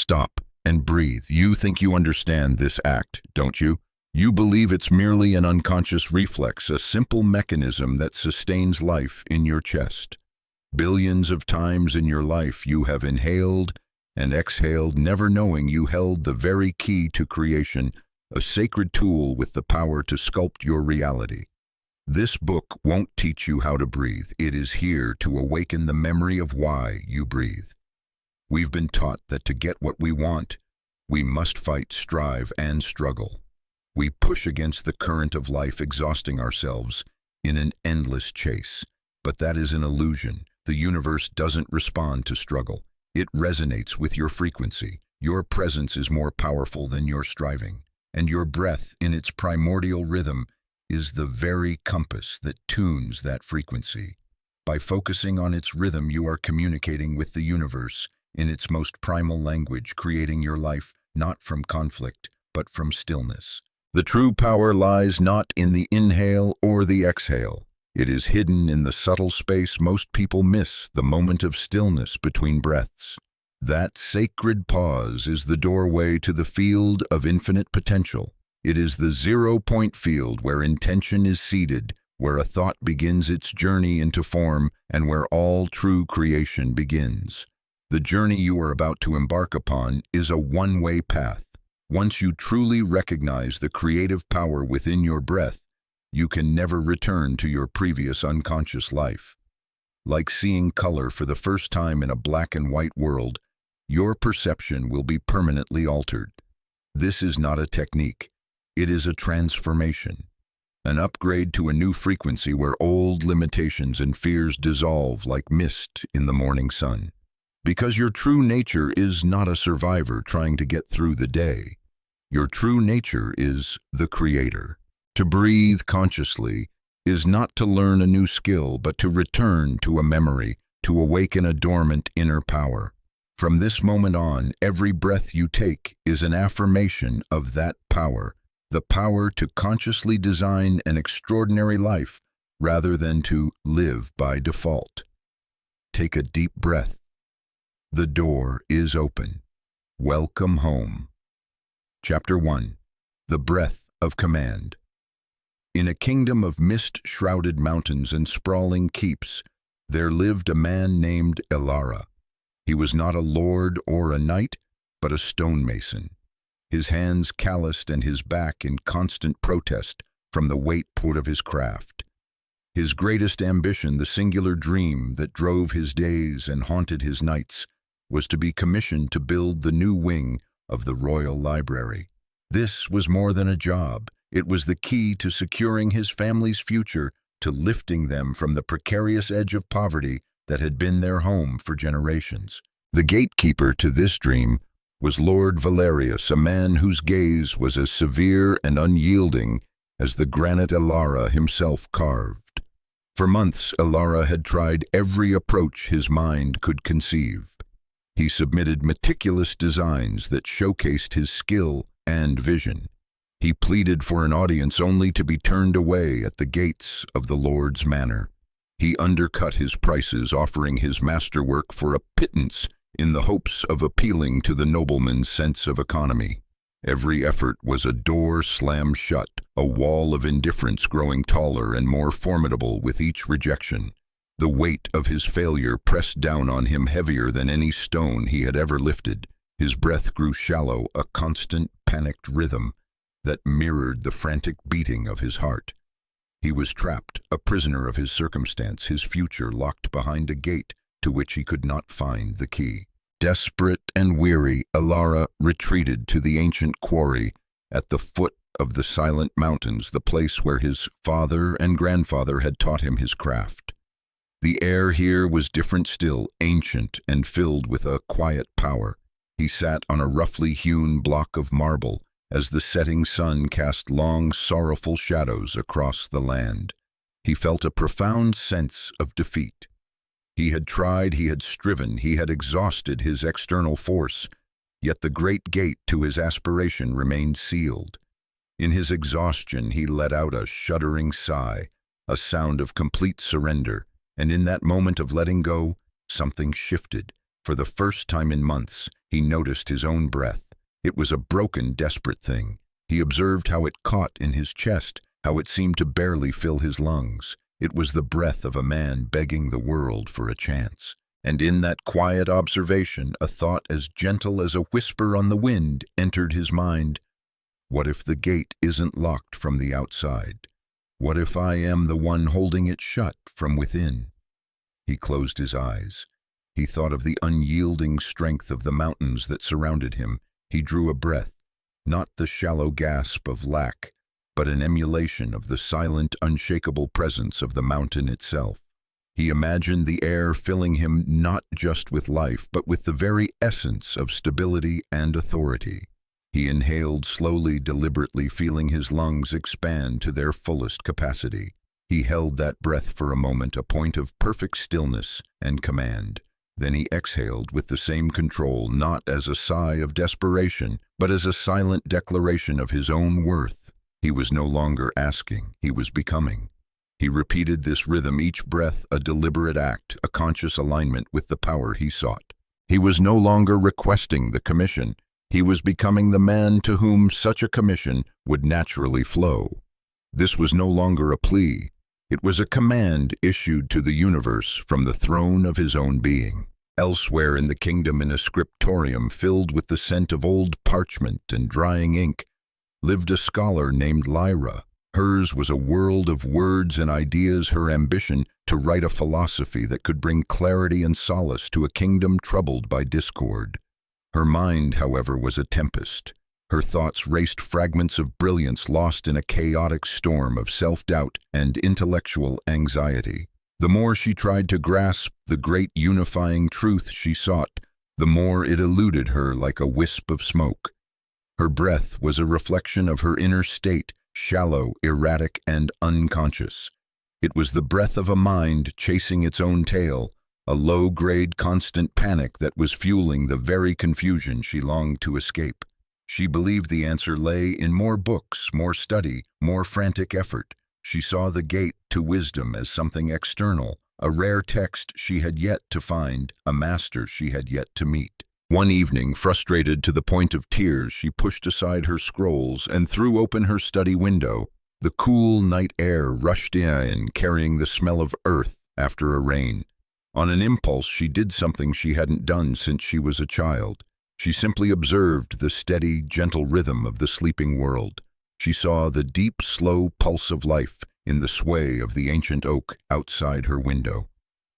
Stop and breathe. You think you understand this act, don't you? You believe it's merely an unconscious reflex, a simple mechanism that sustains life in your chest. Billions of times in your life you have inhaled and exhaled, never knowing you held the very key to creation, a sacred tool with the power to sculpt your reality. This book won't teach you how to breathe. It is here to awaken the memory of why you breathe. We've been taught that to get what we want, we must fight, strive, and struggle. We push against the current of life, exhausting ourselves in an endless chase. But that is an illusion. The universe doesn't respond to struggle. It resonates with your frequency. Your presence is more powerful than your striving. And your breath, in its primordial rhythm, is the very compass that tunes that frequency. By focusing on its rhythm, you are communicating with the universe in its most primal language, creating your life not from conflict, but from stillness. The true power lies not in the inhale or the exhale. It is hidden in the subtle space most people miss, the moment of stillness between breaths. That sacred pause is the doorway to the field of infinite potential. It is the zero-point field where intention is seeded, where a thought begins its journey into form, and where all true creation begins. The journey you are about to embark upon is a one-way path. Once you truly recognize the creative power within your breath, you can never return to your previous unconscious life. Like seeing color for the first time in a black and white world, your perception will be permanently altered. This is not a technique. It is a transformation, an upgrade to a new frequency where old limitations and fears dissolve like mist in the morning sun. Because your true nature is not a survivor trying to get through the day. Your true nature is the creator. To breathe consciously is not to learn a new skill, but to return to a memory, to awaken a dormant inner power. From this moment on, every breath you take is an affirmation of that power, the power to consciously design an extraordinary life rather than to live by default. Take a deep breath. The door is open. Welcome home. Chapter 1. The Breath of Command. In a kingdom of mist-shrouded mountains and sprawling keeps, there lived a man named Elara. He was not a lord or a knight, but a stonemason, his hands calloused and his back in constant protest from the weight put of his craft. His greatest ambition, the singular dream that drove his days and haunted his nights, was to be commissioned to build the new wing of the Royal Library. This was more than a job. It was the key to securing his family's future, to lifting them from the precarious edge of poverty that had been their home for generations. The gatekeeper to this dream was Lord Valerius, a man whose gaze was as severe and unyielding as the granite Elara himself carved. For months, Elara had tried every approach his mind could conceive. He submitted meticulous designs that showcased his skill and vision. He pleaded for an audience only to be turned away at the gates of the Lord's manor. He undercut his prices, offering his masterwork for a pittance in the hopes of appealing to the nobleman's sense of economy. Every effort was a door slammed shut, a wall of indifference growing taller and more formidable with each rejection. The weight of his failure pressed down on him heavier than any stone he had ever lifted. His breath grew shallow, a constant, panicked rhythm that mirrored the frantic beating of his heart. He was trapped, a prisoner of his circumstance, his future locked behind a gate to which he could not find the key. Desperate and weary, Elara retreated to the ancient quarry at the foot of the silent mountains, the place where his father and grandfather had taught him his craft. The air here was different still, ancient and filled with a quiet power. He sat on a roughly hewn block of marble as the setting sun cast long, sorrowful shadows across the land. He felt a profound sense of defeat. He had tried, he had striven, he had exhausted his external force, yet the great gate to his aspiration remained sealed. In his exhaustion, he let out a shuddering sigh, a sound of complete surrender, and in that moment of letting go, something shifted. For the first time in months, He noticed his own breath. It was a broken, desperate thing. He observed how it caught in his chest, how it seemed to barely fill his lungs. It was the breath of a man begging the world for a chance. And in that quiet observation, a thought as gentle as a whisper on the wind entered his mind. What if the gate isn't locked from the outside? What if I am the one holding it shut from within? He closed his eyes. He thought of the unyielding strength of the mountains that surrounded him. He drew a breath, not the shallow gasp of lack, but an emulation of the silent, unshakable presence of the mountain itself. He imagined the air filling him not just with life, but with the very essence of stability and authority. He inhaled slowly, deliberately, feeling his lungs expand to their fullest capacity. He held that breath for a moment, a point of perfect stillness and command. Then he exhaled with the same control, not as a sigh of desperation, but as a silent declaration of his own worth. He was no longer asking, he was becoming. He repeated this rhythm, each breath a deliberate act, a conscious alignment with the power he sought. He was no longer requesting the commission. He was becoming the man to whom such a commission would naturally flow. This was no longer a plea. It was a command issued to the universe from the throne of his own being. Elsewhere in the kingdom, in a scriptorium filled with the scent of old parchment and drying ink, lived a scholar named Lyra. Hers was a world of words and ideas, her ambition to write a philosophy that could bring clarity and solace to a kingdom troubled by discord. Her mind, however, was a tempest. Her thoughts raced fragments of brilliance lost in a chaotic storm of self-doubt and intellectual anxiety. The more she tried to grasp the great unifying truth she sought, the more it eluded her like a wisp of smoke. Her breath was a reflection of her inner state, shallow, erratic, and unconscious. It was the breath of a mind chasing its own tail, a low-grade constant panic that was fueling the very confusion she longed to escape. She believed the answer lay in more books, more study, more frantic effort. She saw the gate to wisdom as something external, a rare text she had yet to find, a master she had yet to meet. One evening, frustrated to the point of tears, she pushed aside her scrolls and threw open her study window. The cool night air rushed in, carrying the smell of earth after a rain. On an impulse, she did something she hadn't done since she was a child. She simply observed the steady, gentle rhythm of the sleeping world. She saw the deep, slow pulse of life in the sway of the ancient oak outside her window.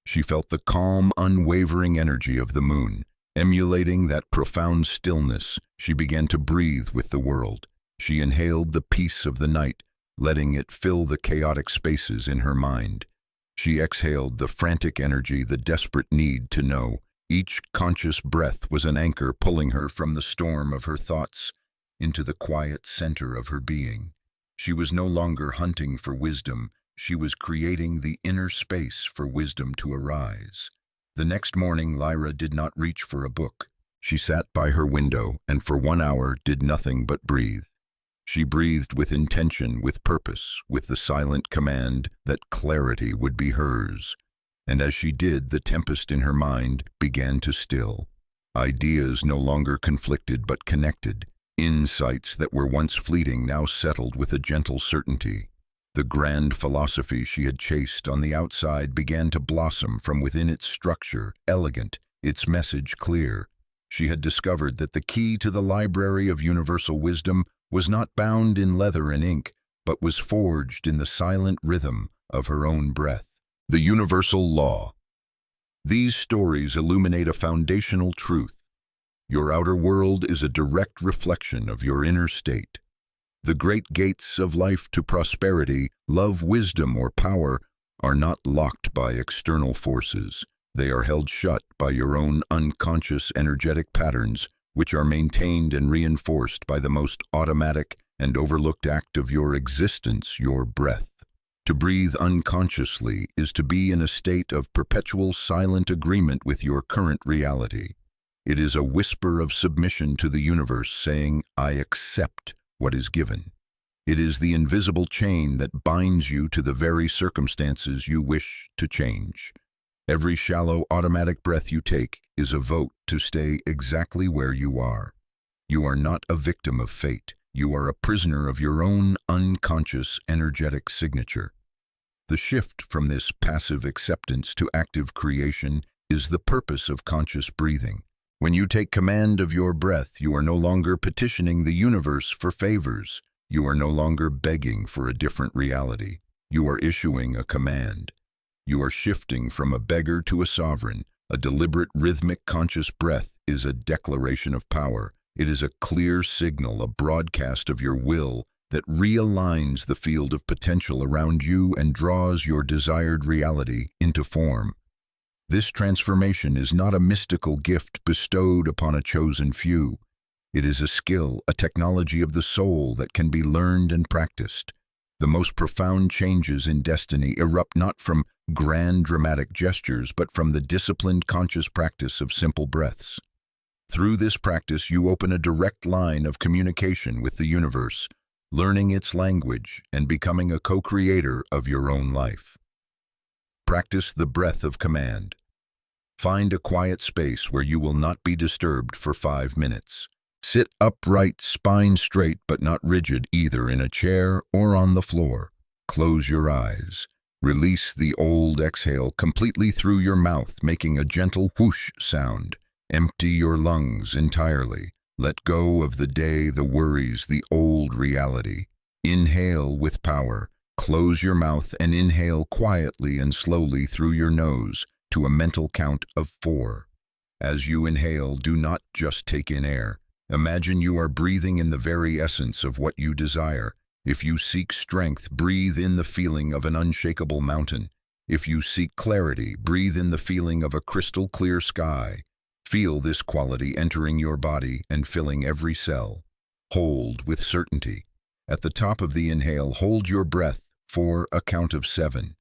She felt the calm, unwavering energy of the moon. Emulating that profound stillness, she began to breathe with the world. She inhaled the peace of the night, letting it fill the chaotic spaces in her mind. She exhaled the frantic energy, the desperate need to know. Each conscious breath was an anchor pulling her from the storm of her thoughts into the quiet center of her being. She was no longer hunting for wisdom. She was creating the inner space for wisdom to arise. The next morning, Lyra did not reach for a book. She sat by her window and for 1 hour did nothing but breathe. She breathed with intention, with purpose, with the silent command that clarity would be hers. And as she did, the tempest in her mind began to still. Ideas no longer conflicted but connected. Insights that were once fleeting now settled with a gentle certainty. The grand philosophy she had chased on the outside began to blossom from within, its structure elegant, its message clear. She had discovered that the key to the library of universal wisdom was not bound in leather and ink, but was forged in the silent rhythm of her own breath. The universal law. These stories illuminate a foundational truth. Your outer world is a direct reflection of your inner state. The great gates of life to prosperity, love, wisdom, or power are not locked by external forces. They are held shut by your own unconscious energetic patterns, which are maintained and reinforced by the most automatic and overlooked act of your existence, your breath. To breathe unconsciously is to be in a state of perpetual silent agreement with your current reality. It is a whisper of submission to the universe saying, I accept what is given. It is the invisible chain that binds you to the very circumstances you wish to change. Every shallow, automatic breath you take is a vote to stay exactly where you are. You are not a victim of fate. You are a prisoner of your own unconscious, energetic signature. The shift from this passive acceptance to active creation is the purpose of conscious breathing. When you take command of your breath, you are no longer petitioning the universe for favors. You are no longer begging for a different reality. You are issuing a command. You are shifting from a beggar to a sovereign. A deliberate, rhythmic, conscious breath is a declaration of power. It is a clear signal, a broadcast of your will that realigns the field of potential around you and draws your desired reality into form. This transformation is not a mystical gift bestowed upon a chosen few. It is a skill, a technology of the soul that can be learned and practiced. The most profound changes in destiny erupt not from grand dramatic gestures, but from the disciplined conscious practice of simple breaths. Through this practice, you open a direct line of communication with the universe, learning its language and becoming a co-creator of your own life. Practice the breath of command. Find a quiet space where you will not be disturbed for 5 minutes. Sit upright, spine straight but not rigid, either in a chair or on the floor. Close your eyes. Release the old exhale completely through your mouth, making a gentle whoosh sound. Empty your lungs entirely. Let go of the day, the worries, the old reality. Inhale with power. Close your mouth and inhale quietly and slowly through your nose to a mental count of 4. As you inhale, do not just take in air. Imagine you are breathing in the very essence of what you desire. If you seek strength, breathe in the feeling of an unshakable mountain. If you seek clarity, breathe in the feeling of a crystal clear sky. Feel this quality entering your body and filling every cell. Hold with certainty. At the top of the inhale, hold your breath for a count of 7.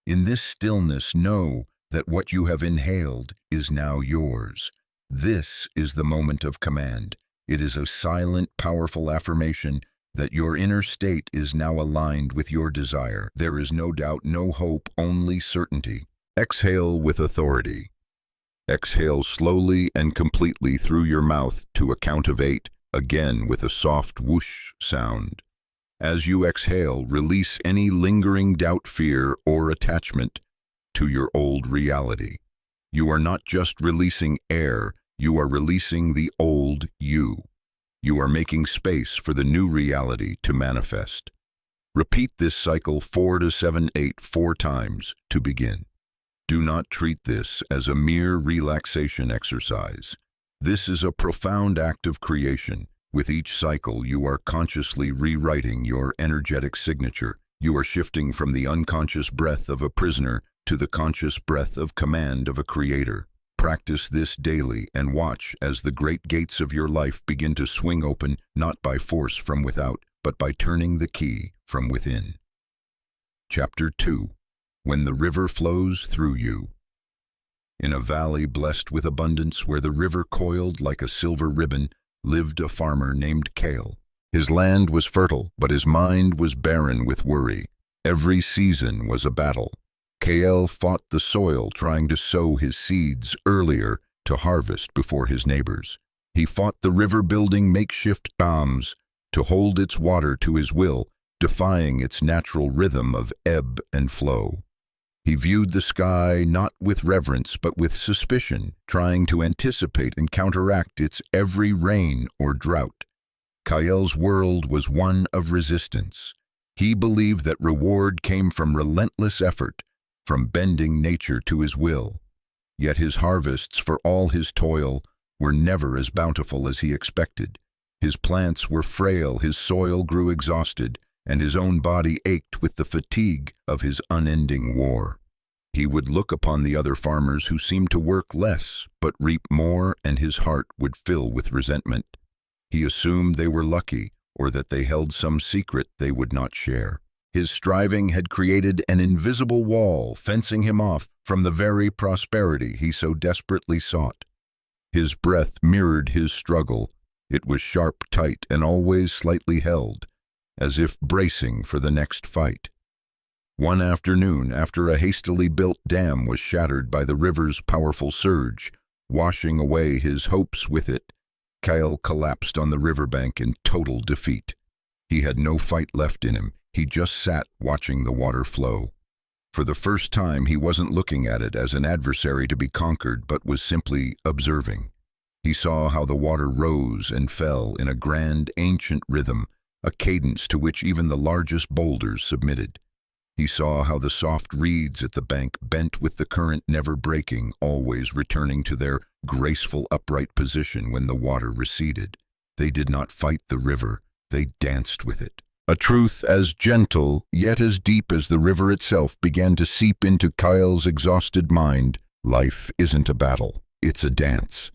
In this stillness, know that what you have inhaled is now yours. This is the moment of command. It is a silent, powerful affirmation that your inner state is now aligned with your desire. There is no doubt, no hope, only certainty. Exhale with authority. Exhale slowly and completely through your mouth to a count of 8, again with a soft whoosh sound. As you exhale, release any lingering doubt, fear, or attachment to your old reality. You are not just releasing air, you are releasing the old you. You are making space for the new reality to manifest. Repeat this cycle 4 to 7, 8, 4 times to begin. Do not treat this as a mere relaxation exercise. This is a profound act of creation. With each cycle, you are consciously rewriting your energetic signature. You are shifting from the unconscious breath of a prisoner to the conscious breath of command of a creator. Practice this daily and watch as the great gates of your life begin to swing open, not by force from without, but by turning the key from within. Chapter 2. When the river flows through you. In a valley blessed with abundance, where the river coiled like a silver ribbon, lived a farmer named Kale. His land was fertile, but his mind was barren with worry. Every season was a battle. Kale fought the soil, trying to sow his seeds earlier to harvest before his neighbors. He fought the river, building makeshift dams to hold its water to his will, defying its natural rhythm of ebb and flow. He viewed the sky not with reverence but with suspicion, trying to anticipate and counteract its every rain or drought. Kale's world was one of resistance. He believed that reward came from relentless effort, from bending nature to his will. Yet his harvests, for all his toil, were never as bountiful as he expected. His plants were frail, his soil grew exhausted, and his own body ached with the fatigue of his unending war. He would look upon the other farmers who seemed to work less but reap more, and his heart would fill with resentment. He assumed they were lucky, or that they held some secret they would not share. His striving had created an invisible wall, fencing him off from the very prosperity he so desperately sought. His breath mirrored his struggle. It was sharp, tight, and always slightly held, as if bracing for the next fight. One afternoon, after a hastily built dam was shattered by the river's powerful surge, washing away his hopes with it, Kyle collapsed on the riverbank in total defeat. He had no fight left in him. He just sat watching the water flow. For the first time, he wasn't looking at it as an adversary to be conquered, but was simply observing. He saw how the water rose and fell in a grand, ancient rhythm, a cadence to which even the largest boulders submitted. He saw how the soft reeds at the bank bent with the current, never breaking, always returning to their graceful upright position when the water receded. They did not fight the river, they danced with it. A truth as gentle, yet as deep as the river itself began to seep into Kyle's exhausted mind. Life isn't a battle, it's a dance.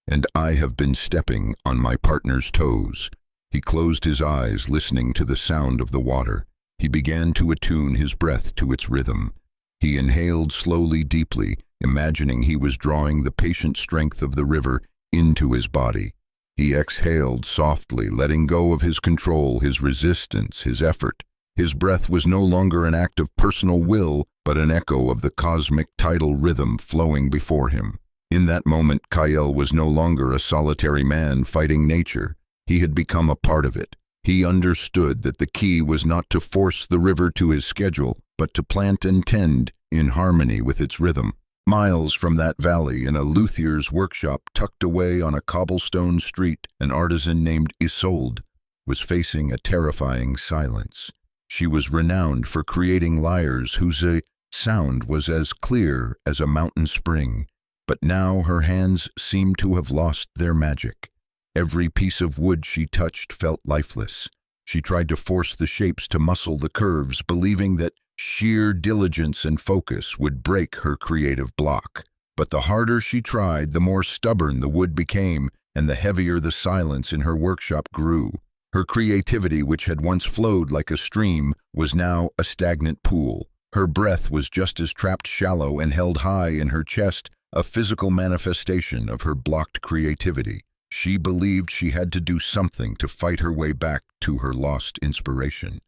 And I have been stepping on my partner's toes. He closed his eyes, listening to the sound of the water. He began to attune his breath to its rhythm. He inhaled slowly, deeply, imagining he was drawing the patient strength of the river into his body. He exhaled softly, letting go of his control, his resistance, his effort. His breath was no longer an act of personal will, but an echo of the cosmic tidal rhythm flowing before him. In that moment, Kyle was no longer a solitary man fighting nature. He had become a part of it. He understood that the key was not to force the river to his schedule, but to plant and tend in harmony with its rhythm. Miles from that valley, in a luthier's workshop tucked away on a cobblestone street, an artisan named Isolde was facing a terrifying silence. She was renowned for creating lyres whose sound was as clear as a mountain spring, but now her hands seemed to have lost their magic. Every piece of wood she touched felt lifeless. She tried to force the shapes to muscle the curves, believing that sheer diligence and focus would break her creative block. But the harder she tried, the more stubborn the wood became, and the heavier the silence in her workshop grew. Her creativity, which had once flowed like a stream, was now a stagnant pool. Her breath was just as trapped shallow and held high in her chest, a physical manifestation of her blocked creativity. She believed she had to do something to fight her way back to her lost inspiration.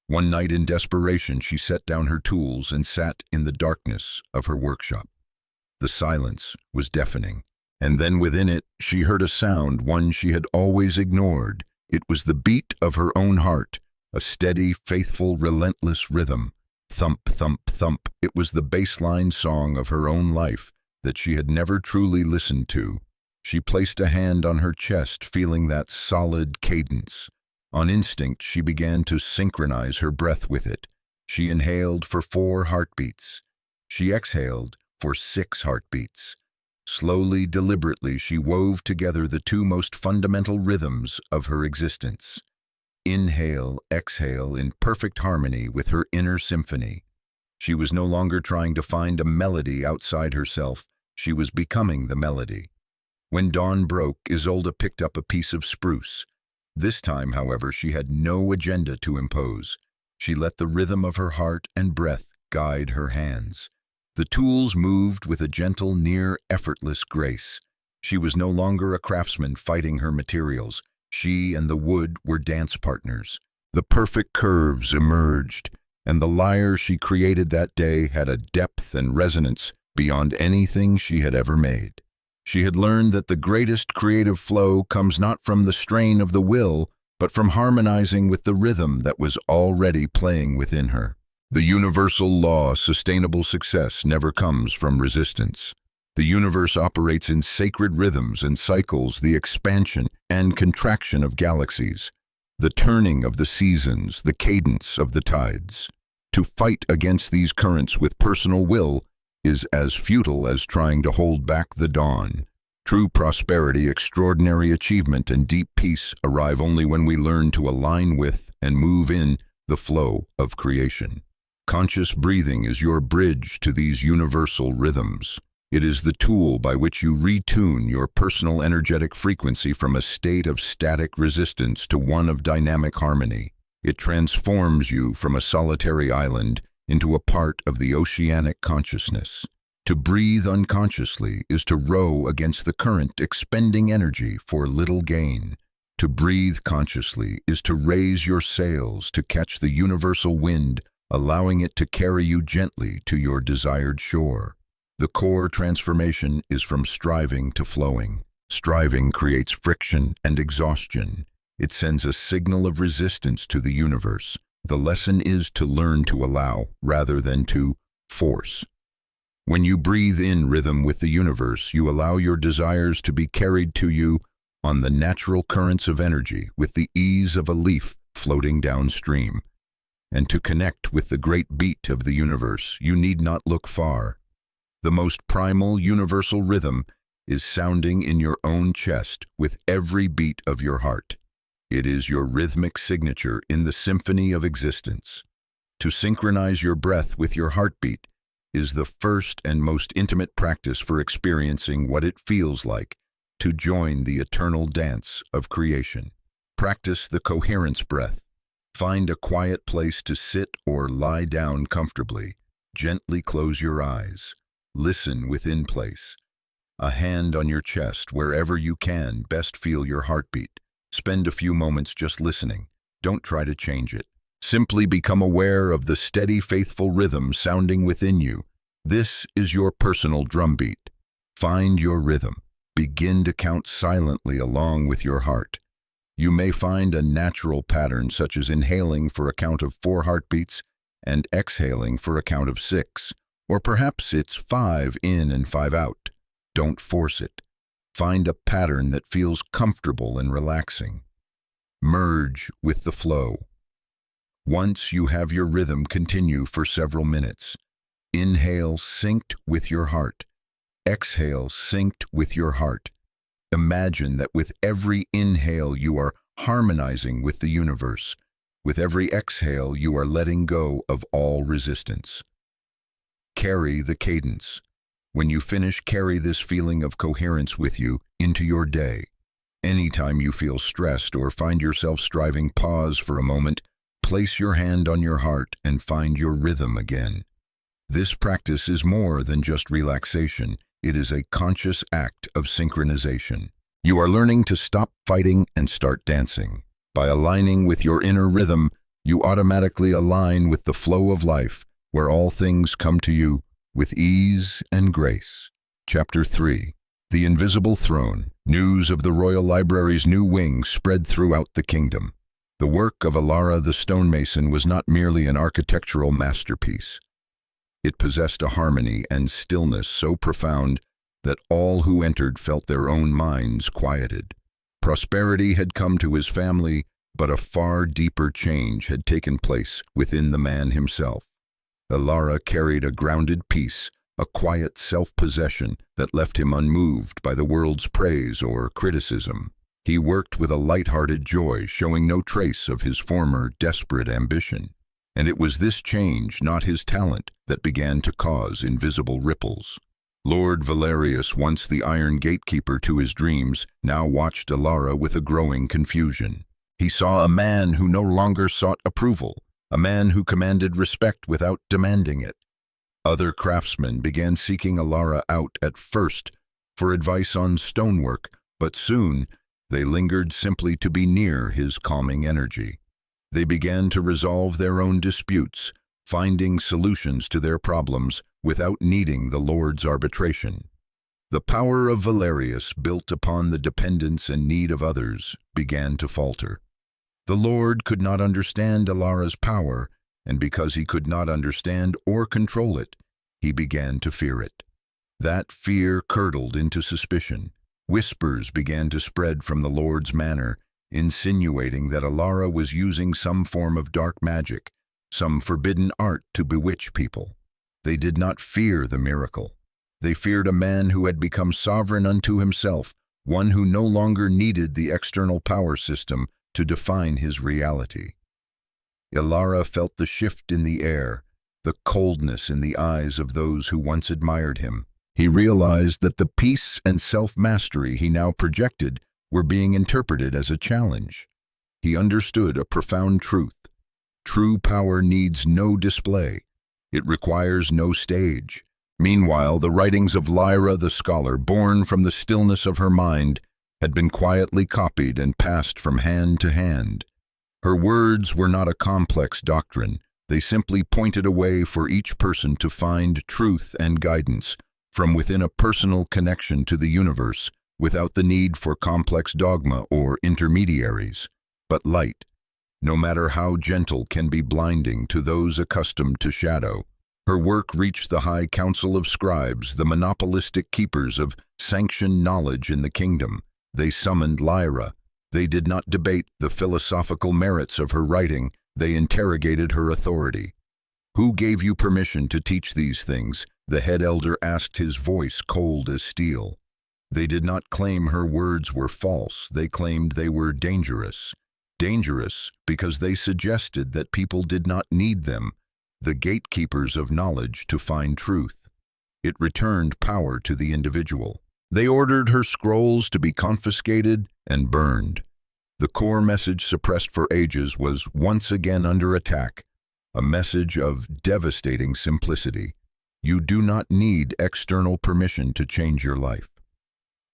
One night in desperation, she set down her tools and sat in the darkness of her workshop. The silence was deafening, and then within it she heard a sound, one she had always ignored. It was the beat of her own heart, a steady, faithful, relentless rhythm. Thump, thump, thump. It was the baseline song of her own life that she had never truly listened to. She placed a hand on her chest, feeling that solid cadence. On instinct, she began to synchronize her breath with it. She inhaled for 4 heartbeats. She exhaled for 6 heartbeats. Slowly, deliberately, she wove together the 2 most fundamental rhythms of her existence. Inhale, exhale in perfect harmony with her inner symphony. She was no longer trying to find a melody outside herself. She was becoming the melody. When dawn broke, Isolde picked up a piece of spruce. This time, however, she had no agenda to impose. She let the rhythm of her heart and breath guide her hands. The tools moved with a gentle, near-effortless grace. She was no longer a craftsman fighting her materials. She and the wood were dance partners. The perfect curves emerged, and the lyre she created that day had a depth and resonance beyond anything she had ever made. She had learned that the greatest creative flow comes not from the strain of the will, but from harmonizing with the rhythm that was already playing within her. The universal law, sustainable success, never comes from resistance. The universe operates in sacred rhythms and cycles, the expansion and contraction of galaxies, the turning of the seasons, the cadence of the tides. To fight against these currents with personal will is as futile as trying to hold back the dawn. True prosperity, extraordinary achievement, and deep peace arrive only when we learn to align with and move in the flow of creation. Conscious breathing is your bridge to these universal rhythms. It is the tool by which you retune your personal energetic frequency from a state of static resistance to one of dynamic harmony. It transforms you from a solitary island into a part of the oceanic consciousness. To breathe unconsciously is to row against the current, expending energy for little gain. To breathe consciously is to raise your sails to catch the universal wind allowing it to carry you gently to your desired shore. The core transformation is from striving to flowing. Striving creates friction and exhaustion. It sends a signal of resistance to the universe. The lesson is to learn to allow rather than to force. When you breathe in rhythm with the universe, you allow your desires to be carried to you on the natural currents of energy with the ease of a leaf floating downstream. And to connect with the great beat of the universe, you need not look far. The most primal universal rhythm is sounding in your own chest with every beat of your heart. It is your rhythmic signature in the symphony of existence. To synchronize your breath with your heartbeat is the first and most intimate practice for experiencing what it feels like to join the eternal dance of creation. Practice the coherence breath. Find a quiet place to sit or lie down comfortably. Gently close your eyes. Listen within place. A hand on your chest, wherever you can best feel your heartbeat. Spend a few moments just listening. Don't try to change it. Simply become aware of the steady, faithful rhythm sounding within you. This is your personal drumbeat. Find your rhythm. Begin to count silently along with your heart. You may find a natural pattern, such as inhaling for a count of 4 heartbeats and exhaling for a count of 6. Or perhaps it's 5 in and 5 out. Don't force it. Find a pattern that feels comfortable and relaxing. Merge with the flow. Once you have your rhythm, continue for several minutes. Inhale synced with your heart. Exhale synced with your heart. Imagine that with every inhale you are harmonizing with the universe. With every exhale you are letting go of all resistance. Carry the cadence. When you finish, carry this feeling of coherence with you into your day. Anytime you feel stressed or find yourself striving, pause for a moment, place your hand on your heart and find your rhythm again. This practice is more than just relaxation. It is a conscious act of synchronization. You are learning to stop fighting and start dancing. By aligning with your inner rhythm, you automatically align with the flow of life, where all things come to you with ease and grace. Chapter 3. The Invisible Throne. News of the Royal Library's new wing spread throughout the kingdom. The work of Alara the stonemason was not merely an architectural masterpiece. It possessed a harmony and stillness so profound that all who entered felt their own minds quieted. Prosperity had come to his family, but a far deeper change had taken place within the man himself. Alara carried a grounded peace, a quiet self-possession that left him unmoved by the world's praise or criticism. He worked with a light-hearted joy, showing no trace of his former desperate ambition. And it was this change, not his talent, that began to cause invisible ripples. Lord Valerius, once the iron gatekeeper to his dreams, now watched Alara with a growing confusion. He saw a man who no longer sought approval, a man who commanded respect without demanding it. Other craftsmen began seeking Alara out at first for advice on stonework, but soon they lingered simply to be near his calming energy. They began to resolve their own disputes, finding solutions to their problems without needing the Lord's arbitration. The power of Valerius, built upon the dependence and need of others, began to falter. The Lord could not understand Alara's power, and because he could not understand or control it, he began to fear it. That fear curdled into suspicion. Whispers began to spread from the Lord's manor, insinuating that Alara was using some form of dark magic, some forbidden art to bewitch people. They did not fear the miracle. They feared a man who had become sovereign unto himself, one who no longer needed the external power system to define his reality. Alara felt the shift in the air, the coldness in the eyes of those who once admired him. He realized that the peace and self-mastery he now projected were being interpreted as a challenge. He understood a profound truth. True power needs no display. It requires no stage. Meanwhile, the writings of Lyra the scholar, born from the stillness of her mind, had been quietly copied and passed from hand to hand. Her words were not a complex doctrine, They simply pointed a way for each person to find truth and guidance from within a personal connection to the universe, without the need for complex dogma or intermediaries. But light, no matter how gentle, can be blinding to those accustomed to shadow. Her work reached the high council of scribes, the monopolistic keepers of sanctioned knowledge in the kingdom. They summoned Lyra. They did not debate the philosophical merits of her writing. They interrogated her authority. "Who gave you permission to teach these things?" the head elder asked, his voice cold as steel. They did not claim her words were false. They claimed they were dangerous. Dangerous because they suggested that people did not need them, the gatekeepers of knowledge, to find truth. It returned power to the individual. They ordered her scrolls to be confiscated and burned. The core message, suppressed for ages, was once again under attack, a message of devastating simplicity. You do not need external permission to change your life.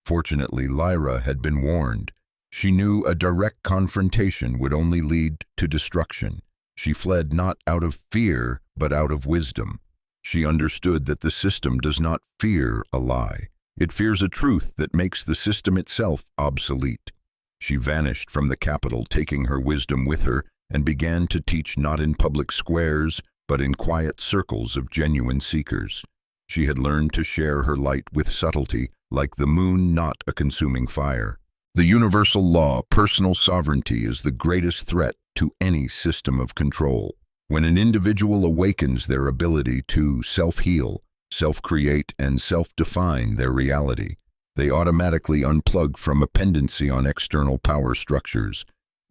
Fortunately, Lyra had been warned. She knew a direct confrontation would only lead to destruction. She fled not out of fear, but out of wisdom. She understood that the system does not fear a lie. It fears a truth that makes the system itself obsolete. She vanished from the capital, taking her wisdom with her, and began to teach not in public squares, but in quiet circles of genuine seekers. She had learned to share her light with subtlety, like the moon, not a consuming fire. The universal law, personal sovereignty, is the greatest threat to any system of control. When an individual awakens their ability to self-heal, self-create, and self-define their reality, they automatically unplug from a dependency on external power structures,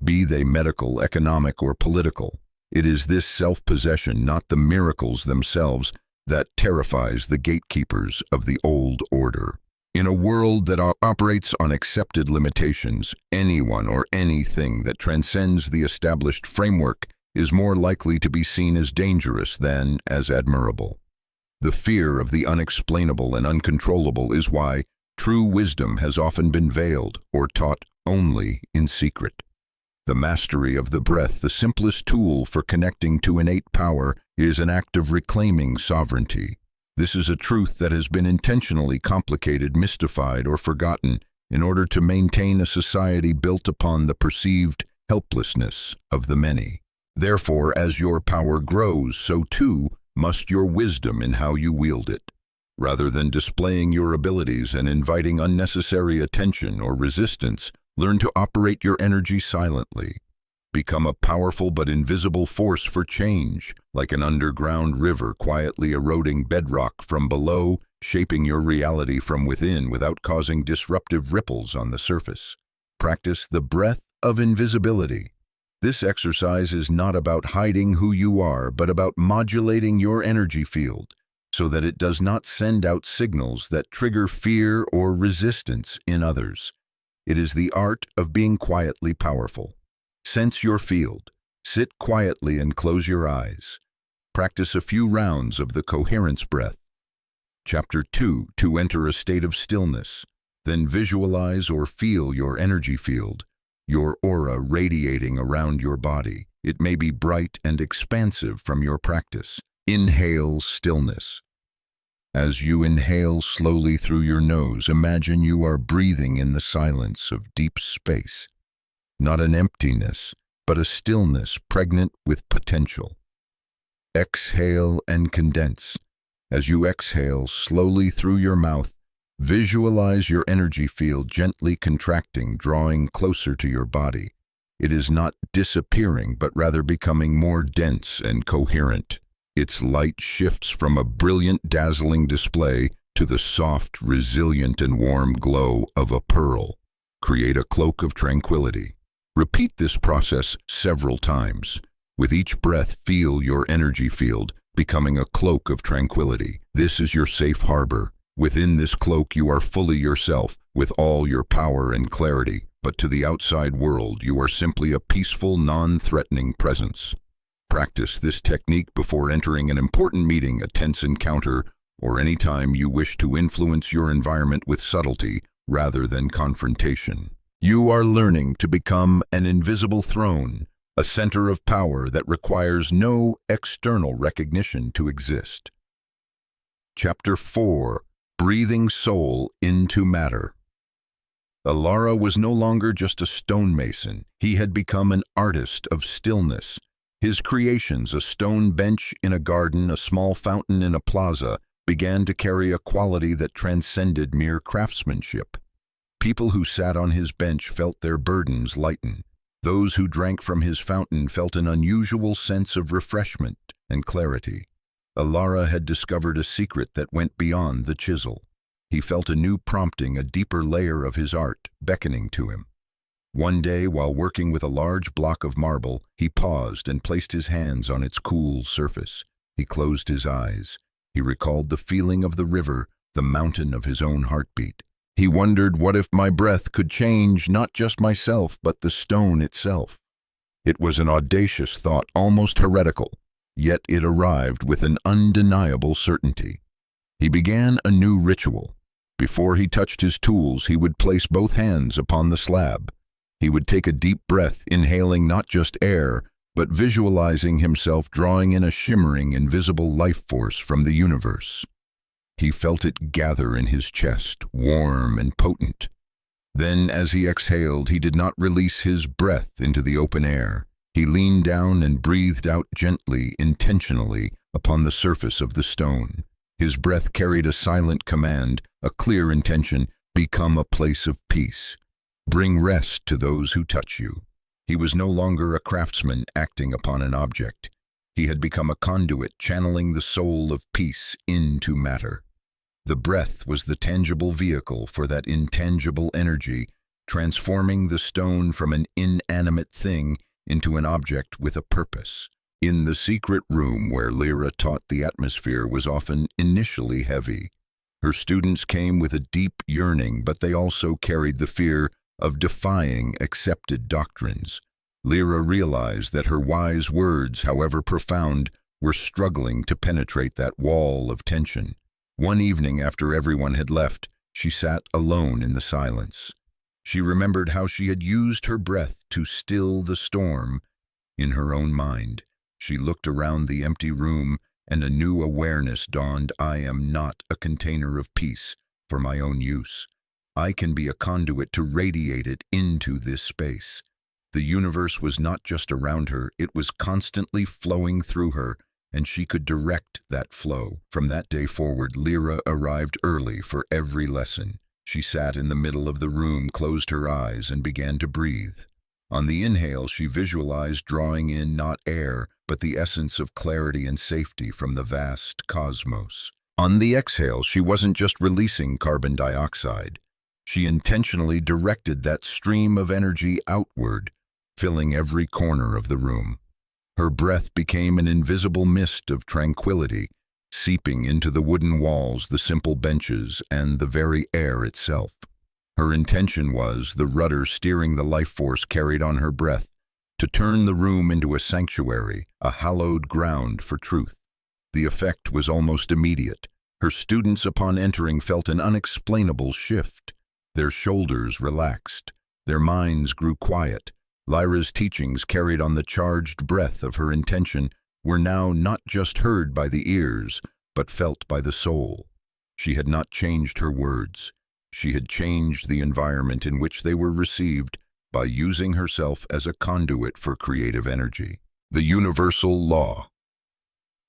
be they medical, economic, or political. It is this self-possession, not the miracles themselves, that terrifies the gatekeepers of the old order. In a world that operates on accepted limitations, anyone or anything that transcends the established framework is more likely to be seen as dangerous than as admirable. The fear of the unexplainable and uncontrollable is why true wisdom has often been veiled or taught only in secret. The mastery of the breath, the simplest tool for connecting to innate power, is an act of reclaiming sovereignty. This is a truth that has been intentionally complicated, mystified, or forgotten in order to maintain a society built upon the perceived helplessness of the many. Therefore, as your power grows, so too must your wisdom in how you wield it. Rather than displaying your abilities and inviting unnecessary attention or resistance, learn to operate your energy silently. Become a powerful but invisible force for change, like an underground river quietly eroding bedrock from below, shaping your reality from within without causing disruptive ripples on the surface. Practice the breath of invisibility. This exercise is not about hiding who you are, but about modulating your energy field so that it does not send out signals that trigger fear or resistance in others. It is the art of being quietly powerful. Sense your field. Sit quietly and close your eyes. Practice a few rounds of the coherence breath. Chapter 2. To enter a state of stillness. Then visualize or feel your energy field, your aura radiating around your body. It may be bright and expansive from your practice. Inhale stillness. As you inhale slowly through your nose, imagine you are breathing in the silence of deep space. Not an emptiness, but a stillness pregnant with potential. Exhale and condense. As you exhale slowly through your mouth, visualize your energy field gently contracting, drawing closer to your body. It is not disappearing, but rather becoming more dense and coherent. Its light shifts from a brilliant, dazzling display to the soft, resilient, and warm glow of a pearl. Create a cloak of tranquility. Repeat this process several times. With each breath, feel your energy field becoming a cloak of tranquility. This is your safe harbor. Within this cloak, you are fully yourself, with all your power and clarity. But to the outside world, you are simply a peaceful, non-threatening presence. Practice this technique before entering an important meeting, a tense encounter, or any time you wish to influence your environment with subtlety rather than confrontation. You are learning to become an invisible throne, a center of power that requires no external recognition to exist. Chapter 4. Breathing soul into matter. Alara was no longer just a stonemason. He had become an artist of stillness. His creations, a stone bench in a garden, a small fountain in a plaza, began to carry a quality that transcended mere craftsmanship. People who sat on his bench felt their burdens lighten. Those who drank from his fountain felt an unusual sense of refreshment and clarity. Alara had discovered a secret that went beyond the chisel. He felt a new prompting, a deeper layer of his art beckoning to him. One day, while working with a large block of marble, he paused and placed his hands on its cool surface. He closed his eyes. He recalled the feeling of the river, the mountain of his own heartbeat. He wondered, what if my breath could change not just myself, but the stone itself? It was an audacious thought, almost heretical, yet it arrived with an undeniable certainty. He began a new ritual. Before he touched his tools, he would place both hands upon the slab. He would take a deep breath, inhaling not just air, but visualizing himself drawing in a shimmering, invisible life force from the universe. He felt it gather in his chest, warm and potent. Then, as he exhaled, he did not release his breath into the open air. He leaned down and breathed out gently, intentionally, upon the surface of the stone. His breath carried a silent command, a clear intention: become a place of peace. Bring rest to those who touch you. He was no longer a craftsman acting upon an object. He had become a conduit, channeling the soul of peace into matter. The breath was the tangible vehicle for that intangible energy, transforming the stone from an inanimate thing into an object with a purpose. In the secret room where Lyra taught, the atmosphere was often initially heavy. Her students came with a deep yearning, but they also carried the fear of defying accepted doctrines. Lyra realized that her wise words, however profound, were struggling to penetrate that wall of tension. One evening, after everyone had left, she sat alone in the silence. She remembered how she had used her breath to still the storm in her own mind. She looked around the empty room, and a new awareness dawned. I am not a container of peace for my own use. I can be a conduit to radiate it into this space. The universe was not just around her, it was constantly flowing through her, and she could direct that flow. From that day forward, Lyra arrived early for every lesson. She sat in the middle of the room, closed her eyes, and began to breathe. On the inhale, she visualized drawing in not air, but the essence of clarity and safety from the vast cosmos. On the exhale, she wasn't just releasing carbon dioxide. She intentionally directed that stream of energy outward, filling every corner of the room. Her breath became an invisible mist of tranquility, seeping into the wooden walls, the simple benches, and the very air itself. Her intention was, the rudder steering the life force carried on her breath, to turn the room into a sanctuary, a hallowed ground for truth. The effect was almost immediate. Her students, upon entering, felt an unexplainable shift. Their shoulders relaxed. Their minds grew quiet. Lyra's teachings, carried on the charged breath of her intention, were now not just heard by the ears, but felt by the soul. She had not changed her words. She had changed the environment in which they were received by using herself as a conduit for creative energy. The universal law.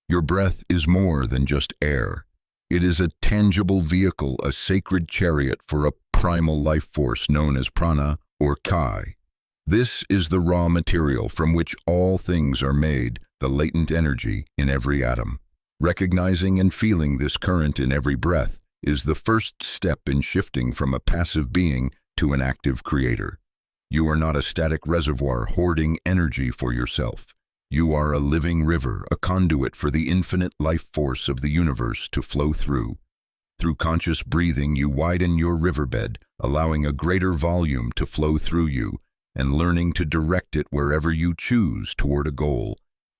Your breath is more than just air. It is a tangible vehicle, a sacred chariot for a primal life force known as prana or kai. This is the raw material from which all things are made, the latent energy in every atom. Recognizing and feeling this current in every breath is the first step in shifting from a passive being to an active creator. You are not a static reservoir hoarding energy for yourself. You are a living river, a conduit for the infinite life force of the universe to flow through. Through conscious breathing, you widen your riverbed, allowing a greater volume to flow through you, and learning to direct it wherever you choose toward a goal,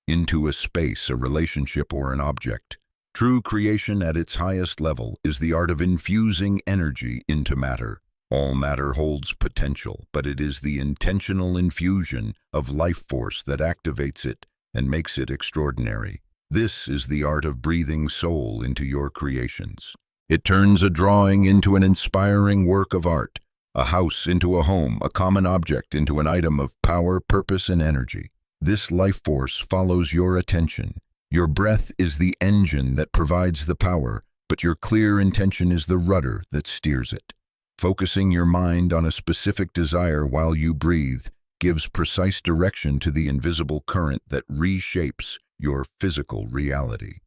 into a space, a relationship, or an object. True creation at its highest level is the art of infusing energy into matter. All matter holds potential, but it is the intentional infusion of life force that activates it and makes it extraordinary. This is the art of breathing soul into your creations. It turns a drawing into an inspiring work of art, a house into a home, a common object into an item of power, purpose, and energy. This life force follows your attention. Your breath is the engine that provides the power, but your clear intention is the rudder that steers it. Focusing your mind on a specific desire while you breathe gives precise direction to the invisible current that reshapes your physical reality.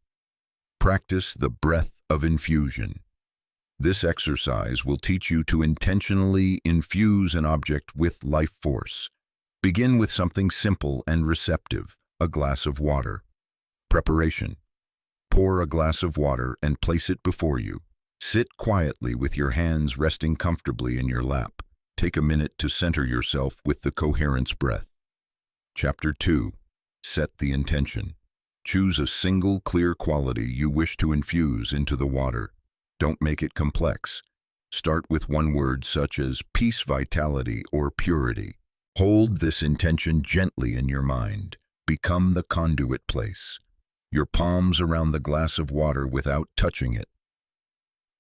Practice the breath of infusion. This exercise will teach you to intentionally infuse an object with life force. Begin with something simple and receptive, a glass of water. Preparation. Pour a glass of water and place it before you. Sit quietly with your hands resting comfortably in your lap. Take a minute to center yourself with the coherence breath. Chapter 2. Set the intention. Choose a single clear quality you wish to infuse into the water. Don't make it complex. Start with one word such as peace, vitality, or purity. Hold this intention gently in your mind. Become the conduit place. Your palms around the glass of water without touching it.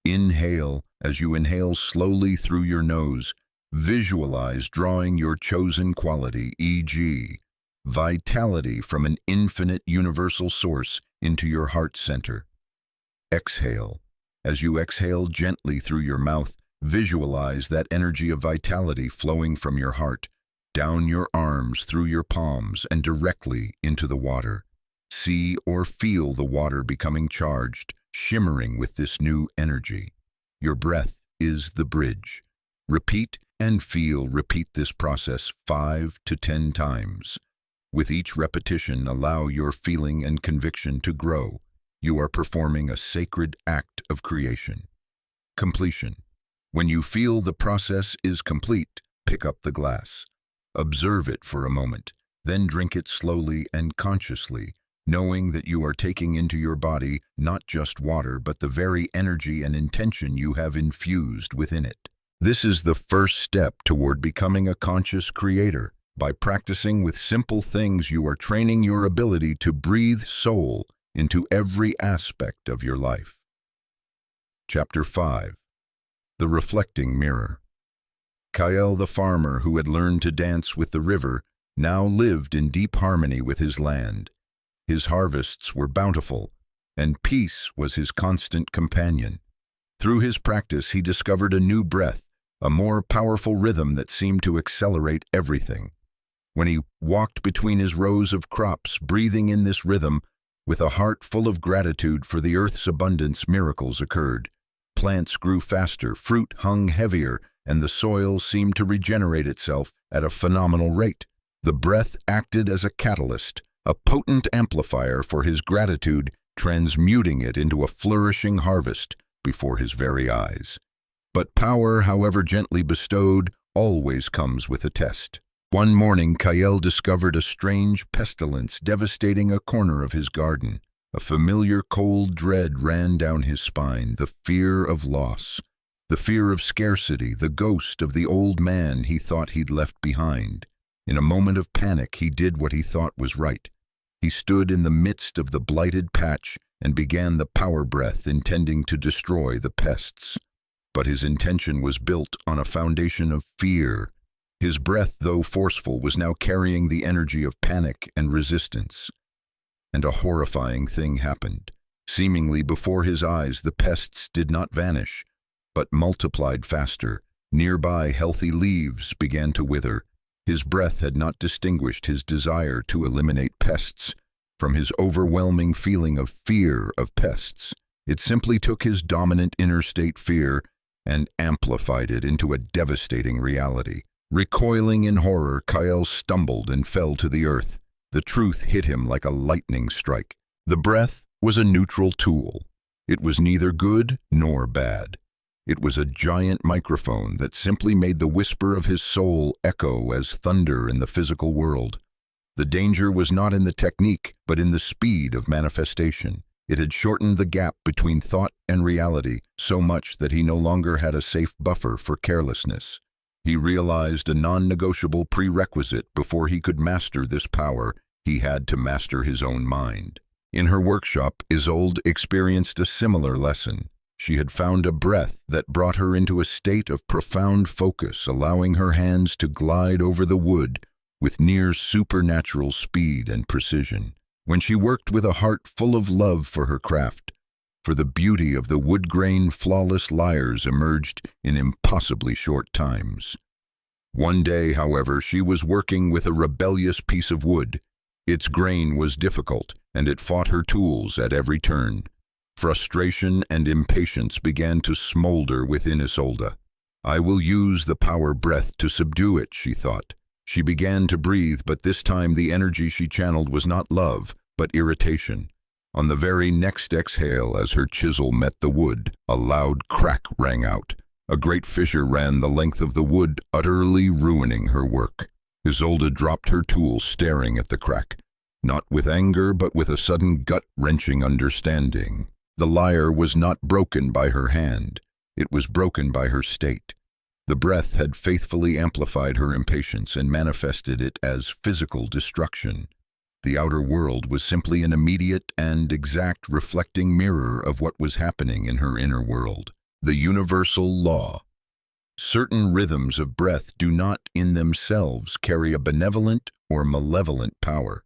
Inhale. As you inhale slowly through your nose, visualize drawing your chosen quality, e.g., vitality from an infinite universal source into your heart center. Exhale. As you exhale gently through your mouth, visualize that energy of vitality flowing from your heart, down your arms, through your palms, and directly into the water. See or feel the water becoming charged, shimmering with this new energy. Your breath is the bridge. Repeat and feel. Repeat this process 5 to 10 times. With each repetition, allow your feeling and conviction to grow. You are performing a sacred act of creation. Completion. When you feel the process is complete, pick up the glass. Observe it for a moment, then drink it slowly and consciously, knowing that you are taking into your body not just water, but the very energy and intention you have infused within it. This is the first step toward becoming a conscious creator. By practicing with simple things, you are training your ability to breathe soul into every aspect of your life. Chapter 5. The Reflecting Mirror. Kael the farmer, who had learned to dance with the river, now lived in deep harmony with his land. His harvests were bountiful, and peace was his constant companion. Through his practice, he discovered a new breath, a more powerful rhythm that seemed to accelerate everything. When he walked between his rows of crops, breathing in this rhythm, with a heart full of gratitude for the earth's abundance, miracles occurred. Plants grew faster, fruit hung heavier, and the soil seemed to regenerate itself at a phenomenal rate. The breath acted as a catalyst, a potent amplifier for his gratitude, transmuting it into a flourishing harvest before his very eyes. But power, however gently bestowed, always comes with a test. One morning, Kael discovered a strange pestilence devastating a corner of his garden. A familiar cold dread ran down his spine, the fear of loss, the fear of scarcity, the ghost of the old man he thought he'd left behind. In a moment of panic, he did what he thought was right. He stood in the midst of the blighted patch and began the power breath, intending to destroy the pests. But his intention was built on a foundation of fear. His breath, though forceful, was now carrying the energy of panic and resistance. And a horrifying thing happened. Seemingly before his eyes, the pests did not vanish, but multiplied faster. Nearby, healthy leaves began to wither. His breath had not distinguished his desire to eliminate pests from his overwhelming feeling of fear of pests. It simply took his dominant inner state fear and amplified it into a devastating reality. Recoiling in horror, Kael stumbled and fell to the earth. The truth hit him like a lightning strike. The breath was a neutral tool. It was neither good nor bad. It was a giant microphone that simply made the whisper of his soul echo as thunder in the physical world. The danger was not in the technique, but in the speed of manifestation. It had shortened the gap between thought and reality so much that he no longer had a safe buffer for carelessness. He realized a non-negotiable prerequisite before he could master this power. He had to master his own mind. In her workshop, Isolde experienced a similar lesson. She had found a breath that brought her into a state of profound focus, allowing her hands to glide over the wood with near supernatural speed and precision. When she worked with a heart full of love for her craft, for the beauty of the wood-grain flawless lyres emerged in impossibly short times. One day, however, she was working with a rebellious piece of wood. Its grain was difficult, and it fought her tools at every turn. Frustration and impatience began to smolder within Isolde. "I will use the power breath to subdue it," she thought. She began to breathe, but this time the energy she channeled was not love, but irritation. On the very next exhale, as her chisel met the wood, a loud crack rang out. A great fissure ran the length of the wood, utterly ruining her work. Isolde dropped her tool, staring at the crack, not with anger, but with a sudden gut-wrenching understanding. The lyre was not broken by her hand. It was broken by her state. The breath had faithfully amplified her impatience and manifested it as physical destruction. The outer world was simply an immediate and exact reflecting mirror of what was happening in her inner world. The universal law. Certain rhythms of breath do not in themselves carry a benevolent or malevolent power.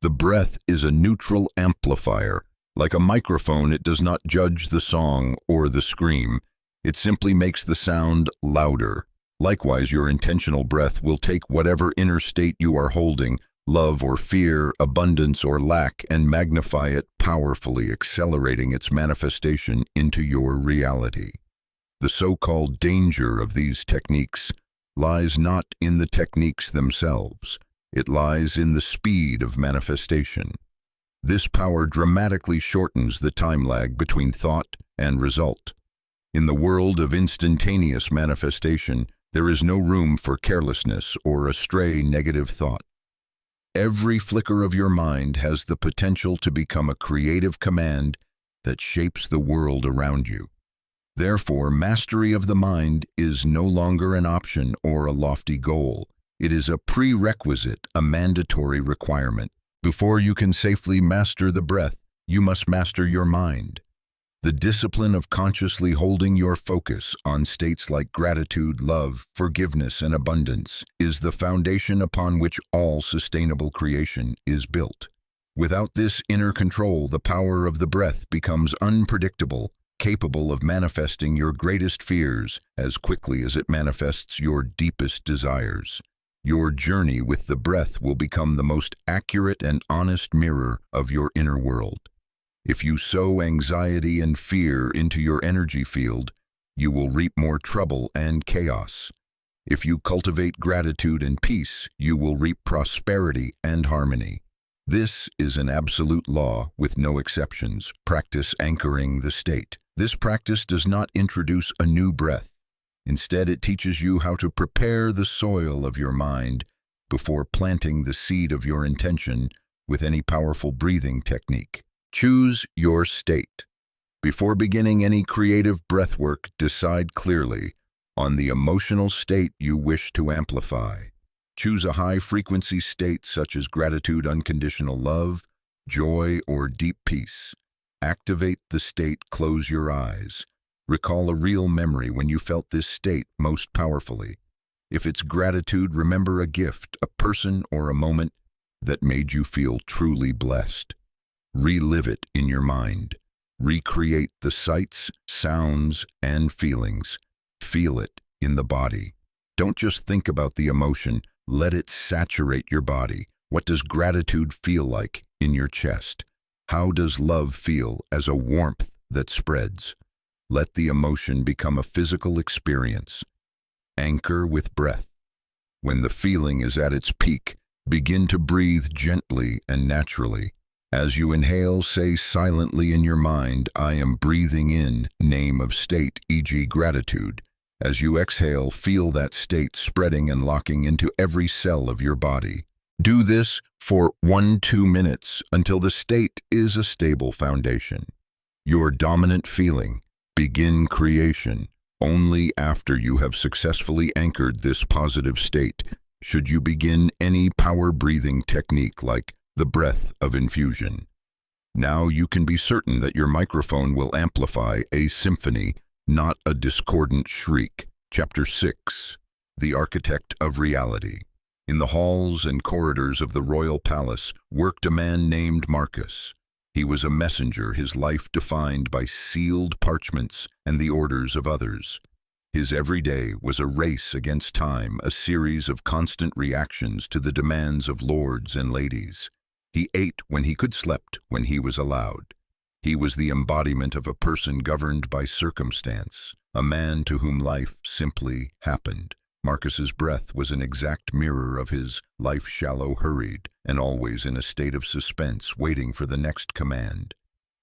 The breath is a neutral amplifier. Like a microphone, it does not judge the song or the scream. It simply makes the sound louder. Likewise, your intentional breath will take whatever inner state you are holding, love or fear, abundance or lack, and magnify it powerfully, accelerating its manifestation into your reality. The so-called danger of these techniques lies not in the techniques themselves. It lies in the speed of manifestation. This power dramatically shortens the time lag between thought and result. In the world of instantaneous manifestation, there is no room for carelessness or a stray negative thought. Every flicker of your mind has the potential to become a creative command that shapes the world around you. Therefore, mastery of the mind is no longer an option or a lofty goal. It is a prerequisite, a mandatory requirement. Before you can safely master the breath, you must master your mind. The discipline of consciously holding your focus on states like gratitude, love, forgiveness, and abundance is the foundation upon which all sustainable creation is built. Without this inner control, the power of the breath becomes unpredictable, capable of manifesting your greatest fears as quickly as it manifests your deepest desires. Your journey with the breath will become the most accurate and honest mirror of your inner world. If you sow anxiety and fear into your energy field, you will reap more trouble and chaos. If you cultivate gratitude and peace, you will reap prosperity and harmony. This is an absolute law with no exceptions. Practice anchoring the state. This practice does not introduce a new breath. Instead, it teaches you how to prepare the soil of your mind before planting the seed of your intention with any powerful breathing technique. Choose your state. Before beginning any creative breathwork, decide clearly on the emotional state you wish to amplify. Choose a high-frequency state such as gratitude, unconditional love, joy, or deep peace. Activate the state, close your eyes. Recall a real memory when you felt this state most powerfully. If it's gratitude, remember a gift, a person, or a moment that made you feel truly blessed. Relive it in your mind. Recreate the sights, sounds, and feelings. Feel it in the body. Don't just think about the emotion, let it saturate your body. What does gratitude feel like in your chest? How does love feel as a warmth that spreads? Let the emotion become a physical experience. Anchor with breath. When the feeling is at its peak, begin to breathe gently and naturally. As you inhale, say silently in your mind, "I am breathing in," name of state, e.g. gratitude. As you exhale, feel that state spreading and locking into every cell of your body. Do this for 1-2 minutes until the state is a stable foundation. Your dominant feeling, begin creation. Only after you have successfully anchored this positive state should you begin any power breathing technique like the breath of infusion. Now you can be certain that your microphone will amplify a symphony, not a discordant shriek. Chapter 6. The Architect of Reality. In the halls and corridors of the royal palace worked a man named Marcus. He was a messenger, his life defined by sealed parchments and the orders of others. His every day was a race against time, a series of constant reactions to the demands of lords and ladies. He ate when he could, slept when he was allowed. He was the embodiment of a person governed by circumstance, a man to whom life simply happened. Marcus's breath was an exact mirror of his life, shallow, hurried, and always in a state of suspense, waiting for the next command.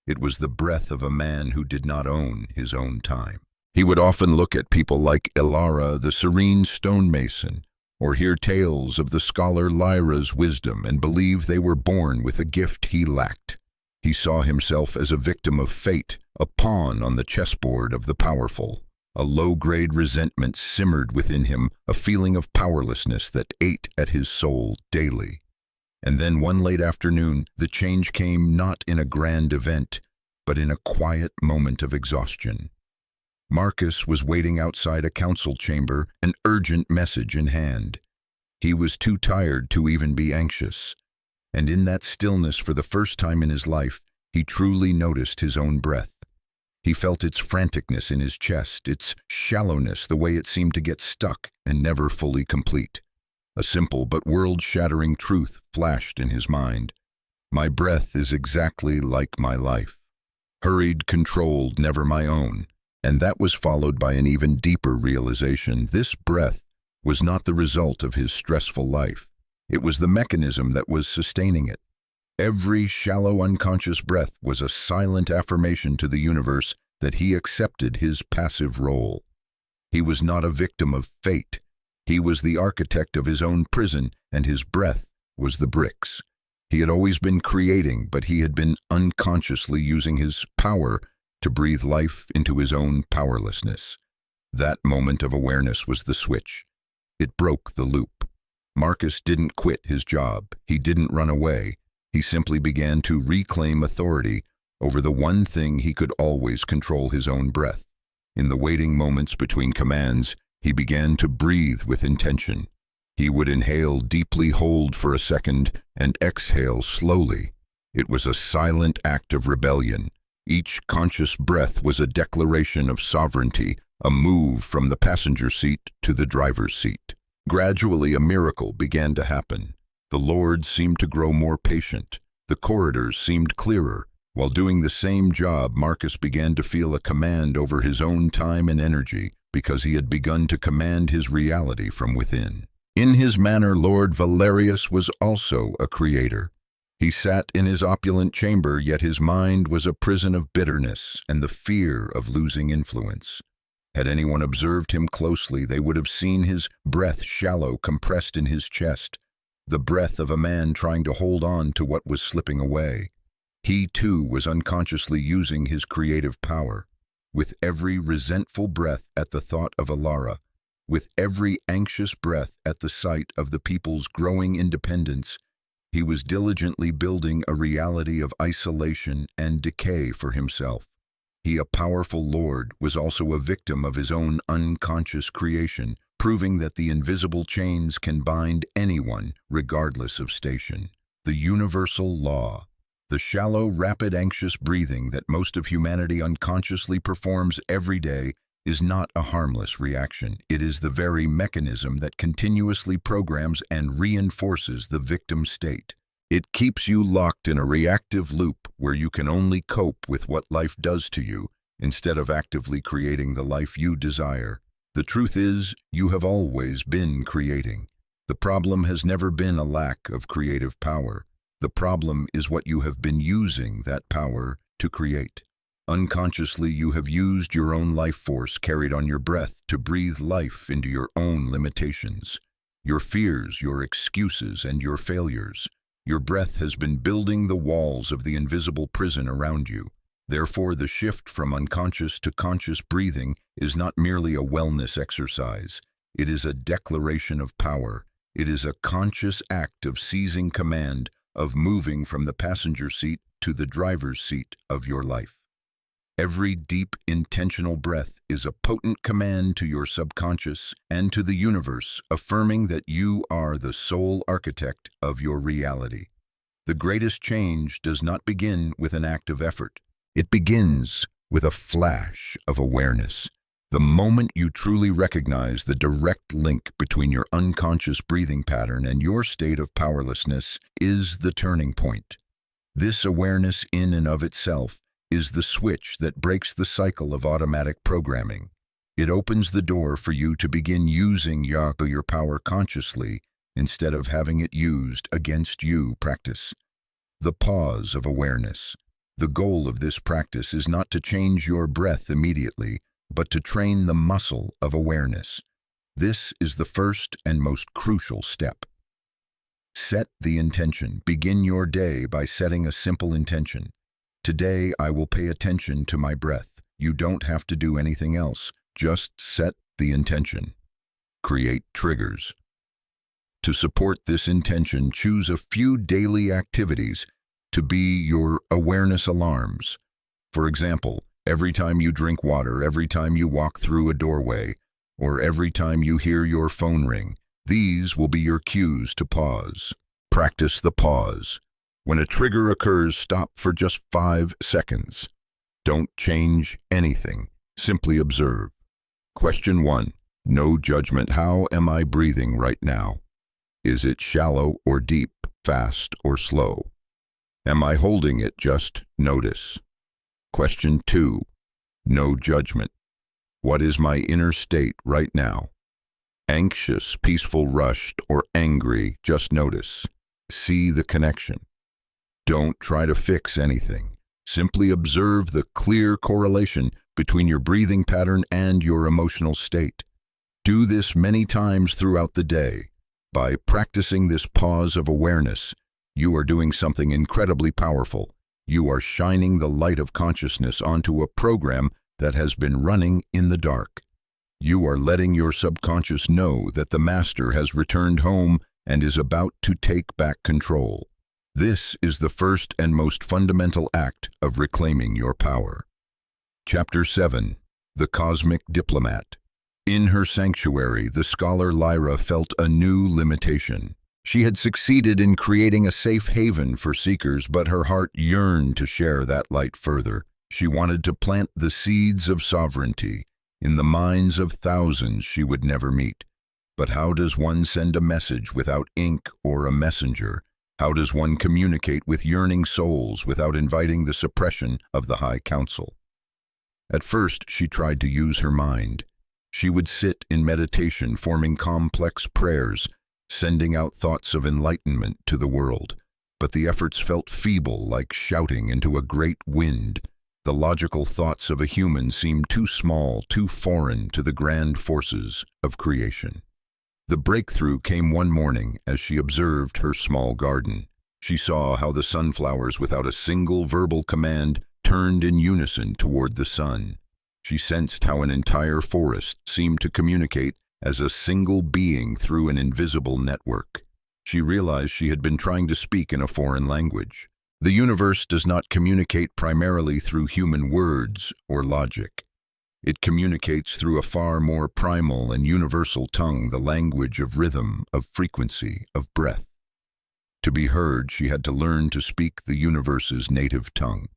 It was the breath of a man who did not own his own time. He would often look at people like Ilara, the serene stonemason, or hear tales of the scholar Lyra's wisdom and believe they were born with a gift he lacked. He saw himself as a victim of fate, a pawn on the chessboard of the powerful. A low-grade resentment simmered within him, a feeling of powerlessness that ate at his soul daily. And then one late afternoon, the change came not in a grand event, but in a quiet moment of exhaustion. Marcus was waiting outside a council chamber, an urgent message in hand. He was too tired to even be anxious. And in that stillness, for the first time in his life, he truly noticed his own breath. He felt its franticness in his chest, its shallowness, the way it seemed to get stuck and never fully complete. A simple but world-shattering truth flashed in his mind. My breath is exactly like my life. Hurried, controlled, never my own. And that was followed by an even deeper realization. This breath was not the result of his stressful life. It was the mechanism that was sustaining it. Every shallow, unconscious breath was a silent affirmation to the universe that he accepted his passive role. He was not a victim of fate. He was the architect of his own prison, and his breath was the bricks. He had always been creating, but he had been unconsciously using his power to breathe life into his own powerlessness. That moment of awareness was the switch. It broke the loop. Marcus didn't quit his job. He didn't run away. He simply began to reclaim authority over the one thing he could always control: his own breath. In the waiting moments between commands, he began to breathe with intention. He would inhale deeply, hold for a second, and exhale slowly. It was a silent act of rebellion. Each conscious breath was a declaration of sovereignty, a move from the passenger seat to the driver's seat. Gradually, a miracle began to happen. The Lord seemed to grow more patient. The corridors seemed clearer. While doing the same job, Marcus began to feel a command over his own time and energy, because he had begun to command his reality from within. In his manner, Lord Valerius was also a creator. He sat in his opulent chamber, yet his mind was a prison of bitterness and the fear of losing influence. Had anyone observed him closely, they would have seen his breath shallow, compressed in his chest, the breath of a man trying to hold on to what was slipping away. He, too, was unconsciously using his creative power. With every resentful breath at the thought of Ilara, with every anxious breath at the sight of the people's growing independence, he was diligently building a reality of isolation and decay for himself. He, a powerful lord, was also a victim of his own unconscious creation, proving that the invisible chains can bind anyone, regardless of station. The universal law. The shallow, rapid, anxious breathing that most of humanity unconsciously performs every day is not a harmless reaction. It is the very mechanism that continuously programs and reinforces the victim state. It keeps you locked in a reactive loop where you can only cope with what life does to you, instead of actively creating the life you desire. The truth is, you have always been creating. The problem has never been a lack of creative power. The problem is what you have been using that power to create. Unconsciously, you have used your own life force carried on your breath to breathe life into your own limitations. your fears, your excuses, and your failures. Your breath has been building the walls of the invisible prison around you. Therefore, the shift from unconscious to conscious breathing is not merely a wellness exercise. It is a declaration of power. It is a conscious act of seizing command, of moving from the passenger seat to the driver's seat of your life. Every deep, intentional breath is a potent command to your subconscious and to the universe, affirming that you are the sole architect of your reality. The greatest change does not begin with an act of effort. It begins with a flash of awareness. The moment you truly recognize the direct link between your unconscious breathing pattern and your state of powerlessness is the turning point. This awareness in and of itself is the switch that breaks the cycle of automatic programming. It opens the door for you to begin using your power consciously instead of having it used against you. Practice the pause of awareness. The goal of this practice is not to change your breath immediately, but to train the muscle of awareness. This is the first and most crucial step. Set the intention. Begin your day by setting a simple intention. Today, I will pay attention to my breath. You don't have to do anything else. Just set the intention. Create triggers. To support this intention, choose a few daily activities to be your awareness alarms. For example, every time you drink water, every time you walk through a doorway, or every time you hear your phone ring, these will be your cues to pause. Practice the pause. When a trigger occurs, stop for just 5 seconds. Don't change anything. Simply observe. Question 1. No judgment. How am I breathing right now? Is it shallow or deep, fast or slow? Am I holding it? Just notice. Question 2. No judgment. What is my inner state right now? Anxious, peaceful, rushed, or angry? Just notice. See the connection. Don't try to fix anything. Simply observe the clear correlation between your breathing pattern and your emotional state. Do this many times throughout the day. By practicing this pause of awareness, you are doing something incredibly powerful. You are shining the light of consciousness onto a program that has been running in the dark. You are letting your subconscious know that the master has returned home and is about to take back control. This is the first and most fundamental act of reclaiming your power. Chapter 7. The Cosmic Diplomat. In her sanctuary, the scholar Lyra felt a new limitation. She had succeeded in creating a safe haven for seekers, but her heart yearned to share that light further. She wanted to plant the seeds of sovereignty in the minds of thousands she would never meet. But how does one send a message without ink or a messenger? How does one communicate with yearning souls without inviting the suppression of the High Council? At first, she tried to use her mind. She would sit in meditation, forming complex prayers, sending out thoughts of enlightenment to the world. But the efforts felt feeble, like shouting into a great wind. The logical thoughts of a human seemed too small, too foreign to the grand forces of creation. The breakthrough came one morning as she observed her small garden. She saw how the sunflowers, without a single verbal command, turned in unison toward the sun. She sensed how an entire forest seemed to communicate as a single being through an invisible network. She realized she had been trying to speak in a foreign language. The universe does not communicate primarily through human words or logic. It communicates through a far more primal and universal tongue, the language of rhythm, of frequency, of breath. To be heard, she had to learn to speak the universe's native tongue.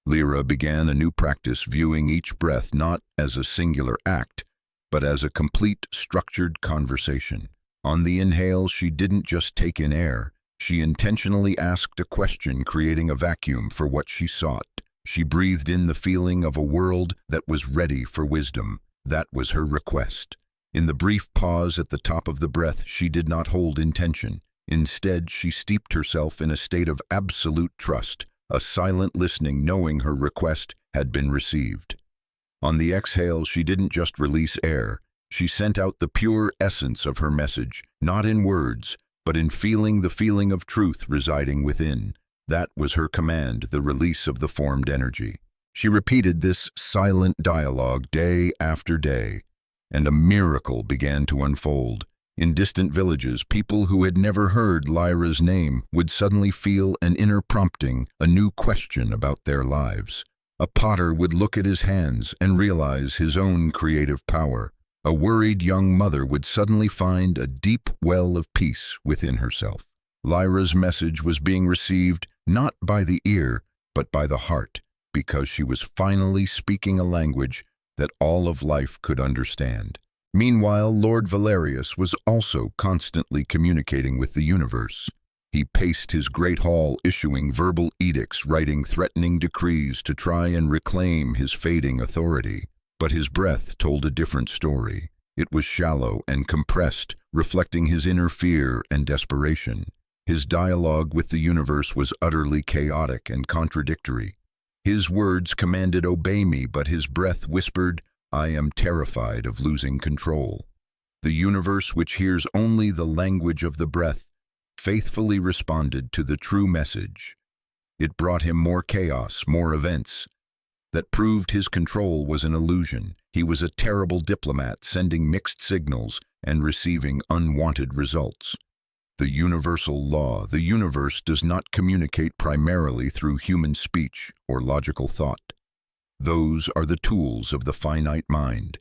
Lyra began a new practice, viewing each breath not as a singular act, but as a complete, structured conversation. On the inhale, she didn't just take in air. She intentionally asked a question, creating a vacuum for what she sought. She breathed in the feeling of a world that was ready for wisdom. That was her request. In the brief pause at the top of the breath, she did not hold intention. Instead, she steeped herself in a state of absolute trust, a silent listening, knowing her request had been received. On the exhale, she didn't just release air. She sent out the pure essence of her message, not in words, but in feeling the feeling of truth residing within. That was her command, the release of the formed energy. She repeated this silent dialogue day after day, and a miracle began to unfold. In distant villages, people who had never heard Lyra's name would suddenly feel an inner prompting, a new question about their lives. A potter would look at his hands and realize his own creative power. A worried young mother would suddenly find a deep well of peace within herself. Lyra's message was being received not by the ear, but by the heart, because she was finally speaking a language that all of life could understand. Meanwhile, Lord Valerius was also constantly communicating with the universe. He paced his great hall, issuing verbal edicts, writing threatening decrees to try and reclaim his fading authority. But his breath told a different story. It was shallow and compressed, reflecting his inner fear and desperation. His dialogue with the universe was utterly chaotic and contradictory. His words commanded, "Obey me," but his breath whispered, "I am terrified of losing control." The universe, which hears only the language of the breath, faithfully responded to the true message. It brought him more chaos, more events that proved his control was an illusion. He was a terrible diplomat, sending mixed signals and receiving unwanted results. The universal law: the universe does not communicate primarily through human speech or logical thought. Those are the tools of the finite mind.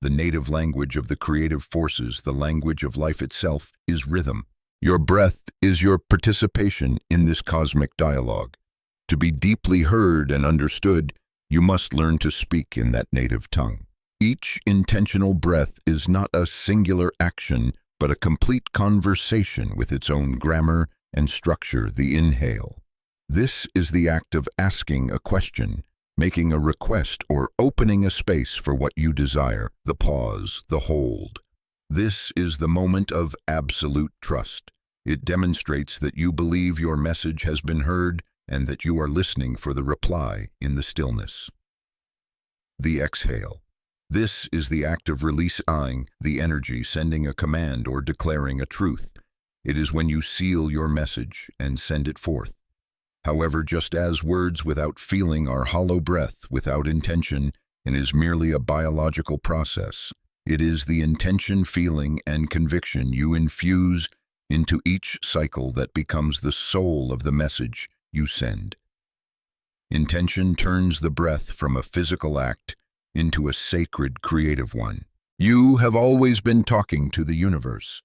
The native language of the creative forces, the language of life itself, is rhythm. Your breath is your participation in this cosmic dialogue. To be deeply heard and understood, you must learn to speak in that native tongue. Each intentional breath is not a singular action, but a complete conversation with its own grammar and structure. The inhale. This is the act of asking a question, making a request, or opening a space for what you desire. The pause, the hold. This is the moment of absolute trust. It demonstrates that you believe your message has been heard and that you are listening for the reply in the stillness. The exhale. This is the act of releasing the energy, sending a command or declaring a truth. It is when you seal your message and send it forth. However, just as words without feeling are hollow breath without intention and is merely a biological process, it is the intention, feeling, and conviction you infuse into each cycle that becomes the soul of the message you send. Intention turns the breath from a physical act into a sacred creative one. You have always been talking to the universe,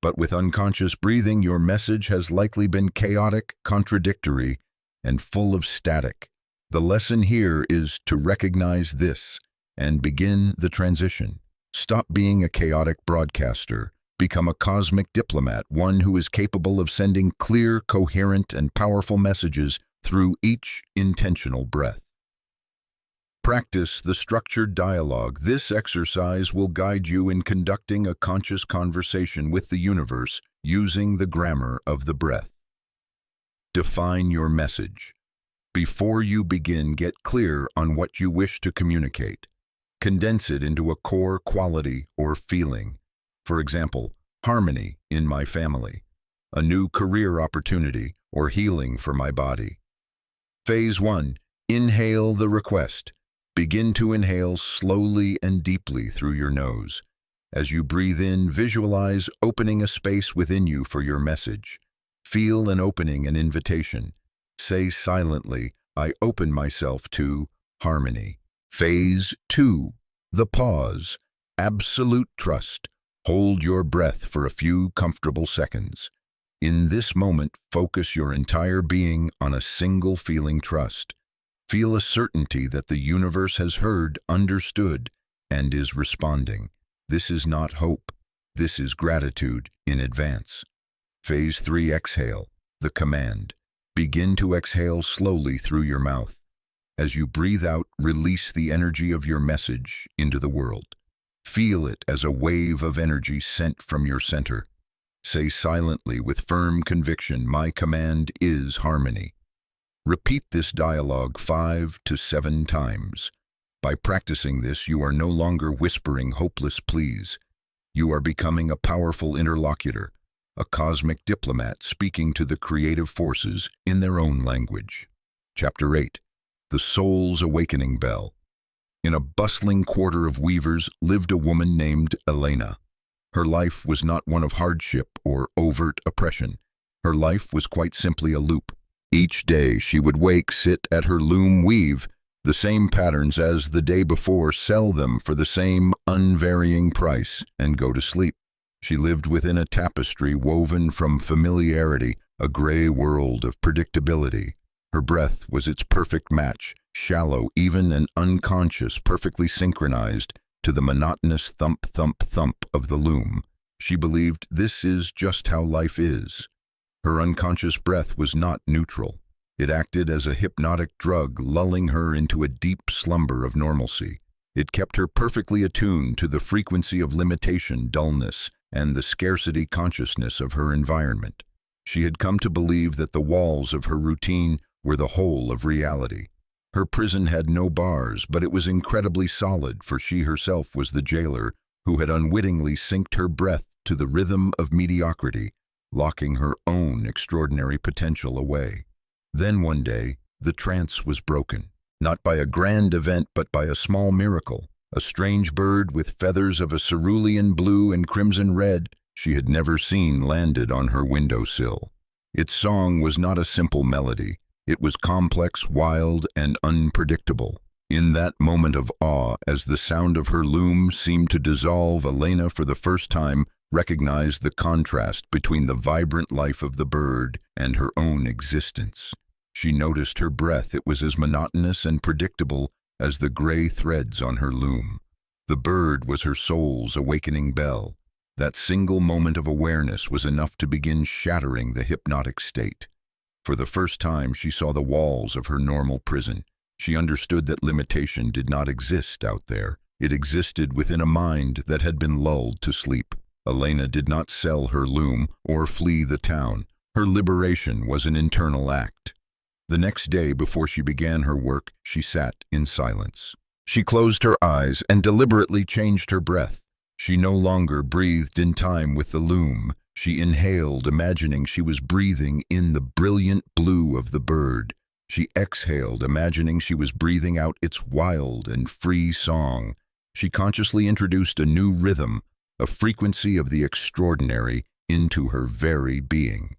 but with unconscious breathing, your message has likely been chaotic, contradictory, and full of static. The lesson here is to recognize this and begin the transition. Stop being a chaotic broadcaster. Become a cosmic diplomat, one who is capable of sending clear, coherent, and powerful messages through each intentional breath. Practice the structured dialogue. This exercise will guide you in conducting a conscious conversation with the universe using the grammar of the breath. Define your message. Before you begin, get clear on what you wish to communicate. Condense it into a core quality or feeling. For example, harmony in my family, a new career opportunity, or healing for my body. Phase 1. Inhale the request. Begin to inhale slowly and deeply through your nose. As you breathe in, visualize opening a space within you for your message. Feel an opening, an invitation. Say silently, "I open myself to harmony." Phase 2. The pause. Absolute trust. Hold your breath for a few comfortable seconds. In this moment, focus your entire being on a single feeling: trust. Feel a certainty that the universe has heard, understood, and is responding. This is not hope. This is gratitude in advance. Phase 3. Exhale. The command. Begin to exhale slowly through your mouth. As you breathe out, release the energy of your message into the world. Feel it as a wave of energy sent from your center. Say silently with firm conviction, "My command is harmony." Repeat this dialogue 5 to 7 times. By practicing this, you are no longer whispering hopeless pleas. You are becoming a powerful interlocutor, a cosmic diplomat speaking to the creative forces in their own language. Chapter 8. The Soul's Awakening Bell. In a bustling quarter of weavers lived a woman named Elena. Her life was not one of hardship or overt oppression. Her life was quite simply a loop. Each day she would wake, sit at her loom, weave the same patterns as the day before, sell them for the same unvarying price, and go to sleep. She lived within a tapestry woven from familiarity, a gray world of predictability. Her breath was its perfect match, shallow, even and unconscious, perfectly synchronized to the monotonous thump, thump, thump of the loom. She believed this is just how life is. Her unconscious breath was not neutral. It acted as a hypnotic drug, lulling her into a deep slumber of normalcy. It kept her perfectly attuned to the frequency of limitation, dullness, and the scarcity consciousness of her environment. She had come to believe that the walls of her routine were the whole of reality. Her prison had no bars, but it was incredibly solid, for she herself was the jailer who had unwittingly synced her breath to the rhythm of mediocrity, locking her own extraordinary potential away. Then one day, the trance was broken, not by a grand event but by a small miracle. A strange bird with feathers of a cerulean blue and crimson red she had never seen landed on her windowsill. Its song was not a simple melody. It was complex, wild, and unpredictable. In that moment of awe, as the sound of her loom seemed to dissolve, Elena for the first time recognized the contrast between the vibrant life of the bird and her own existence. She noticed her breath. It was as monotonous and predictable as the gray threads on her loom. The bird was her soul's awakening bell. That single moment of awareness was enough to begin shattering the hypnotic state. For the first time, she saw the walls of her normal prison. She understood that limitation did not exist out there. It existed within a mind that had been lulled to sleep. Elena did not sell her loom or flee the town. Her liberation was an internal act. The next day, before she began her work, she sat in silence. She closed her eyes and deliberately changed her breath. She no longer breathed in time with the loom. She inhaled, imagining she was breathing in the brilliant blue of the bird. She exhaled, imagining she was breathing out its wild and free song. She consciously introduced a new rhythm, a frequency of the extraordinary, into her very being.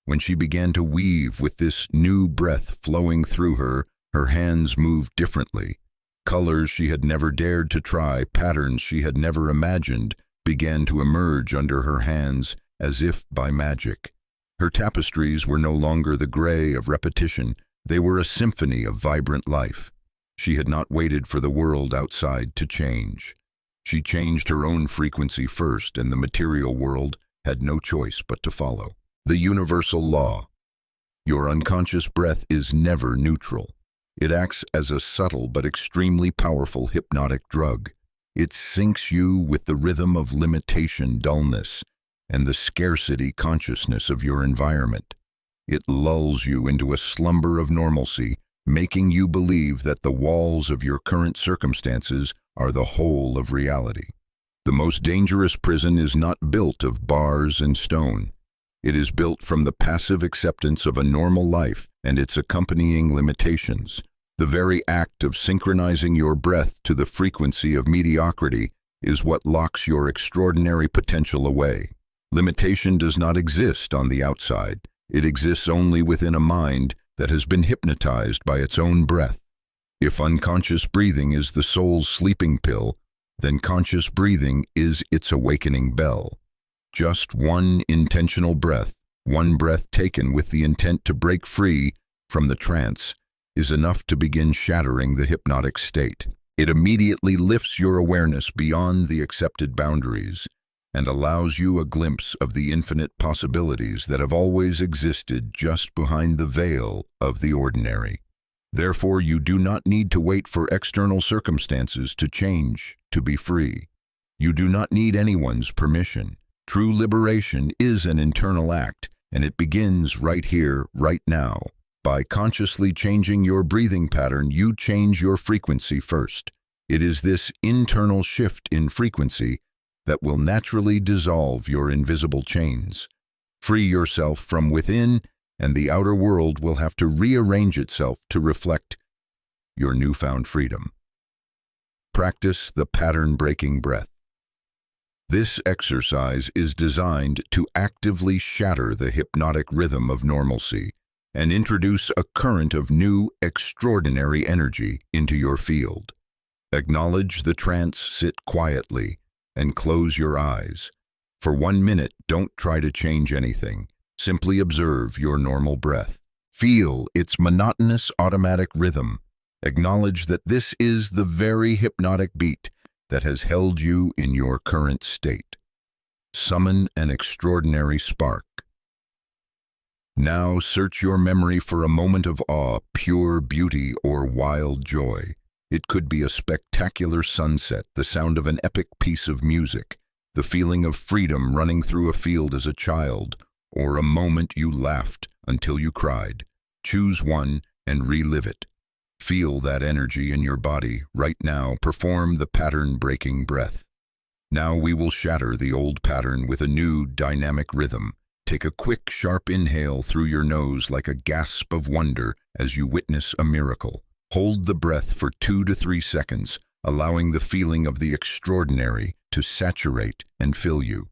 When she began to weave with this new breath flowing through her, her hands moved differently. Colors she had never dared to try, patterns she had never imagined, began to emerge under her hands as if by magic. Her tapestries were no longer the gray of repetition. They were a symphony of vibrant life. She had not waited for the world outside to change. She changed her own frequency first, and the material world had no choice but to follow. The universal law. Your unconscious breath is never neutral. It acts as a subtle but extremely powerful hypnotic drug. It syncs you with the rhythm of limitation, dullness, and the scarcity consciousness of your environment. It lulls you into a slumber of normalcy, making you believe that the walls of your current circumstances are the whole of reality. The most dangerous prison is not built of bars and stone. It is built from the passive acceptance of a normal life and its accompanying limitations. The very act of synchronizing your breath to the frequency of mediocrity is what locks your extraordinary potential away. Limitation does not exist on the outside. It exists only within a mind that has been hypnotized by its own breath. If unconscious breathing is the soul's sleeping pill, then conscious breathing is its awakening bell. Just one intentional breath, one breath taken with the intent to break free from the trance, is enough to begin shattering the hypnotic state. It immediately lifts your awareness beyond the accepted boundaries and allows you a glimpse of the infinite possibilities that have always existed just behind the veil of the ordinary. Therefore, you do not need to wait for external circumstances to change to be free. You do not need anyone's permission. True liberation is an internal act, and it begins right here, right now. By consciously changing your breathing pattern, you change your frequency first. It is this internal shift in frequency that will naturally dissolve your invisible chains. Free yourself from within, and the outer world will have to rearrange itself to reflect your newfound freedom. Practice the pattern-breaking breath. This exercise is designed to actively shatter the hypnotic rhythm of normalcy and introduce a current of new, extraordinary energy into your field. Acknowledge the trance, sit quietly, and close your eyes. For 1 minute, don't try to change anything. Simply observe your normal breath. Feel its monotonous automatic rhythm. Acknowledge that this is the very hypnotic beat that has held you in your current state. Summon an extraordinary spark. Now search your memory for a moment of awe, pure beauty, or wild joy. It could be a spectacular sunset, the sound of an epic piece of music, the feeling of freedom running through a field as a child, or a moment you laughed until you cried. Choose one and relive it. Feel that energy in your body right now. Perform the pattern-breaking breath. Now we will shatter the old pattern with a new, dynamic rhythm. Take a quick, sharp inhale through your nose like a gasp of wonder as you witness a miracle. Hold the breath for 2 to 3 seconds, allowing the feeling of the extraordinary to saturate and fill you.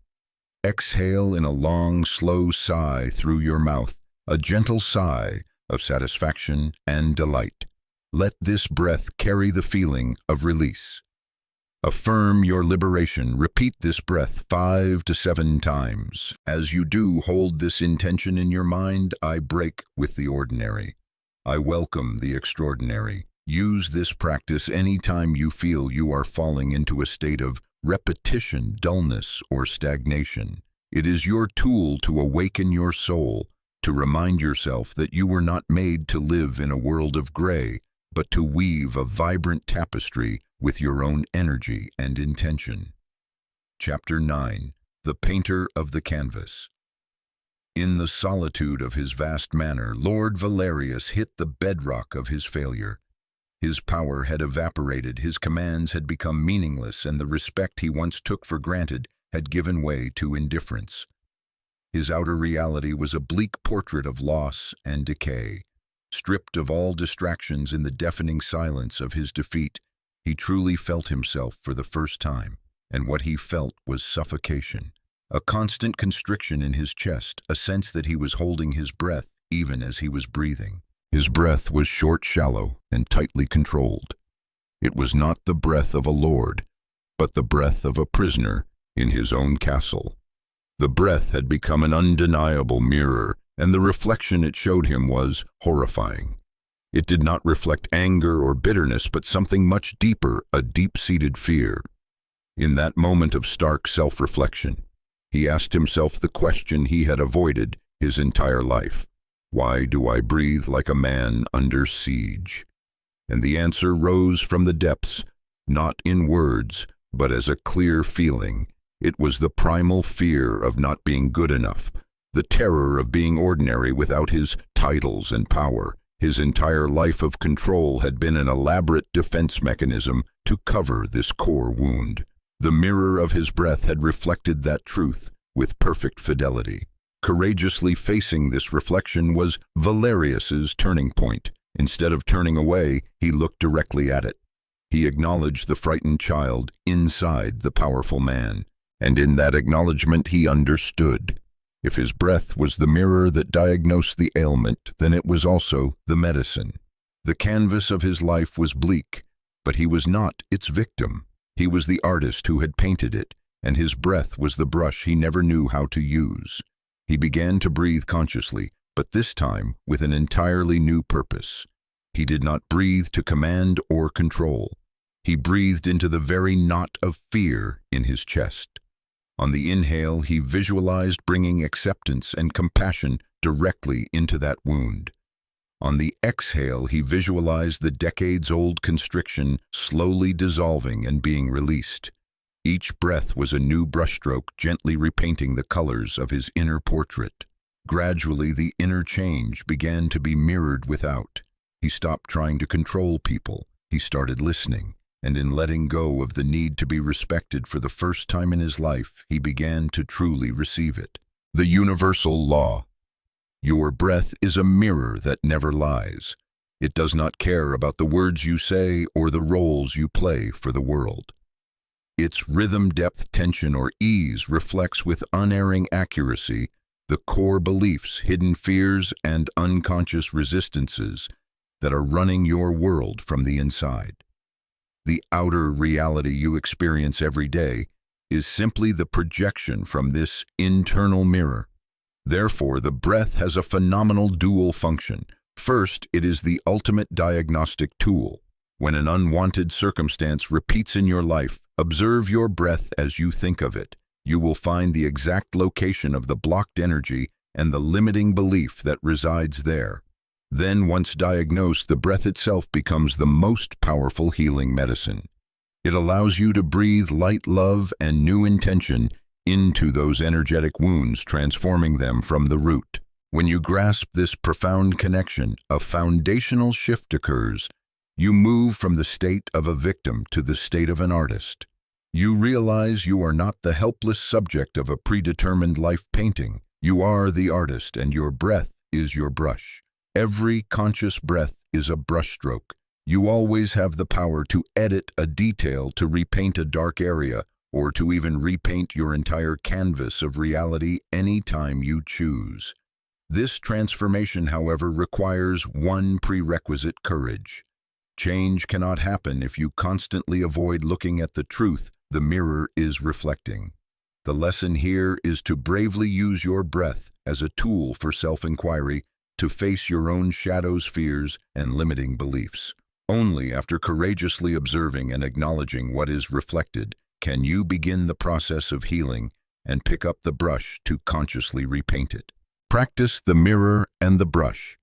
Exhale in a long, slow sigh through your mouth, a gentle sigh of satisfaction and delight. Let this breath carry the feeling of release. Affirm your liberation. Repeat this breath 5 to 7 times. As you do, hold this intention in your mind. I break with the ordinary. I welcome the extraordinary. Use this practice anytime you feel you are falling into a state of repetition, dullness, or stagnation. It is your tool to awaken your soul, to remind yourself that you were not made to live in a world of gray, but to weave a vibrant tapestry with your own energy and intention. Chapter 9. The Painter of the Canvas. In the solitude of his vast manor, Lord Valerius hit the bedrock of his failure. His power had evaporated, his commands had become meaningless, and the respect he once took for granted had given way to indifference. His outer reality was a bleak portrait of loss and decay. Stripped of all distractions in the deafening silence of his defeat, he truly felt himself for the first time, and what he felt was suffocation. A constant constriction in his chest, a sense that he was holding his breath even as he was breathing. His breath was short, shallow, and tightly controlled. It was not the breath of a lord, but the breath of a prisoner in his own castle. The breath had become an undeniable mirror, and the reflection it showed him was horrifying. It did not reflect anger or bitterness, but something much deeper, a deep-seated fear. In that moment of stark self-reflection, he asked himself the question he had avoided his entire life. Why do I breathe like a man under siege? And the answer rose from the depths, not in words, but as a clear feeling. It was the primal fear of not being good enough, the terror of being ordinary without his titles and power. His entire life of control had been an elaborate defense mechanism to cover this core wound. The mirror of his breath had reflected that truth with perfect fidelity. Courageously facing this reflection was Valerius's turning point. Instead of turning away, he looked directly at it. He acknowledged the frightened child inside the powerful man, and in that acknowledgement he understood. If his breath was the mirror that diagnosed the ailment, then it was also the medicine. The canvas of his life was bleak, but he was not its victim. He was the artist who had painted it, and his breath was the brush he never knew how to use. He began to breathe consciously, but this time with an entirely new purpose. He did not breathe to command or control. He breathed into the very knot of fear in his chest. On the inhale, he visualized bringing acceptance and compassion directly into that wound. On the exhale, he visualized the decades-old constriction slowly dissolving and being released. Each breath was a new brushstroke, gently repainting the colors of his inner portrait. Gradually, the inner change began to be mirrored without. He stopped trying to control people. He started listening, and in letting go of the need to be respected for the first time in his life, he began to truly receive it. The universal law. Your breath is a mirror that never lies. It does not care about the words you say or the roles you play for the world. Its rhythm, depth, tension, or ease reflects with unerring accuracy the core beliefs, hidden fears, and unconscious resistances that are running your world from the inside. The outer reality you experience every day is simply the projection from this internal mirror. Therefore, the breath has a phenomenal dual function. First, it is the ultimate diagnostic tool. When an unwanted circumstance repeats in your life, observe your breath as you think of it. You will find the exact location of the blocked energy and the limiting belief that resides there. Then, once diagnosed, the breath itself becomes the most powerful healing medicine. It allows you to breathe light, love, and new intention into those energetic wounds, transforming them from the root. When you grasp this profound connection, a foundational shift occurs. You move from the state of a victim to the state of an artist. You realize you are not the helpless subject of a predetermined life painting. You are the artist, and your breath is your brush. Every conscious breath is a brushstroke. You always have the power to edit a detail, to repaint a dark area, or to even repaint your entire canvas of reality anytime you choose. This transformation, however, requires one prerequisite: courage. Change cannot happen if you constantly avoid looking at the truth the mirror is reflecting. The lesson here is to bravely use your breath as a tool for self-inquiry, to face your own shadows, fears, and limiting beliefs. Only after courageously observing and acknowledging what is reflected can you begin the process of healing and pick up the brush to consciously repaint it. Practice the mirror and the brush.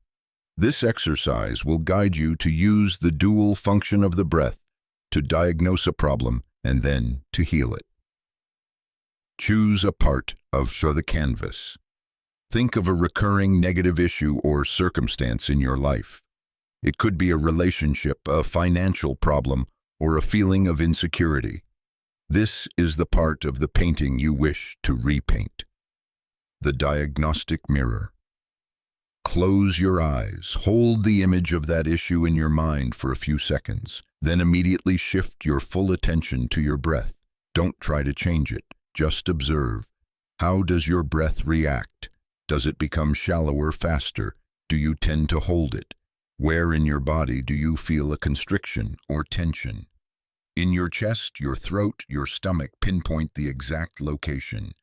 This exercise will guide you to use the dual function of the breath to diagnose a problem and then to heal it. Choose a part of the canvas. Think of a recurring negative issue or circumstance in your life. It could be a relationship, a financial problem, or a feeling of insecurity. This is the part of the painting you wish to repaint. The diagnostic mirror. Close your eyes. Hold the image of that issue in your mind for a few seconds. Then immediately shift your full attention to your breath. Don't try to change it. Just observe. How does your breath react? Does it become shallower, faster? Do you tend to hold it? Where in your body do you feel a constriction or tension? In your chest, your throat, your stomach, pinpoint the exact location.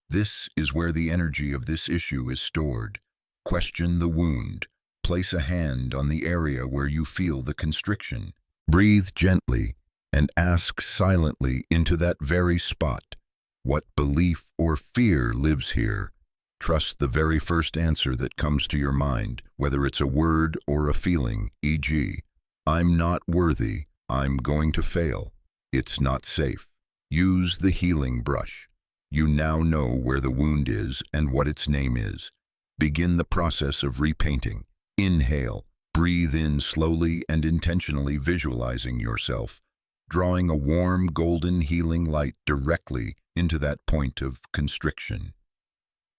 This is where the energy of this issue is stored. Question the wound. Place a hand on the area where you feel the constriction. Breathe gently and ask silently into that very spot. What belief or fear lives here? Trust the very first answer that comes to your mind, whether it's a word or a feeling, e.g., I'm not worthy, I'm going to fail, it's not safe. Use the healing brush. You now know where the wound is and what its name is. Begin the process of repainting. Inhale. Breathe in slowly and intentionally, visualizing yourself, drawing a warm, golden, healing light directly into that point of constriction.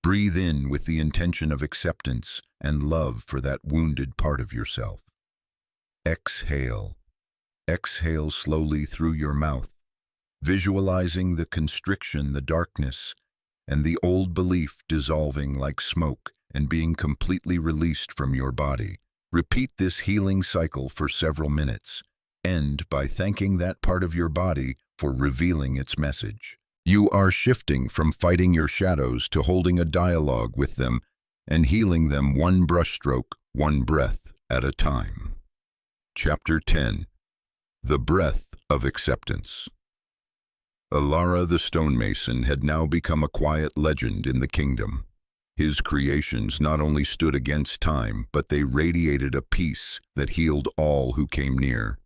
Breathe in with the intention of acceptance and love for that wounded part of yourself. Exhale. Exhale slowly through your mouth, visualizing the constriction, the darkness, and the old belief dissolving like smoke and being completely released from your body. Repeat this healing cycle for several minutes. End by thanking that part of your body for revealing its message. You are shifting from fighting your shadows to holding a dialogue with them and healing them one brushstroke, one breath at a time. Chapter 10. The Breath of Acceptance. Alara the stonemason had now become a quiet legend in the kingdom. His creations not only stood against time, but they radiated a peace that healed all who came near.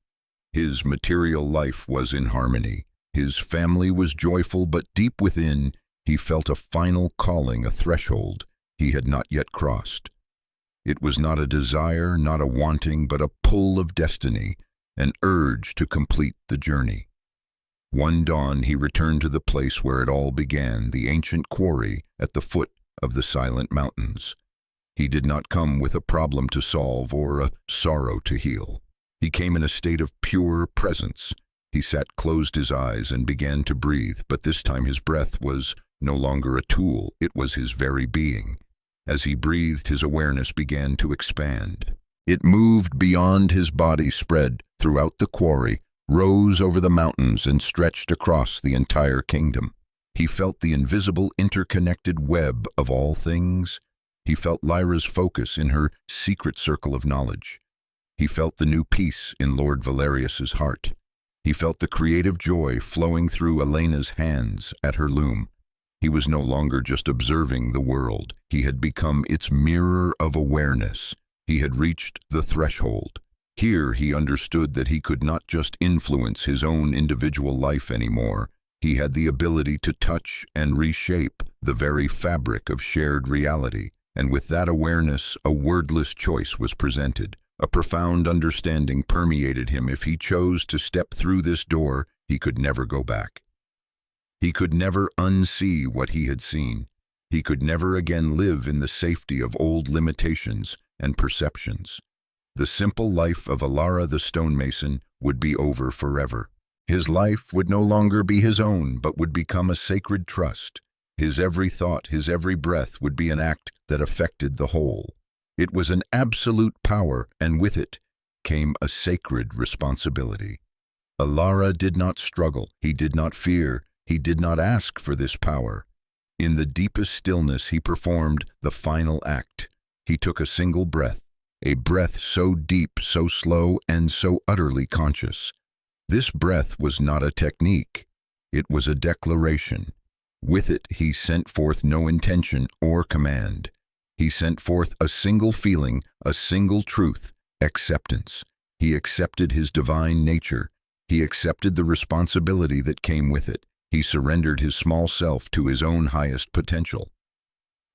His material life was in harmony. His family was joyful, but deep within, he felt a final calling, a threshold he had not yet crossed. It was not a desire, not a wanting, but a pull of destiny, an urge to complete the journey. One dawn he returned to the place where it all began, the ancient quarry at the foot of the silent mountains. He did not come with a problem to solve or a sorrow to heal. He came in a state of pure presence. He closed his eyes and began to breathe, but this time his breath was no longer a tool, it was his very being. As he breathed, his awareness began to expand. It moved beyond his body, spread throughout the quarry, rose over the mountains, and stretched across the entire kingdom. He felt the invisible interconnected web of all things. He felt Lyra's focus in her secret circle of knowledge. He felt the new peace in Lord Valerius's heart. He felt the creative joy flowing through Elena's hands at her loom. He was no longer just observing the world. He had become its mirror of awareness. He had reached the threshold. Here he understood that he could not just influence his own individual life anymore. He had the ability to touch and reshape the very fabric of shared reality. And with that awareness, a wordless choice was presented. A profound understanding permeated him. If he chose to step through this door, he could never go back. He could never unsee what he had seen. He could never again live in the safety of old limitations and perceptions. The simple life of Alara the stonemason would be over forever. His life would no longer be his own, but would become a sacred trust. His every thought, his every breath would be an act that affected the whole. It was an absolute power, and with it came a sacred responsibility. Alara did not struggle, he did not fear, he did not ask for this power. In the deepest stillness he performed the final act. He took a single breath, a breath so deep, so slow, and so utterly conscious. This breath was not a technique, it was a declaration. With it he sent forth no intention or command. He sent forth a single feeling, a single truth, acceptance. He accepted his divine nature. He accepted the responsibility that came with it. He surrendered his small self to his own highest potential.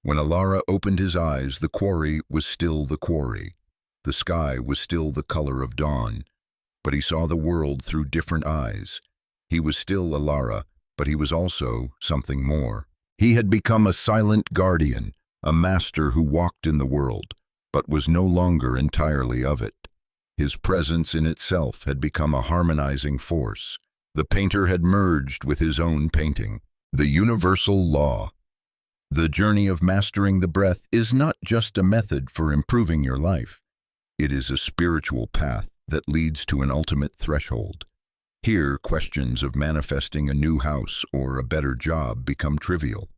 When Alara opened his eyes, the quarry was still the quarry. The sky was still the color of dawn. But he saw the world through different eyes. He was still Alara, but he was also something more. He had become a silent guardian, a master who walked in the world, but was no longer entirely of it. His presence in itself had become a harmonizing force. The painter had merged with his own painting. The universal law. The journey of mastering the breath is not just a method for improving your life. It is a spiritual path that leads to an ultimate threshold. Here, questions of manifesting a new house or a better job become trivial.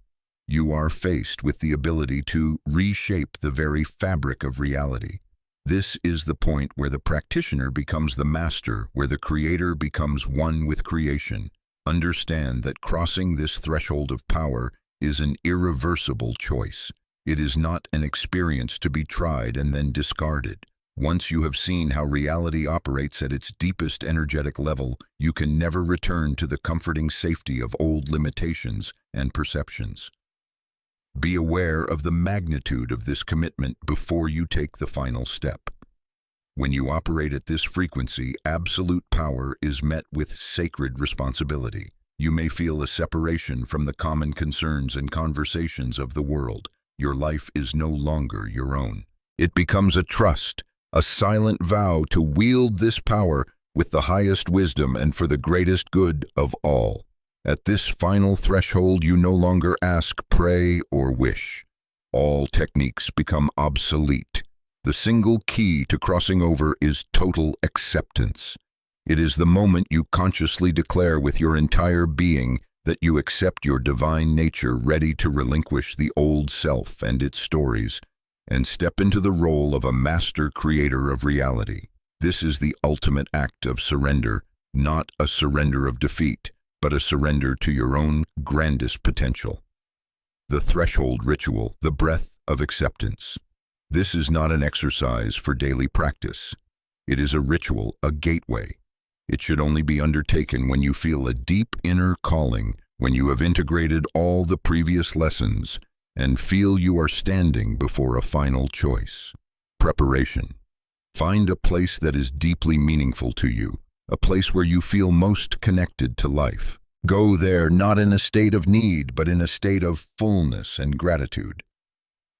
You are faced with the ability to reshape the very fabric of reality. This is the point where the practitioner becomes the master, where the creator becomes one with creation. Understand that crossing this threshold of power is an irreversible choice. It is not an experience to be tried and then discarded. Once you have seen how reality operates at its deepest energetic level, you can never return to the comforting safety of old limitations and perceptions. Be aware of the magnitude of this commitment before you take the final step. When you operate at this frequency, absolute power is met with sacred responsibility. You may feel a separation from the common concerns and conversations of the world. Your life is no longer your own. It becomes a trust, a silent vow to wield this power with the highest wisdom and for the greatest good of all. At this final threshold, you no longer ask, pray, or wish. All techniques become obsolete. The single key to crossing over is total acceptance. It is the moment you consciously declare with your entire being that you accept your divine nature, ready to relinquish the old self and its stories, and step into the role of a master creator of reality. This is the ultimate act of surrender, not a surrender of defeat, but a surrender to your own grandest potential. The threshold ritual, the breath of acceptance. This is not an exercise for daily practice. It is a ritual, a gateway. It should only be undertaken when you feel a deep inner calling, when you have integrated all the previous lessons, and feel you are standing before a final choice. Preparation. Find a place that is deeply meaningful to you, a place where you feel most connected to life. Go there not in a state of need, but in a state of fullness and gratitude.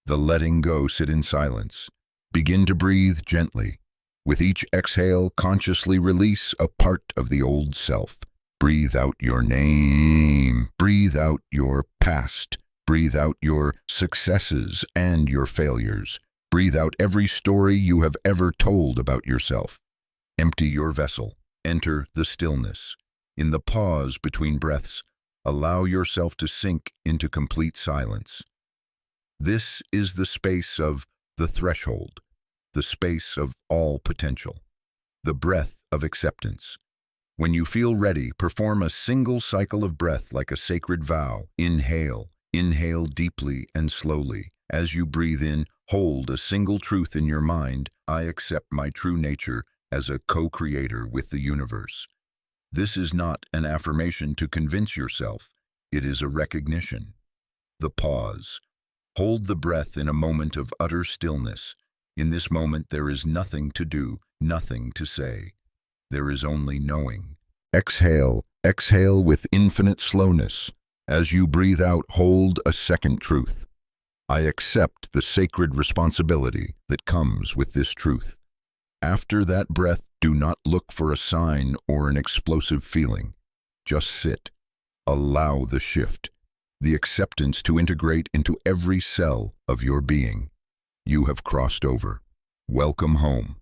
The letting go sit in silence. Begin to breathe gently. With each exhale, consciously release a part of the old self. Breathe out your name. Breathe out your past. Breathe out your successes and your failures. Breathe out every story you have ever told about yourself. Empty your vessel. Enter the stillness. In the pause between breaths, allow yourself to sink into complete silence. This is the space of the threshold, the space of all potential, the breath of acceptance. When you feel ready, perform a single cycle of breath like a sacred vow. Inhale. Inhale deeply and slowly. As you breathe in, hold a single truth in your mind. I accept my true nature as a co-creator with the universe. This is not an affirmation to convince yourself. It is a recognition. The pause. Hold the breath in a moment of utter stillness. In this moment, there is nothing to do, nothing to say. There is only knowing. Exhale. Exhale with infinite slowness. As you breathe out, hold a second truth. I accept the sacred responsibility that comes with this truth. After that breath, do not look for a sign or an explosive feeling. Just sit. Allow the shift, the acceptance to integrate into every cell of your being. You have crossed over. Welcome home.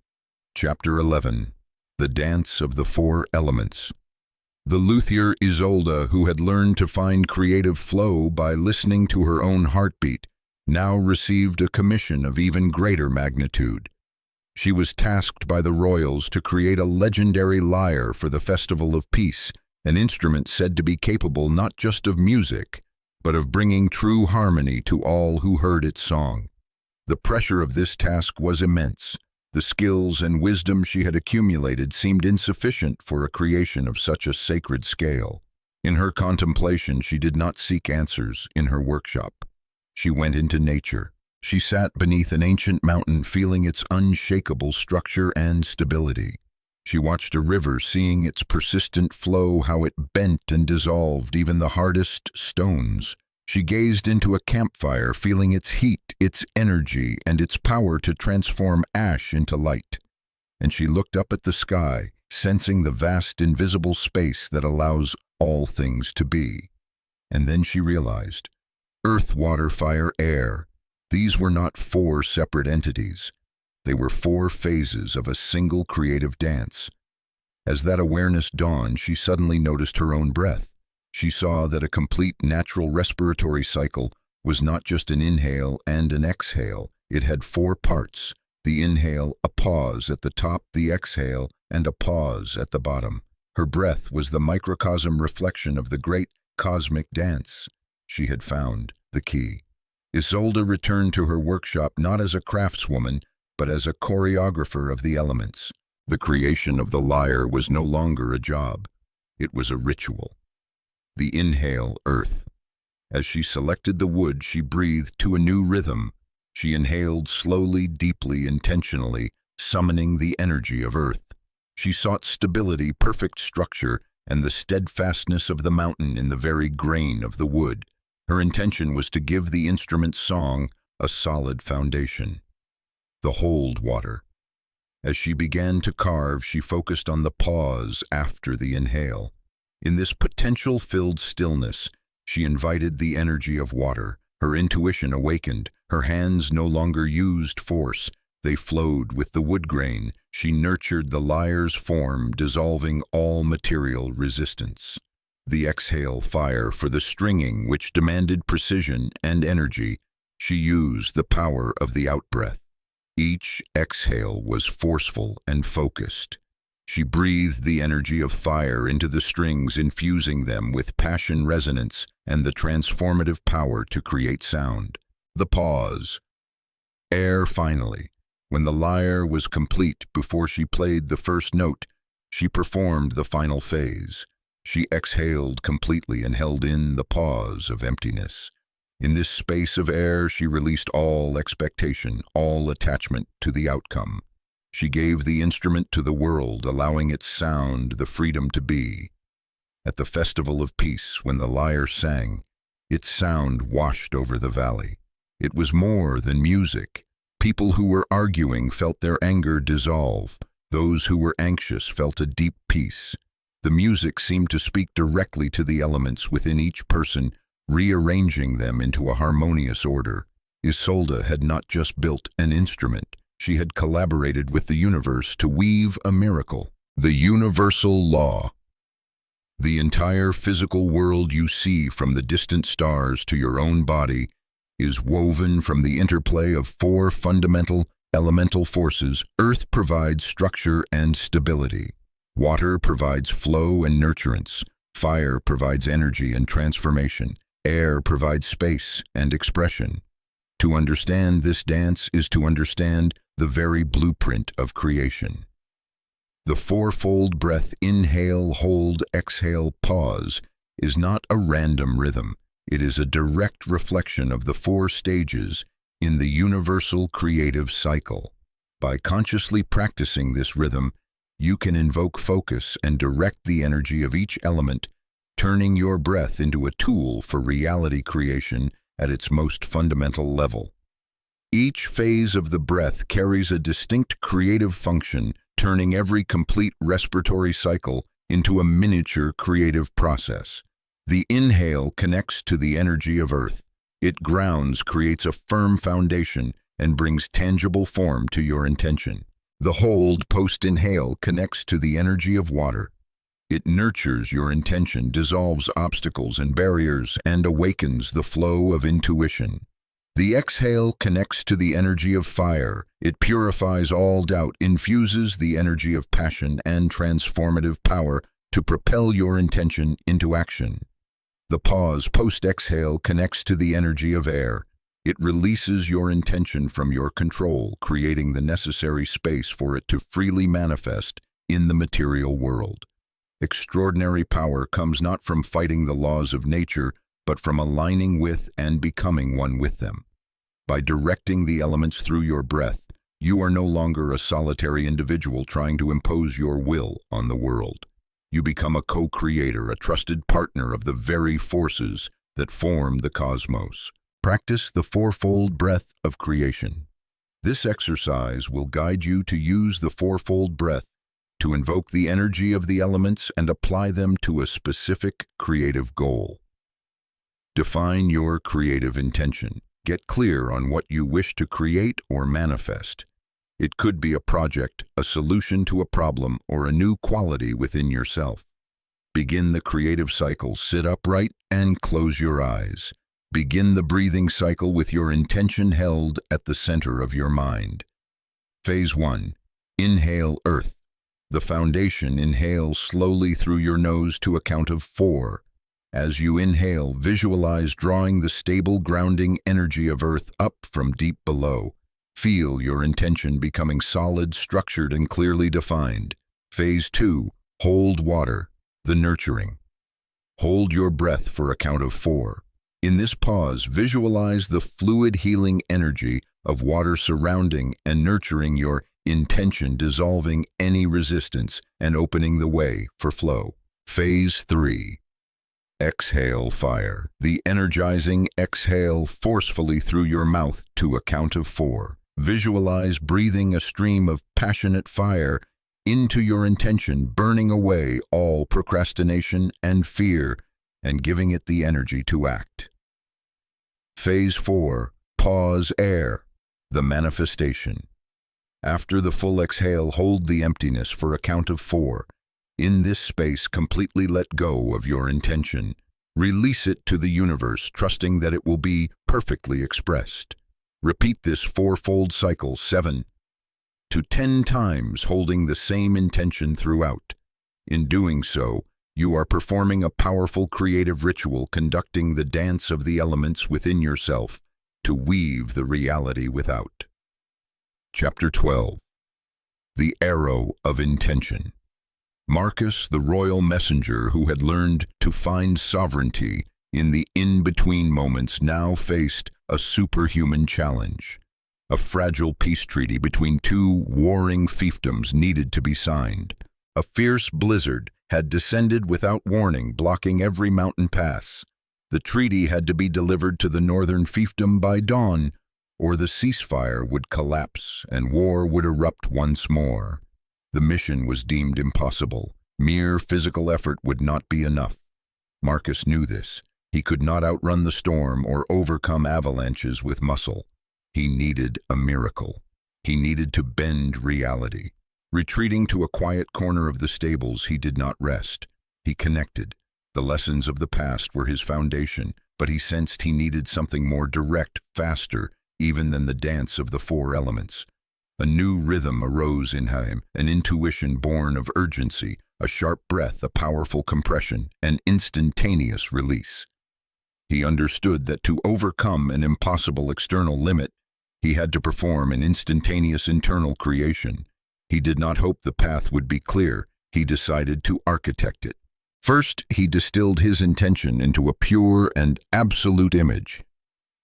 Chapter 11. The Dance of the Four Elements. The luthier Isolde, who had learned to find creative flow by listening to her own heartbeat, now received a commission of even greater magnitude. She was tasked by the royals to create a legendary lyre for the Festival of Peace, an instrument said to be capable not just of music, but of bringing true harmony to all who heard its song. The pressure of this task was immense. The skills and wisdom she had accumulated seemed insufficient for a creation of such a sacred scale. In her contemplation, she did not seek answers in her workshop. She went into nature. She sat beneath an ancient mountain, feeling its unshakable structure and stability. She watched a river, seeing its persistent flow, how it bent and dissolved even the hardest stones. She gazed into a campfire, feeling its heat, its energy, and its power to transform ash into light. And she looked up at the sky, sensing the vast invisible space that allows all things to be. And then she realized, earth, water, fire, air, these were not four separate entities. They were four phases of a single creative dance. As that awareness dawned, she suddenly noticed her own breath. She saw that a complete natural respiratory cycle was not just an inhale and an exhale. It had four parts. The inhale, a pause at the top, the exhale, and a pause at the bottom. Her breath was the microcosm reflection of the great cosmic dance. She had found the key. Isolde returned to her workshop not as a craftswoman, but as a choreographer of the elements. The creation of the lyre was no longer a job. It was a ritual. The inhale, earth. As she selected the wood, she breathed to a new rhythm. She inhaled slowly, deeply, intentionally, summoning the energy of earth. She sought stability, perfect structure, and the steadfastness of the mountain in the very grain of the wood. Her intention was to give the instrument's song a solid foundation. The hold water. As she began to carve, she focused on the pause after the inhale. In this potential-filled stillness, she invited the energy of water. Her intuition awakened. Her hands no longer used force. They flowed with the wood grain. She nurtured the lyre's form, dissolving all material resistance. The exhale, fire, for the stringing, which demanded precision and energy. She used the power of the outbreath. Each exhale was forceful and focused. She breathed the energy of fire into the strings, infusing them with passion resonance and the transformative power to create sound. The pause. Air finally. When the lyre was complete, before she played the first note, she performed the final phase. She exhaled completely and held in the pause of emptiness. In this space of air, she released all expectation, all attachment to the outcome. She gave the instrument to the world, allowing its sound the freedom to be. At the festival of peace, when the lyre sang, its sound washed over the valley. It was more than music. People who were arguing felt their anger dissolve. Those who were anxious felt a deep peace. The music seemed to speak directly to the elements within each person, rearranging them into a harmonious order. Isolde had not just built an instrument. She had collaborated with the universe to weave a miracle. The universal law. The entire physical world you see, from the distant stars to your own body, is woven from the interplay of four fundamental elemental forces. Earth provides structure and stability. Water provides flow and nurturance. Fire provides energy and transformation. Air provides space and expression. To understand this dance is to understand the very blueprint of creation. The fourfold breath, inhale, hold, exhale, pause, is not a random rhythm. It is a direct reflection of the four stages in the universal creative cycle. By consciously practicing this rhythm, you can invoke focus and direct the energy of each element, turning your breath into a tool for reality creation at its most fundamental level. Each phase of the breath carries a distinct creative function, turning every complete respiratory cycle into a miniature creative process. The inhale connects to the energy of earth. It grounds, creates a firm foundation, and brings tangible form to your intention. The hold, post-inhale, connects to the energy of water. It nurtures your intention, dissolves obstacles and barriers, and awakens the flow of intuition. The exhale connects to the energy of fire. It purifies all doubt, infuses the energy of passion and transformative power to propel your intention into action. The pause, post-exhale, connects to the energy of air. It releases your intention from your control, creating the necessary space for it to freely manifest in the material world. Extraordinary power comes not from fighting the laws of nature, but from aligning with and becoming one with them. By directing the elements through your breath, you are no longer a solitary individual trying to impose your will on the world. You become a co-creator, a trusted partner of the very forces that form the cosmos. Practice the fourfold breath of creation. This exercise will guide you to use the fourfold breath to invoke the energy of the elements and apply them to a specific creative goal. Define your creative intention. Get clear on what you wish to create or manifest. It could be a project, a solution to a problem, or a new quality within yourself. Begin the creative cycle. Sit upright and close your eyes. Begin the breathing cycle with your intention held at the center of your mind. Phase 1. Inhale, earth. The foundation. Inhale slowly through your nose to a count of 4. As you inhale, visualize drawing the stable grounding energy of earth up from deep below. Feel your intention becoming solid, structured, and clearly defined. Phase 2. Hold water, the nurturing. Hold your breath for a count of 4. In this pause, visualize the fluid healing energy of water surrounding and nurturing your intention, dissolving any resistance and opening the way for flow. Phase 3. Exhale, fire. The energizing exhale forcefully through your mouth to a count of 4. Visualize breathing a stream of passionate fire into your intention, burning away all procrastination and fear and giving it the energy to act. Phase 4. Pause, air. The manifestation. After the full exhale, hold the emptiness for a count of 4. In this space, completely let go of your intention. Release it to the universe, trusting that it will be perfectly expressed. Repeat this fourfold cycle 7 to 10 times, holding the same intention throughout. In doing so, you are performing a powerful creative ritual, conducting the dance of the elements within yourself to weave the reality without. Chapter 12. The Arrow of Intention. Marcus, the royal messenger who had learned to find sovereignty in the in-between moments, now faced a superhuman challenge. A fragile peace treaty between two warring fiefdoms needed to be signed. A fierce blizzard had descended without warning, blocking every mountain pass. The treaty had to be delivered to the northern fiefdom by dawn, or the ceasefire would collapse and war would erupt once more. The mission was deemed impossible. Mere physical effort would not be enough. Marcus knew this. He could not outrun the storm or overcome avalanches with muscle. He needed a miracle. He needed to bend reality. Retreating to a quiet corner of the stables, he did not rest. He connected. The lessons of the past were his foundation, but he sensed he needed something more direct, faster, even than the dance of the four elements. A new rhythm arose in him, an intuition born of urgency, a sharp breath, a powerful compression, an instantaneous release. He understood that to overcome an impossible external limit, he had to perform an instantaneous internal creation. He did not hope the path would be clear. He decided to architect it. First, he distilled his intention into a pure and absolute image.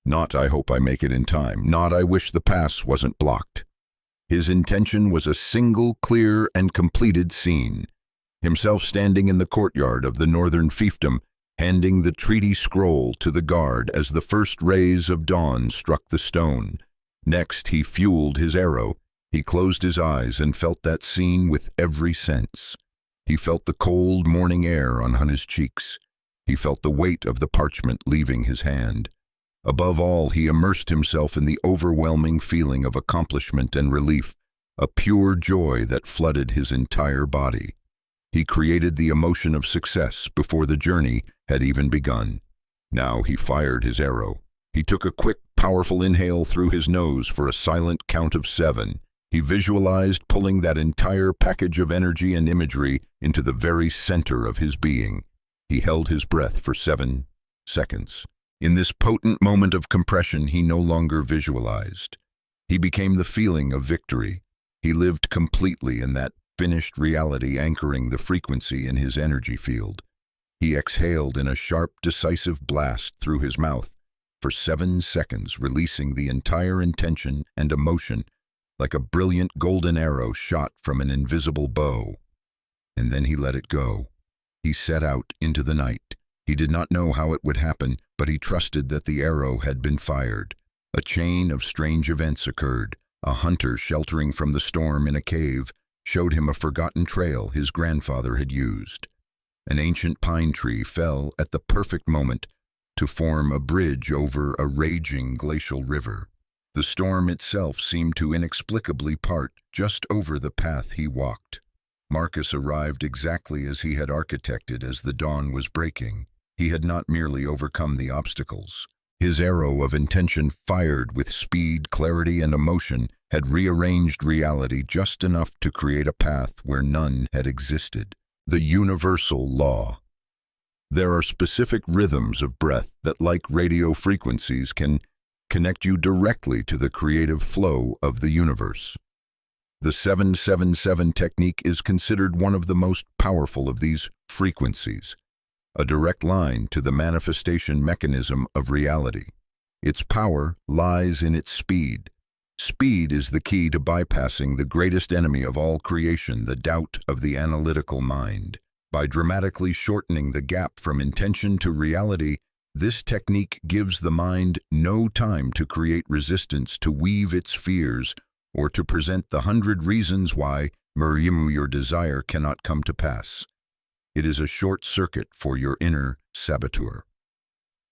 Not, "I hope I make it in time," not, "I wish the pass wasn't blocked." His intention was a single, clear, and completed scene. Himself standing in the courtyard of the northern fiefdom, handing the treaty scroll to the guard as the first rays of dawn struck the stone. Next, he fueled his arrow. He closed his eyes and felt that scene with every sense. He felt the cold morning air on his cheeks. He felt the weight of the parchment leaving his hand. Above all, he immersed himself in the overwhelming feeling of accomplishment and relief, a pure joy that flooded his entire body. He created the emotion of success before the journey had even begun. Now he fired his arrow. He took a quick, powerful inhale through his nose for a silent count of 7. He visualized pulling that entire package of energy and imagery into the very center of his being. He held his breath for 7 seconds. In this potent moment of compression, he no longer visualized. He became the feeling of victory. He lived completely in that finished reality, anchoring the frequency in his energy field. He exhaled in a sharp, decisive blast through his mouth for 7 seconds, releasing the entire intention and emotion like a brilliant golden arrow shot from an invisible bow. And then he let it go. He set out into the night. He did not know how it would happen, but he trusted that the arrow had been fired. A chain of strange events occurred. A hunter sheltering from the storm in a cave showed him a forgotten trail his grandfather had used. An ancient pine tree fell at the perfect moment to form a bridge over a raging glacial river. The storm itself seemed to inexplicably part just over the path he walked. Marcus arrived exactly as he had architected as the dawn was breaking. He had not merely overcome the obstacles. His arrow of intention, fired with speed, clarity, and emotion, had rearranged reality just enough to create a path where none had existed. The universal law. There are specific rhythms of breath that, like radio frequencies, can connect you directly to the creative flow of the universe. The 777 technique is considered one of the most powerful of these frequencies, a direct line to the manifestation mechanism of reality. Its power lies in its speed. Speed is the key to bypassing the greatest enemy of all creation, the doubt of the analytical mind. By dramatically shortening the gap from intention to reality, this technique gives the mind no time to create resistance, to weave its fears, or to present the 100 reasons why your desire cannot come to pass. It is a short circuit for your inner saboteur.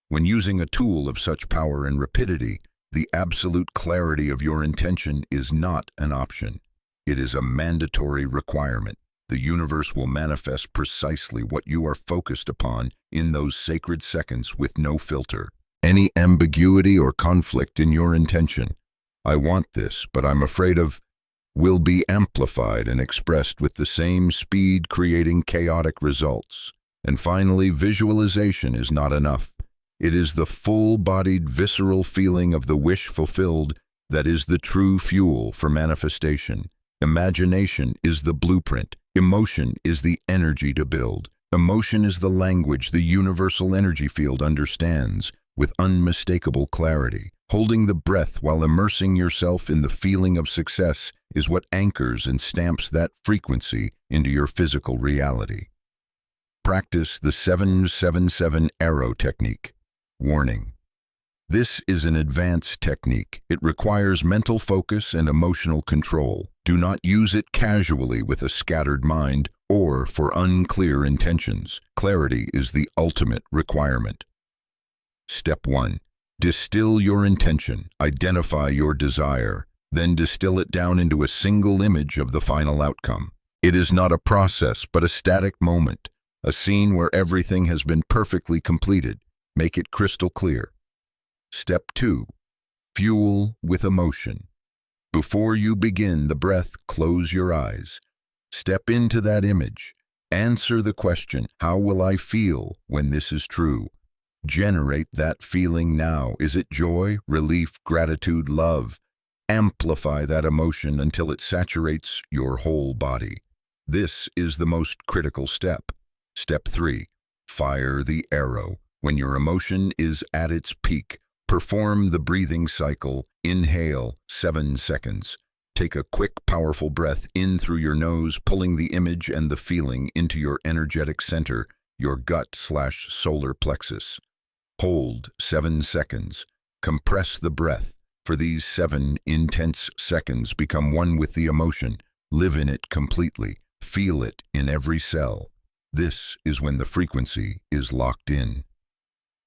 When using a tool of such power and rapidity, the absolute clarity of your intention is not an option. It is a mandatory requirement. The universe will manifest precisely what you are focused upon in those sacred seconds with no filter. Any ambiguity or conflict in your intention, "I want this, but I'm afraid of," will be amplified and expressed with the same speed, creating chaotic results. And finally, visualization is not enough. It is the full-bodied, visceral feeling of the wish fulfilled that is the true fuel for manifestation. Imagination is the blueprint. Emotion is the energy to build. Emotion is the language the universal energy field understands with unmistakable clarity. Holding the breath while immersing yourself in the feeling of success is what anchors and stamps that frequency into your physical reality. Practice the 777 arrow technique. Warning: this is an advanced technique. It requires mental focus and emotional control. Do not use it casually with a scattered mind or for unclear intentions. Clarity is the ultimate requirement. Step 1. Distill your intention. Identify your desire. Then distill it down into a single image of the final outcome. It is not a process, but a static moment, a scene where everything has been perfectly completed. Make it crystal clear. Step 2. Fuel with emotion. Before you begin the breath, close your eyes. Step into that image. Answer the question, how will I feel when this is true? Generate that feeling now. Is it joy, relief, gratitude, love? Amplify that emotion until it saturates your whole body. This is the most critical step. Step 3. Fire the arrow. When your emotion is at its peak, perform the breathing cycle. Inhale 7 seconds. Take a quick, powerful breath in through your nose, pulling the image and the feeling into your energetic center, your gut/solar plexus. Hold 7 seconds. Compress the breath. For these 7 intense seconds, become one with the emotion. Live in it completely. Feel it in every cell. This is when the frequency is locked in.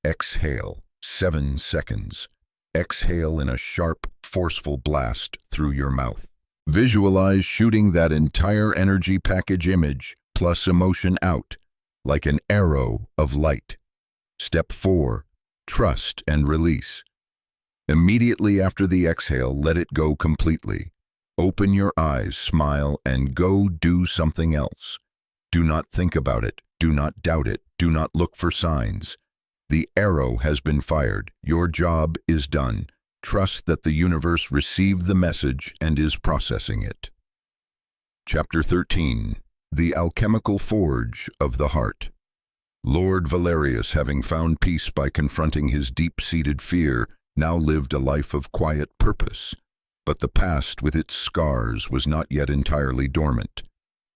Exhale 7 seconds. Exhale in a sharp, forceful blast through your mouth. Visualize shooting that entire energy package image plus emotion out, like an arrow of light. Step 4. Trust and release. Immediately after the exhale, let it go completely. Open your eyes, smile, and go do something else. Do not think about it. Do not doubt it. Do not look for signs. The arrow has been fired. Your job is done. Trust that the universe received the message and is processing it. Chapter 13. The Alchemical Forge of the Heart. Lord Valerius, having found peace by confronting his deep-seated fear, now lived a life of quiet purpose. But the past, with its scars, was not yet entirely dormant.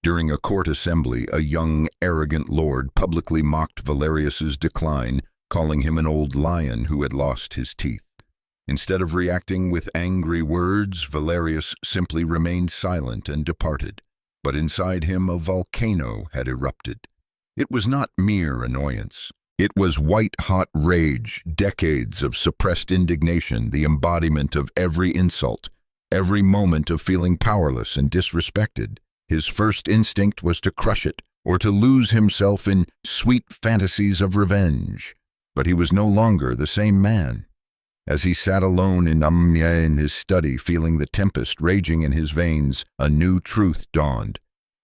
During a court assembly, a young, arrogant lord publicly mocked Valerius's decline, calling him an old lion who had lost his teeth. Instead of reacting with angry words, Valerius simply remained silent and departed. But inside him a volcano had erupted. It was not mere annoyance. It was white-hot rage, decades of suppressed indignation, the embodiment of every insult, every moment of feeling powerless and disrespected. His first instinct was to crush it, or to lose himself in sweet fantasies of revenge. But he was no longer the same man. As he sat alone in his study, feeling the tempest raging in his veins, a new truth dawned.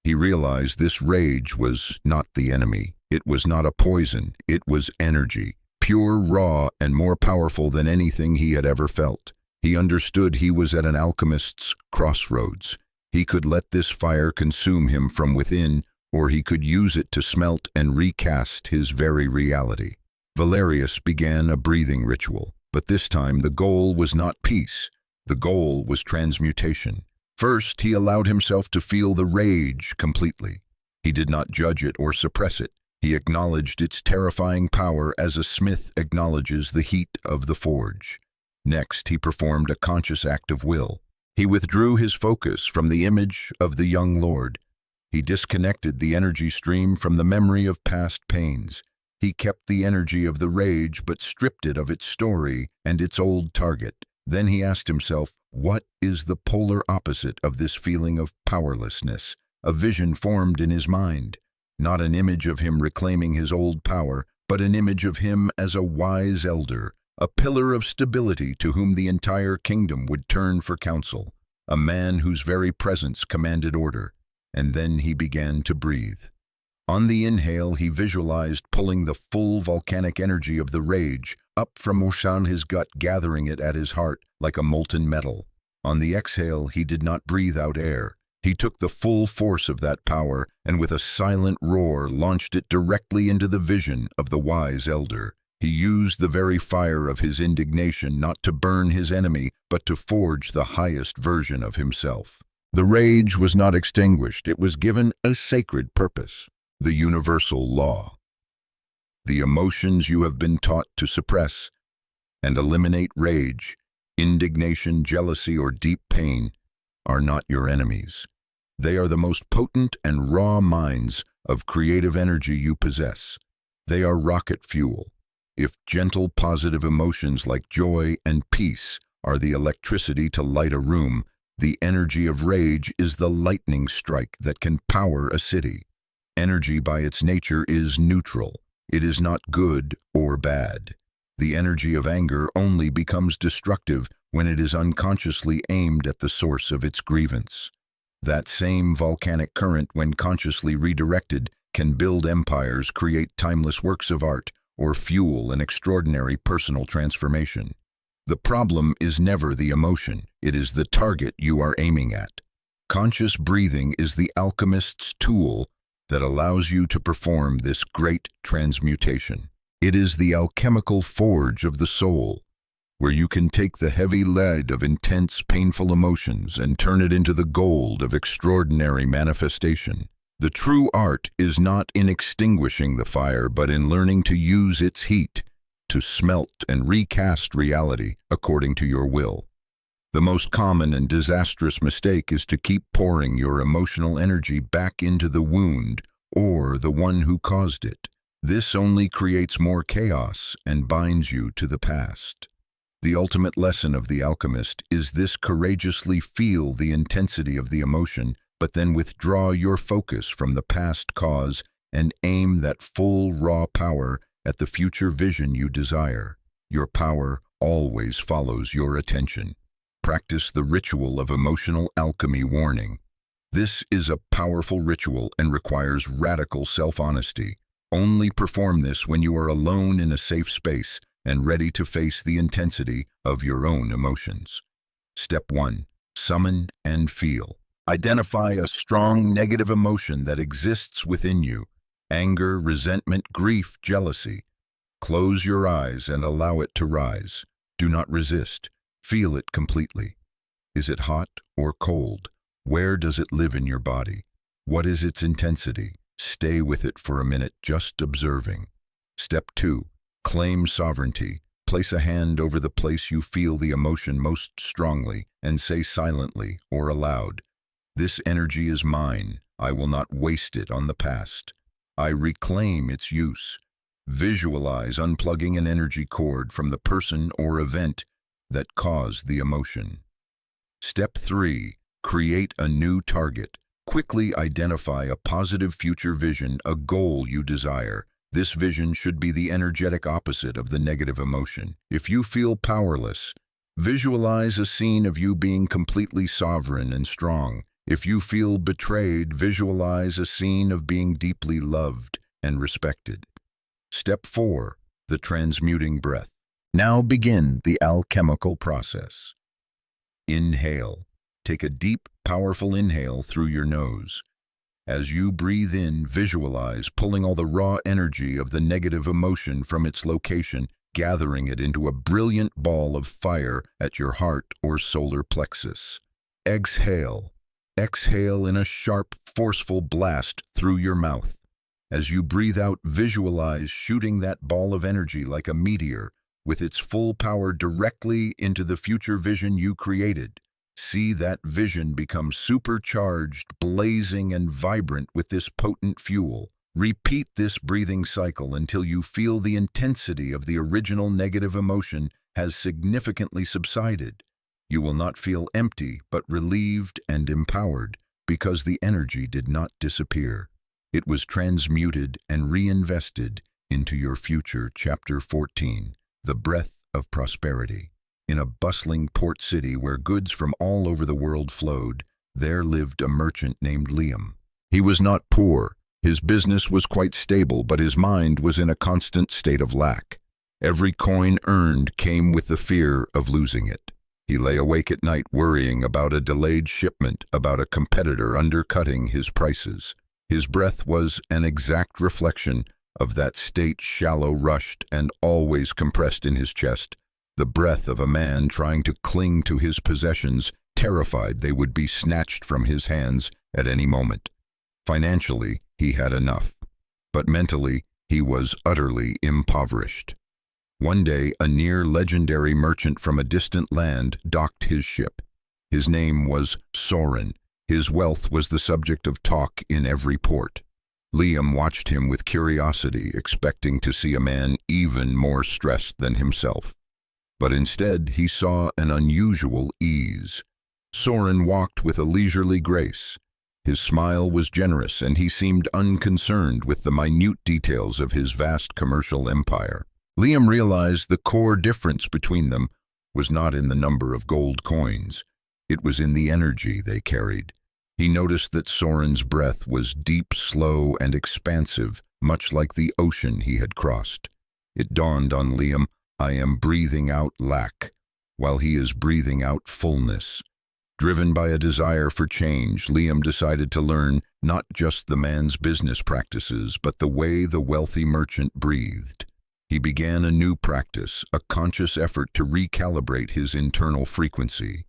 He realized this rage was not the enemy. It was not a poison. It was energy, pure, raw, and more powerful than anything he had ever felt. He understood he was at an alchemist's crossroads. He could let this fire consume him from within, or he could use it to smelt and recast his very reality. Valerius began a breathing ritual, but this time the goal was not peace. The goal was transmutation. First, he allowed himself to feel the rage completely. He did not judge it or suppress it. He acknowledged its terrifying power as a smith acknowledges the heat of the forge. Next, he performed a conscious act of will. He withdrew his focus from the image of the young lord. He disconnected the energy stream from the memory of past pains. He kept the energy of the rage but stripped it of its story and its old target. Then he asked himself, what is the polar opposite of this feeling of powerlessness? A vision formed in his mind. Not an image of him reclaiming his old power, but an image of him as a wise elder, a pillar of stability to whom the entire kingdom would turn for counsel, a man whose very presence commanded order. And then he began to breathe. On the inhale, he visualized pulling the full volcanic energy of the rage up from his gut, gathering it at his heart like a molten metal. On the exhale, he did not breathe out air. He took the full force of that power and with a silent roar launched it directly into the vision of the wise elder. He used the very fire of his indignation not to burn his enemy, but to forge the highest version of himself. The rage was not extinguished, it was given a sacred purpose, the universal law. The emotions you have been taught to suppress and eliminate, rage, indignation, jealousy, or deep pain, are not your enemies. They are the most potent and raw mines of creative energy you possess. They are rocket fuel. If gentle, positive emotions like joy and peace are the electricity to light a room, the energy of rage is the lightning strike that can power a city. Energy by its nature is neutral. It is not good or bad. The energy of anger only becomes destructive when it is unconsciously aimed at the source of its grievance. That same volcanic current, when consciously redirected, can build empires, create timeless works of art, or fuel an extraordinary personal transformation. The problem is never the emotion, it is the target you are aiming at. Conscious breathing is the alchemist's tool that allows you to perform this great transmutation. It is the alchemical forge of the soul, where you can take the heavy lead of intense, painful emotions and turn it into the gold of extraordinary manifestation. The true art is not in extinguishing the fire, but in learning to use its heat to smelt and recast reality according to your will. The most common and disastrous mistake is to keep pouring your emotional energy back into the wound or the one who caused it. This only creates more chaos and binds you to the past. The ultimate lesson of the alchemist is this: courageously feel the intensity of the emotion, but then withdraw your focus from the past cause and aim that full, raw power at the future vision you desire. Your power always follows your attention. Practice the ritual of emotional alchemy. Warning: this is a powerful ritual and requires radical self-honesty. Only perform this when you are alone in a safe space and ready to face the intensity of your own emotions. Step 1. Summon and feel. Identify a strong negative emotion that exists within you: anger, resentment, grief, jealousy. Close your eyes and allow it to rise. Do not resist. Feel it completely. Is it hot or cold? Where does it live in your body? What is its intensity? Stay with it for a minute, just observing. Step 2. Claim sovereignty. Place a hand over the place you feel the emotion most strongly and say silently or aloud, "This energy is mine. I will not waste it on the past. I reclaim its use." Visualize unplugging an energy cord from the person or event that caused the emotion. Step 3. Create a new target. Quickly identify a positive future vision, a goal you desire. This vision should be the energetic opposite of the negative emotion. If you feel powerless, visualize a scene of you being completely sovereign and strong. If you feel betrayed, visualize a scene of being deeply loved and respected. Step 4. The transmuting breath. Now begin the alchemical process. Inhale. Take a deep, powerful inhale through your nose. As you breathe in, visualize pulling all the raw energy of the negative emotion from its location, gathering it into a brilliant ball of fire at your heart or solar plexus. Exhale. Exhale in a sharp, forceful blast through your mouth. As you breathe out, visualize shooting that ball of energy like a meteor with its full power directly into the future vision you created. See that vision become supercharged, blazing, and vibrant with this potent fuel. Repeat this breathing cycle until you feel the intensity of the original negative emotion has significantly subsided. You will not feel empty, but relieved and empowered, because the energy did not disappear. It was transmuted and reinvested into your future. Chapter 14. The Breath of Prosperity. In a bustling port city where goods from all over the world flowed, there lived a merchant named Liam. He was not poor. His business was quite stable, but his mind was in a constant state of lack. Every coin earned came with the fear of losing it. He lay awake at night worrying about a delayed shipment, about a competitor undercutting his prices. His breath was an exact reflection of that state, shallow, rushed, and always compressed in his chest, the breath of a man trying to cling to his possessions, terrified they would be snatched from his hands at any moment. Financially, he had enough, but mentally, he was utterly impoverished. One day, a near-legendary merchant from a distant land docked his ship. His name was Soren. His wealth was the subject of talk in every port. Liam watched him with curiosity, expecting to see a man even more stressed than himself. But instead, he saw an unusual ease. Soren walked with a leisurely grace. His smile was generous, and he seemed unconcerned with the minute details of his vast commercial empire. Liam realized the core difference between them was not in the number of gold coins. It was in the energy they carried. He noticed that Soren's breath was deep, slow, and expansive, much like the ocean he had crossed. It dawned on Liam, I am breathing out lack, while he is breathing out fullness. Driven by a desire for change, Liam decided to learn not just the man's business practices, but the way the wealthy merchant breathed. He began a new practice, a conscious effort to recalibrate his internal frequency.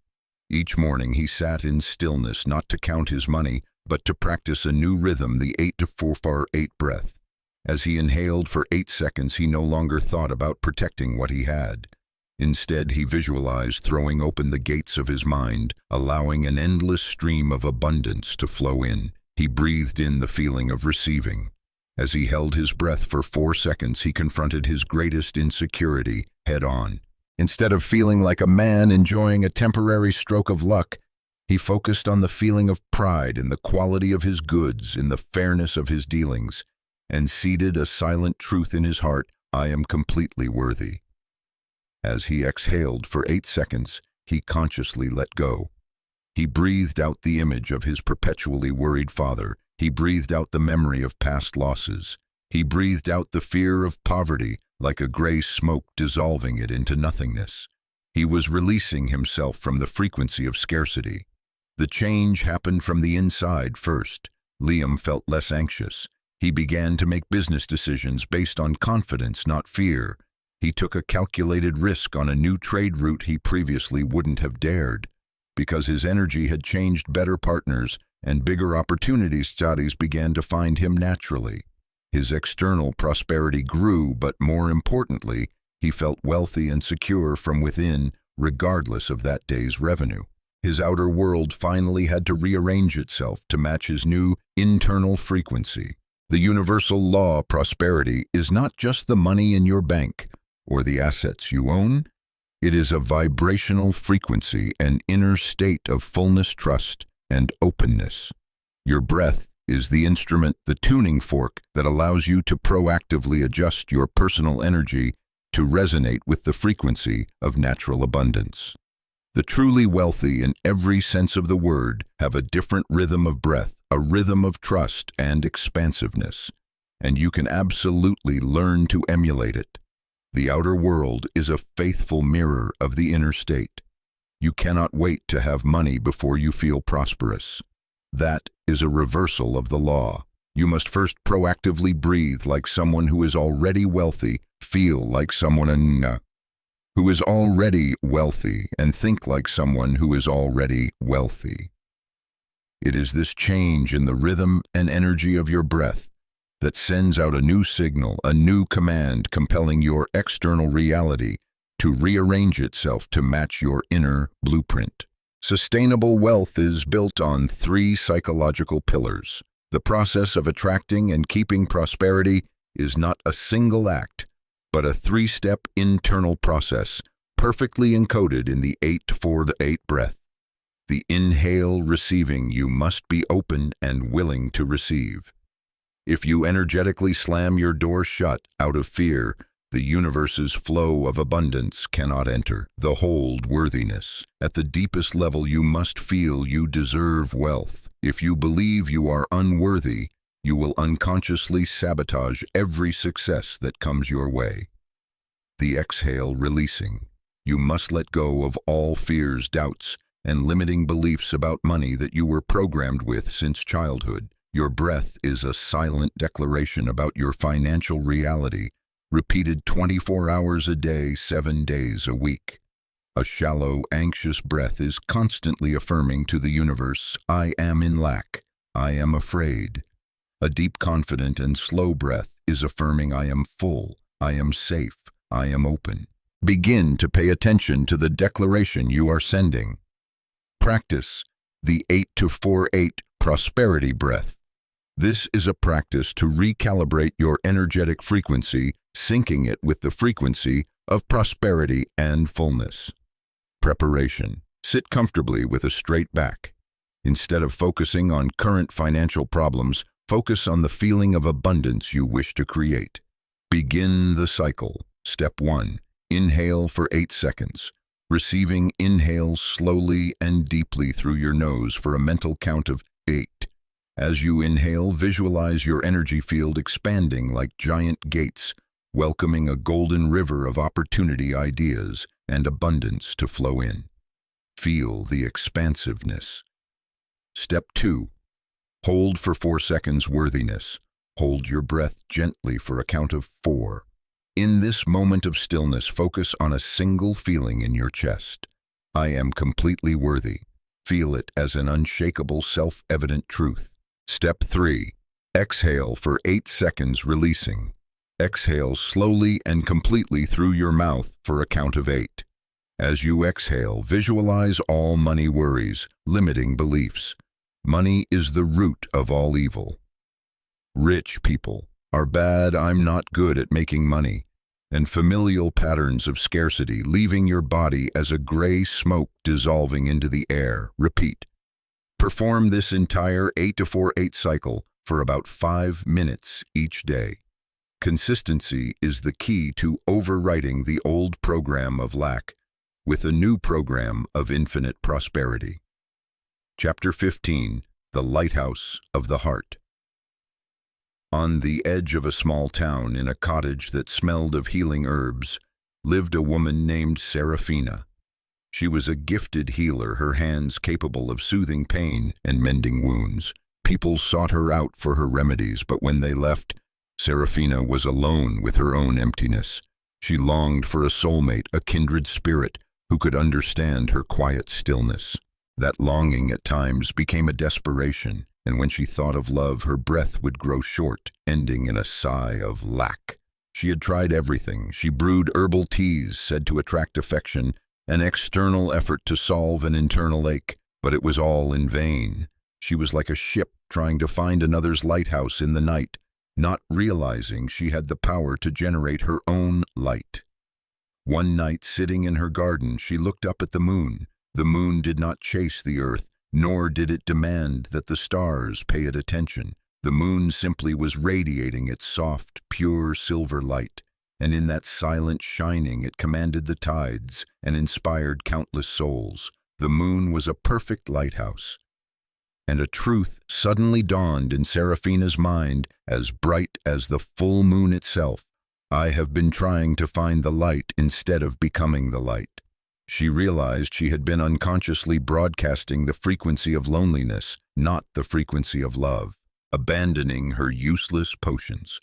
Each morning he sat in stillness, not to count his money, but to practice a new rhythm, the 8-4-8 breath. As he inhaled for 8 seconds, he no longer thought about protecting what he had. Instead, he visualized throwing open the gates of his mind, allowing an endless stream of abundance to flow in. He breathed in the feeling of receiving. As he held his breath for 4 seconds, he confronted his greatest insecurity head-on. Instead of feeling like a man enjoying a temporary stroke of luck, he focused on the feeling of pride in the quality of his goods, in the fairness of his dealings, and seeded a silent truth in his heart, I am completely worthy. As he exhaled for 8 seconds, he consciously let go. He breathed out the image of his perpetually worried father. He breathed out the memory of past losses. He breathed out the fear of poverty, like a gray smoke dissolving it into nothingness. He was releasing himself from the frequency of scarcity. The change happened from the inside first. Liam felt less anxious. He began to make business decisions based on confidence, not fear. He took a calculated risk on a new trade route he previously wouldn't have dared. Because his energy had changed, better partners and bigger opportunities began to find him naturally. His external prosperity grew, but more importantly, he felt wealthy and secure from within, regardless of that day's revenue. His outer world finally had to rearrange itself to match his new internal frequency. The universal law of prosperity is not just the money in your bank or the assets you own. It is a vibrational frequency, an inner state of fullness, trust, and openness. Your breath is the instrument, the tuning fork that allows you to proactively adjust your personal energy to resonate with the frequency of natural abundance. The truly wealthy, in every sense of the word, have a different rhythm of breath, a rhythm of trust and expansiveness, and you can absolutely learn to emulate it. The outer world is a faithful mirror of the inner state. You cannot wait to have money before you feel prosperous. That is a reversal of the law. You must first proactively breathe like someone who is already wealthy, feel like someone who is already wealthy, and think like someone who is already wealthy. It is this change in the rhythm and energy of your breath that sends out a new signal, a new command compelling your external reality to rearrange itself to match your inner blueprint. Sustainable wealth is built on 3 psychological pillars. The process of attracting and keeping prosperity is not a single act, but a 3-step internal process, perfectly encoded in the 8-4-8 breath. The inhale, receiving, you must be open and willing to receive. If you energetically slam your door shut out of fear, the universe's flow of abundance cannot enter. The hold, worthiness. At the deepest level, you must feel you deserve wealth. If you believe you are unworthy, you will unconsciously sabotage every success that comes your way. The exhale, releasing. You must let go of all fears, doubts, and limiting beliefs about money that you were programmed with since childhood. Your breath is a silent declaration about your financial reality, repeated 24 hours a day, 7 days a week. A shallow, anxious breath is constantly affirming to the universe, I am in lack, I am afraid. A deep, confident, and slow breath is affirming I am full, I am safe, I am open. Begin to pay attention to the declaration you are sending. Practice the 8-4-8 prosperity breath. This is a practice to recalibrate your energetic frequency, syncing it with the frequency of prosperity and fullness. Preparation. Sit comfortably with a straight back. Instead of focusing on current financial problems, focus on the feeling of abundance you wish to create. Begin the cycle. Step 1. Inhale for 8 seconds. Receiving, inhale slowly and deeply through your nose for a mental count of 8. As you inhale, visualize your energy field expanding like giant gates, welcoming a golden river of opportunity, ideas, and abundance to flow in. Feel the expansiveness. Step 2. Hold for 4 seconds, worthiness. Hold your breath gently for a count of 4. In this moment of stillness, focus on a single feeling in your chest. I am completely worthy. Feel it as an unshakable, self-evident truth. Step 3. Exhale for 8 seconds, releasing. Exhale slowly and completely through your mouth for a count of 8. As you exhale, visualize all money worries, limiting beliefs. Money is the root of all evil. Rich people are bad, I'm not good at making money, and familial patterns of scarcity leaving your body as a gray smoke dissolving into the air. Repeat. Perform this entire 8-4-8 cycle for about 5 minutes each day. Consistency is the key to overwriting the old program of lack with a new program of infinite prosperity. Chapter 15. The Lighthouse of the Heart. On the edge of a small town, in a cottage that smelled of healing herbs, lived a woman named Serafina. She was a gifted healer, her hands capable of soothing pain and mending wounds. People sought her out for her remedies, but when they left, Serafina was alone with her own emptiness. She longed for a soulmate, a kindred spirit, who could understand her quiet stillness. That longing at times became a desperation, and when she thought of love, her breath would grow short, ending in a sigh of lack. She had tried everything. She brewed herbal teas said to attract affection, an external effort to solve an internal ache, but it was all in vain. She was like a ship trying to find another's lighthouse in the night, not realizing she had the power to generate her own light. One night, sitting in her garden, she looked up at the moon. The moon did not chase the earth, nor did it demand that the stars pay it attention. The moon simply was radiating its soft, pure silver light, and in that silent shining it commanded the tides and inspired countless souls. The moon was a perfect lighthouse. And a truth suddenly dawned in Serafina's mind, as bright as the full moon itself. I have been trying to find the light instead of becoming the light. She realized she had been unconsciously broadcasting the frequency of loneliness, not the frequency of love, abandoning her useless potions.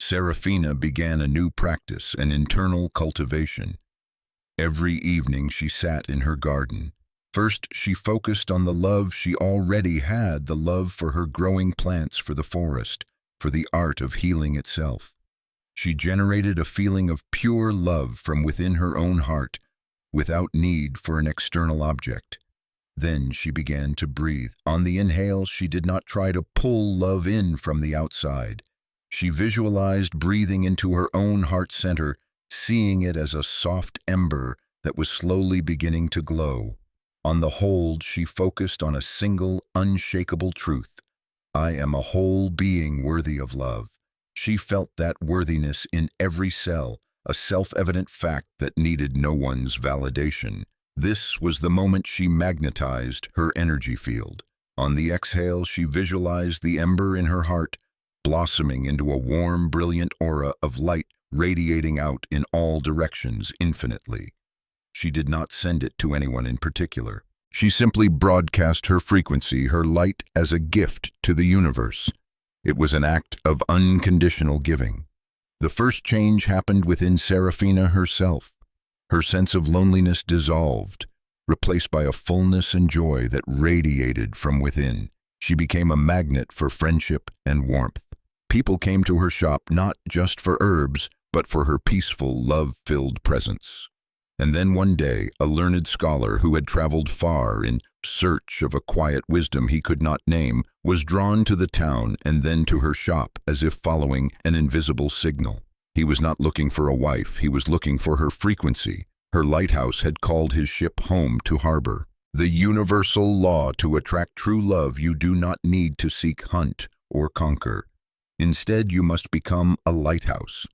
Serafina began a new practice, an internal cultivation. Every evening she sat in her garden. First, she focused on the love she already had, the love for her growing plants, for the forest, for the art of healing itself. She generated a feeling of pure love from within her own heart, without need for an external object. Then she began to breathe. On the inhale, she did not try to pull love in from the outside. She visualized breathing into her own heart center, seeing it as a soft ember that was slowly beginning to glow. On the hold, she focused on a single, unshakable truth. I am a whole being worthy of love. She felt that worthiness in every cell, a self-evident fact that needed no one's validation. This was the moment she magnetized her energy field. On the exhale, she visualized the ember in her heart, blossoming into a warm, brilliant aura of light radiating out in all directions infinitely. She did not send it to anyone in particular. She simply broadcast her frequency, her light, as a gift to the universe. It was an act of unconditional giving. The first change happened within Serafina herself. Her sense of loneliness dissolved, replaced by a fullness and joy that radiated from within. She became a magnet for friendship and warmth. People came to her shop not just for herbs, but for her peaceful, love-filled presence. And then one day, a learned scholar who had traveled far in search of a quiet wisdom he could not name was drawn to the town and then to her shop as if following an invisible signal. He was not looking for a wife, he was looking for her frequency. Her lighthouse had called his ship home to harbor. The universal law: to attract true love, you do not need to seek, hunt, or conquer. Instead, you must become a lighthouse.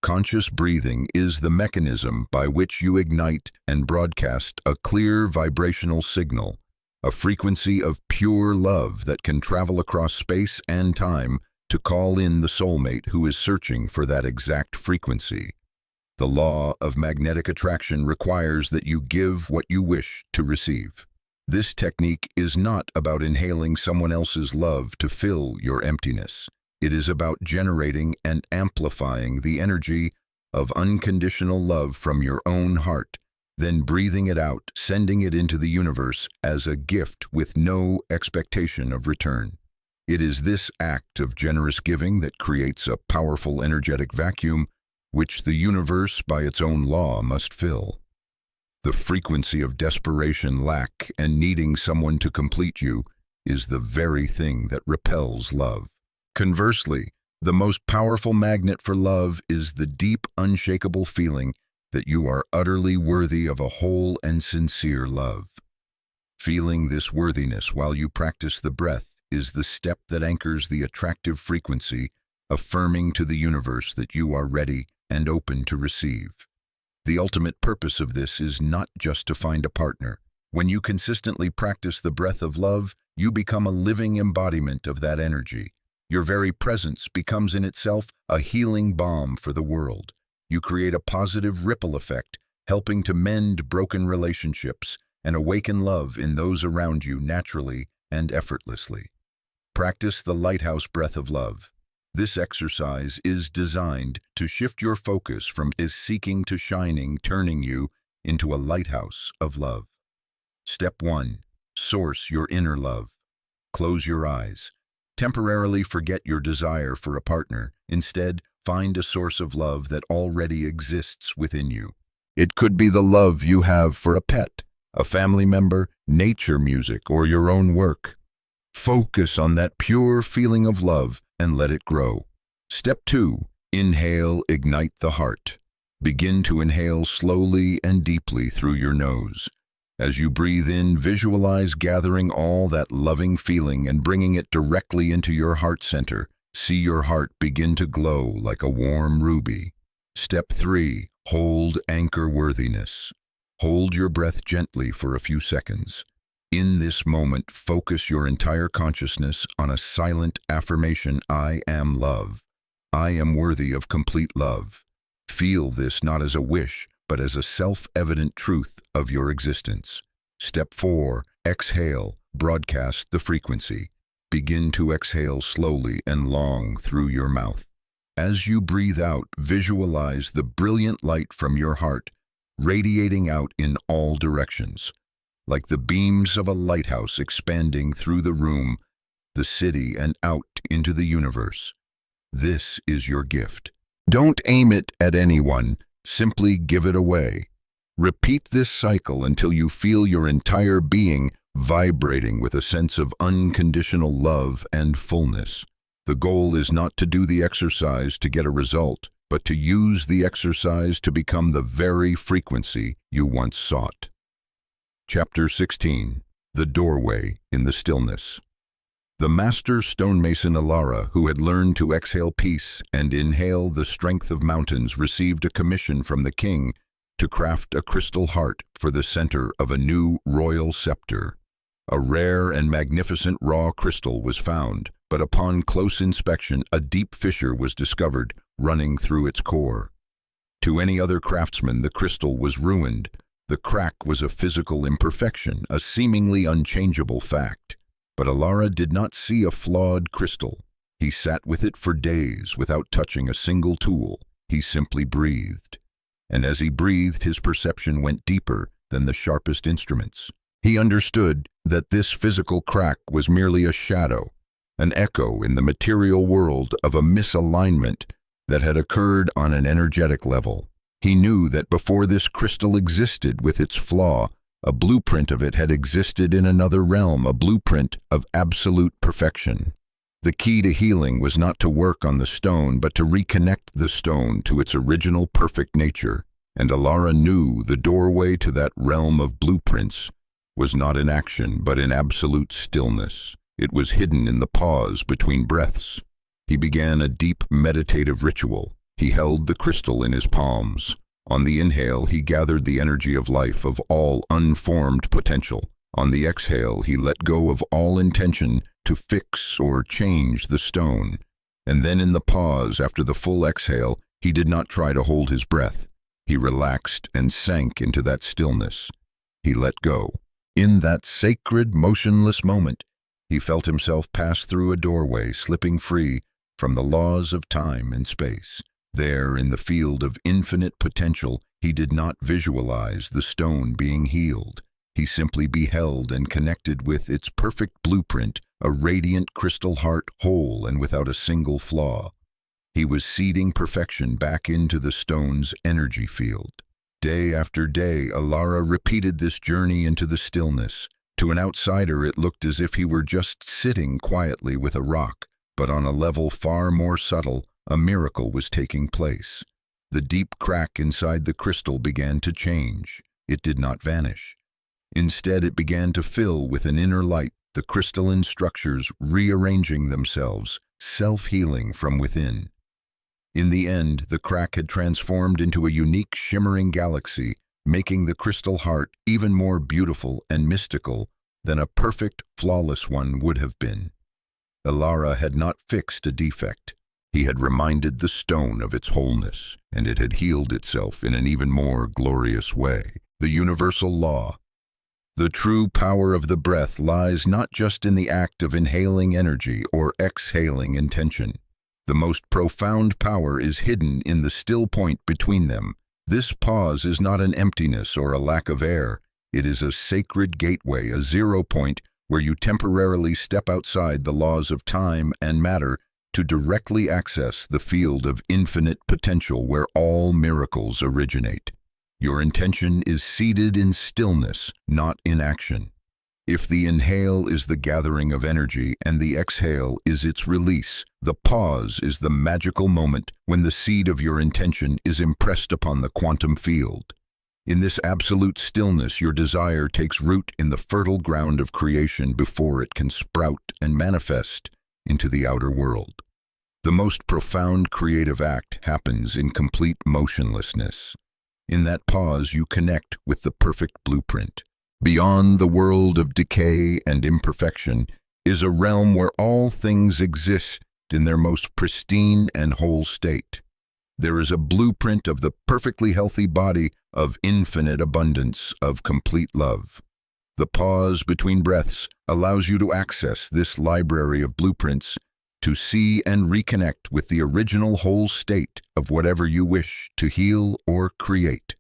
Conscious breathing is the mechanism by which you ignite and broadcast a clear vibrational signal, a frequency of pure love that can travel across space and time to call in the soulmate who is searching for that exact frequency. The law of magnetic attraction requires that you give what you wish to receive. This technique is not about inhaling someone else's love to fill your emptiness. It is about generating and amplifying the energy of unconditional love from your own heart, then breathing it out, sending it into the universe as a gift with no expectation of return. It is this act of generous giving that creates a powerful energetic vacuum which the universe, by its own law, must fill. The frequency of desperation, lack, and needing someone to complete you is the very thing that repels love. Conversely, the most powerful magnet for love is the deep, unshakable feeling that you are utterly worthy of a whole and sincere love. Feeling this worthiness while you practice the breath is the step that anchors the attractive frequency, affirming to the universe that you are ready and open to receive. The ultimate purpose of this is not just to find a partner. When you consistently practice the breath of love, you become a living embodiment of that energy. Your very presence becomes in itself a healing balm for the world. You create a positive ripple effect, helping to mend broken relationships and awaken love in those around you naturally and effortlessly. Practice the lighthouse breath of love. This exercise is designed to shift your focus from seeking to shining, turning you into a lighthouse of love. Step 1. Source your inner love. Close your eyes. Temporarily forget your desire for a partner. Instead, find a source of love that already exists within you. It could be the love you have for a pet, a family member, nature, music, or your own work. Focus on that pure feeling of love and let it grow. Step 2. Inhale, ignite the heart. Begin to inhale slowly and deeply through your nose. As you breathe in, visualize gathering all that loving feeling and bringing it directly into your heart center. See your heart begin to glow like a warm ruby. Step 3. Hold anchor worthiness. Hold your breath gently for a few seconds. In this moment, focus your entire consciousness on a silent affirmation: I am love. I am worthy of complete love. Feel this not as a wish, but as a self-evident truth of your existence. Step 4. Exhale. Broadcast the frequency. Begin to exhale slowly and long through your mouth. As you breathe out, visualize the brilliant light from your heart radiating out in all directions, like the beams of a lighthouse expanding through the room, the city, and out into the universe. This is your gift. Don't aim it at anyone. Simply give it away. Repeat this cycle until you feel your entire being vibrating with a sense of unconditional love and fullness. The goal is not to do the exercise to get a result, but to use the exercise to become the very frequency you once sought. Chapter 16. The Doorway in the Stillness. The master stonemason Alara, who had learned to exhale peace and inhale the strength of mountains, received a commission from the king to craft a crystal heart for the center of a new royal scepter. A rare and magnificent raw crystal was found, but upon close inspection, a deep fissure was discovered running through its core. To any other craftsman, the crystal was ruined, The crack was a physical imperfection, a seemingly unchangeable fact. But Alara did not see a flawed crystal. He sat with it for days without touching a single tool. He simply breathed. And as he breathed, his perception went deeper than the sharpest instruments. He understood that this physical crack was merely a shadow, an echo in the material world of a misalignment that had occurred on an energetic level. He knew that before this crystal existed with its flaw, a blueprint of it had existed in another realm, a blueprint of absolute perfection. The key to healing was not to work on the stone, but to reconnect the stone to its original perfect nature. And Alara knew the doorway to that realm of blueprints was not in action, but in absolute stillness. It was hidden in the pause between breaths. He began a deep meditative ritual. He held the crystal in his palms. On the inhale, he gathered the energy of life, of all unformed potential. On the exhale, he let go of all intention to fix or change the stone. And then in the pause, after the full exhale, he did not try to hold his breath. He relaxed and sank into that stillness. He let go. In that sacred, motionless moment, he felt himself pass through a doorway, slipping free from the laws of time and space. There, in the field of infinite potential, he did not visualize the stone being healed. He simply beheld and connected with its perfect blueprint, a radiant crystal heart, whole and without a single flaw. He was seeding perfection back into the stone's energy field. Day after day, Alara repeated this journey into the stillness. To an outsider, it looked as if he were just sitting quietly with a rock, but on a level far more subtle, a miracle was taking place. The deep crack inside the crystal began to change. It did not vanish. Instead, it began to fill with an inner light, the crystalline structures rearranging themselves, self-healing from within. In the end, the crack had transformed into a unique, shimmering galaxy, making the crystal heart even more beautiful and mystical than a perfect, flawless one would have been. Alara had not fixed a defect. He had reminded the stone of its wholeness, and it had healed itself in an even more glorious way. The universal law. The true power of the breath lies not just in the act of inhaling energy or exhaling intention. The most profound power is hidden in the still point between them. This pause is not an emptiness or a lack of air. It is a sacred gateway, a zero point where you temporarily step outside the laws of time and matter to directly access the field of infinite potential where all miracles originate. Your intention is seated in stillness, not in action. If the inhale is the gathering of energy and the exhale is its release, the pause is the magical moment when the seed of your intention is impressed upon the quantum field. In this absolute stillness, your desire takes root in the fertile ground of creation before it can sprout and manifest into the outer world. The most profound creative act happens in complete motionlessness. In that pause, you connect with the perfect blueprint. Beyond the world of decay and imperfection is a realm where all things exist in their most pristine and whole state. There is a blueprint of the perfectly healthy body of infinite abundance, of complete love. The pause between breaths allows you to access this library of blueprints, to see and reconnect with the original whole state of whatever you wish to heal or create.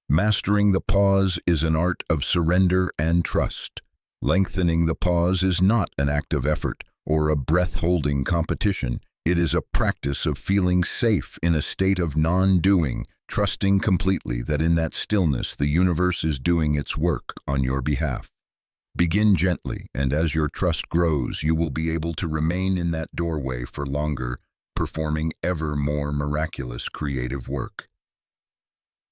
Mastering the pause is an art of surrender and trust. Lengthening the pause is not an act of effort or a breath-holding competition. It is a practice of feeling safe in a state of non-doing, trusting completely that in that stillness the universe is doing its work on your behalf. Begin gently, and as your trust grows, you will be able to remain in that doorway for longer, performing ever more miraculous creative work.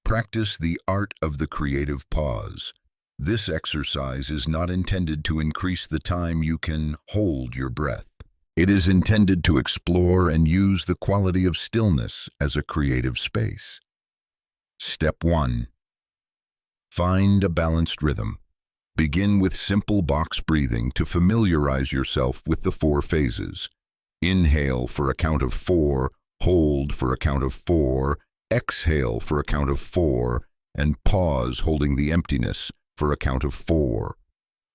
Practice the art of the creative pause. This exercise is not intended to increase the time you can hold your breath. It is intended to explore and use the quality of stillness as a creative space. Step 1. Find a balanced rhythm. Begin with simple box breathing to familiarize yourself with the 4 phases. Inhale for a count of 4, hold for a count of 4, exhale for a count of 4, and pause holding the emptiness for a count of 4.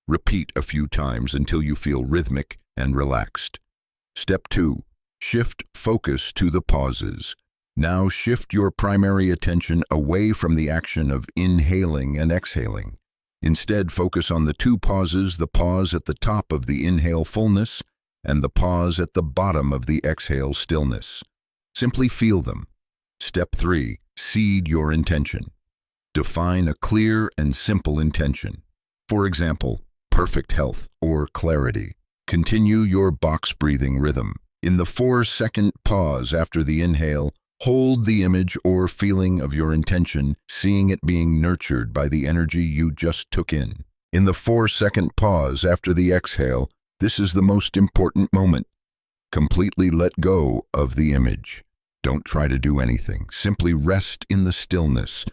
Repeat a few times until you feel rhythmic and relaxed. Step 2. Shift focus to the pauses. Now shift your primary attention away from the action of inhaling and exhaling. Instead, focus on the 2 pauses, the pause at the top of the inhale fullness and the pause at the bottom of the exhale stillness. Simply feel them. Step 3. Seed your intention. Define a clear and simple intention. For example, perfect health or clarity. Continue your box breathing rhythm. In the 4-second pause after the inhale, hold the image or feeling of your intention, seeing it being nurtured by the energy you just took in. In the 4-second pause after the exhale, this is the most important moment. Completely let go of the image. Don't try to do anything. Simply rest in the stillness,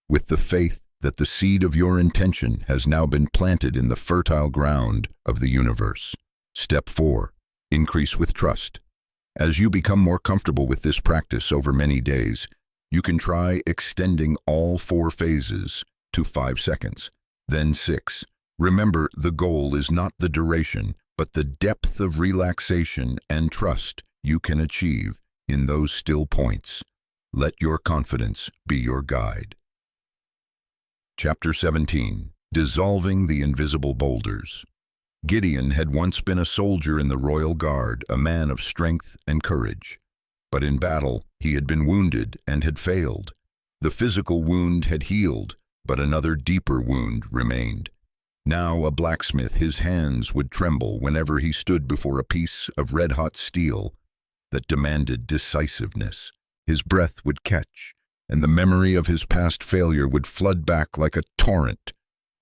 with the faith that the seed of your intention has now been planted in the fertile ground of the universe. Step 4. Increase with trust. As you become more comfortable with this practice over many days, you can try extending all 4 phases to 5 seconds, then 6. Remember, the goal is not the duration, but the depth of relaxation and trust you can achieve in those still points. Let your confidence be your guide. Chapter 17. Dissolving the Invisible Boulders. Gideon had once been a soldier in the royal guard, a man of strength and courage. But in battle, he had been wounded and had failed. The physical wound had healed, but another deeper wound remained. Now a blacksmith, his hands would tremble whenever he stood before a piece of red-hot steel that demanded decisiveness. His breath would catch, and the memory of his past failure would flood back like a torrent,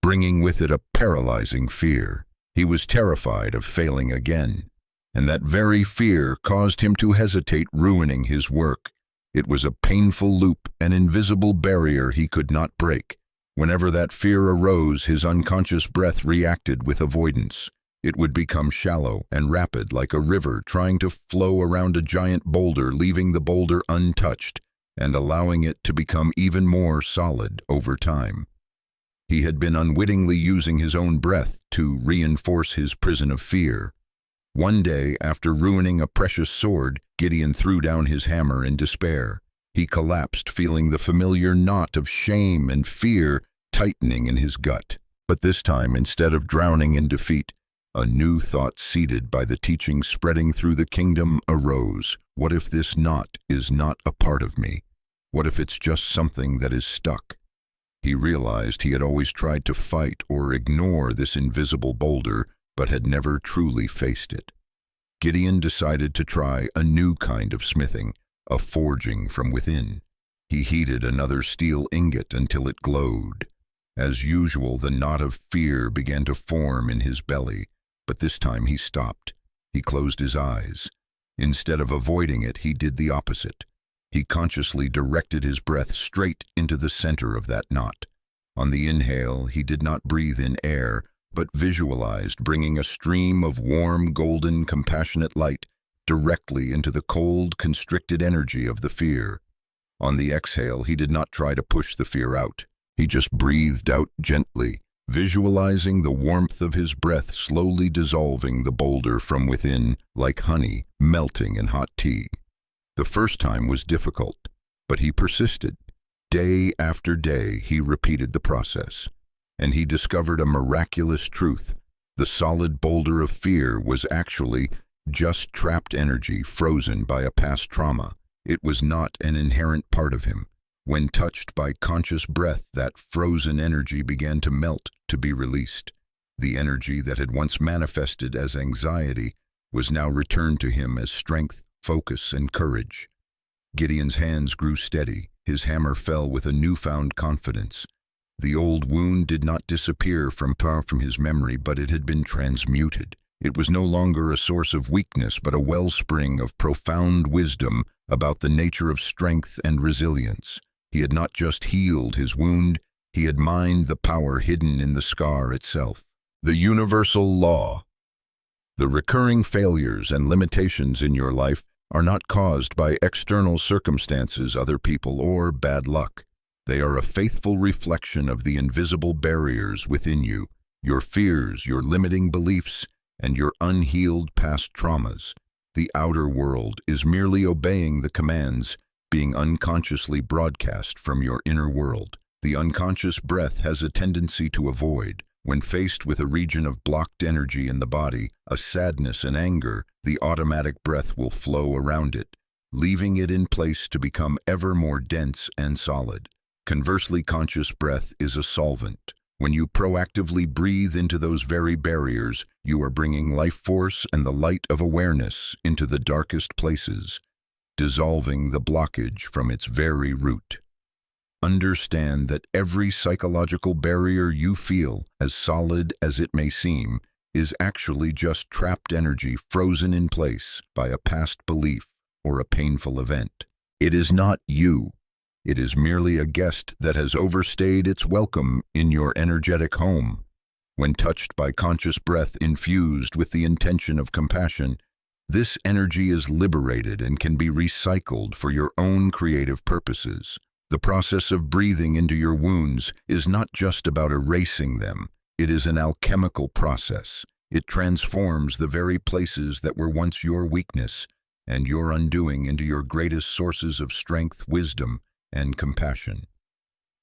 bringing with it a paralyzing fear. He was terrified of failing again, and that very fear caused him to hesitate, ruining his work. It was a painful loop, an invisible barrier he could not break. Whenever that fear arose, his unconscious breath reacted with avoidance. It would become shallow and rapid, like a river trying to flow around a giant boulder, leaving the boulder untouched and allowing it to become even more solid over time. He had been unwittingly using his own breath to reinforce his prison of fear. One day, after ruining a precious sword, Gideon threw down his hammer in despair. He collapsed, feeling the familiar knot of shame and fear tightening in his gut. But this time, instead of drowning in defeat, a new thought seeded by the teaching spreading through the kingdom arose. What if this knot is not a part of me? What if it's just something that is stuck? He realized he had always tried to fight or ignore this invisible boulder, but had never truly faced it. Gideon decided to try a new kind of smithing, a forging from within. He heated another steel ingot until it glowed. As usual, the knot of fear began to form in his belly, but this time he stopped. He closed his eyes. Instead of avoiding it, he did the opposite. He consciously directed his breath straight into the center of that knot. On the inhale, he did not breathe in air, but visualized bringing a stream of warm, golden, compassionate light directly into the cold, constricted energy of the fear. On the exhale, he did not try to push the fear out. He just breathed out gently, visualizing the warmth of his breath slowly dissolving the boulder from within, like honey melting in hot tea. The first time was difficult, but he persisted. Day after day, he repeated the process, and he discovered a miraculous truth. The solid boulder of fear was actually just trapped energy frozen by a past trauma. It was not an inherent part of him. When touched by conscious breath, that frozen energy began to melt, to be released. The energy that had once manifested as anxiety was now returned to him as strength, focus, and courage. Gideon's hands grew steady. His hammer fell with a newfound confidence. The old wound did not disappear from his memory, but it had been transmuted. It was no longer a source of weakness, but a wellspring of profound wisdom about the nature of strength and resilience. He had not just healed his wound, he had mined the power hidden in the scar itself. The universal law. The recurring failures and limitations in your life are not caused by external circumstances, other people, or bad luck. They are a faithful reflection of the invisible barriers within you, your fears, your limiting beliefs, and your unhealed past traumas. The outer world is merely obeying the commands being unconsciously broadcast from your inner world. The unconscious breath has a tendency to avoid. When faced with a region of blocked energy in the body, a sadness and anger, the automatic breath will flow around it, leaving it in place to become ever more dense and solid. Conversely, conscious breath is a solvent. When you proactively breathe into those very barriers, you are bringing life force and the light of awareness into the darkest places, dissolving the blockage from its very root. Understand that every psychological barrier you feel, as solid as it may seem, is actually just trapped energy frozen in place by a past belief or a painful event. It is not you. It is merely a guest that has overstayed its welcome in your energetic home. When touched by conscious breath infused with the intention of compassion, this energy is liberated and can be recycled for your own creative purposes. The process of breathing into your wounds is not just about erasing them. It is an alchemical process. It transforms the very places that were once your weakness and your undoing into your greatest sources of strength, wisdom, and compassion.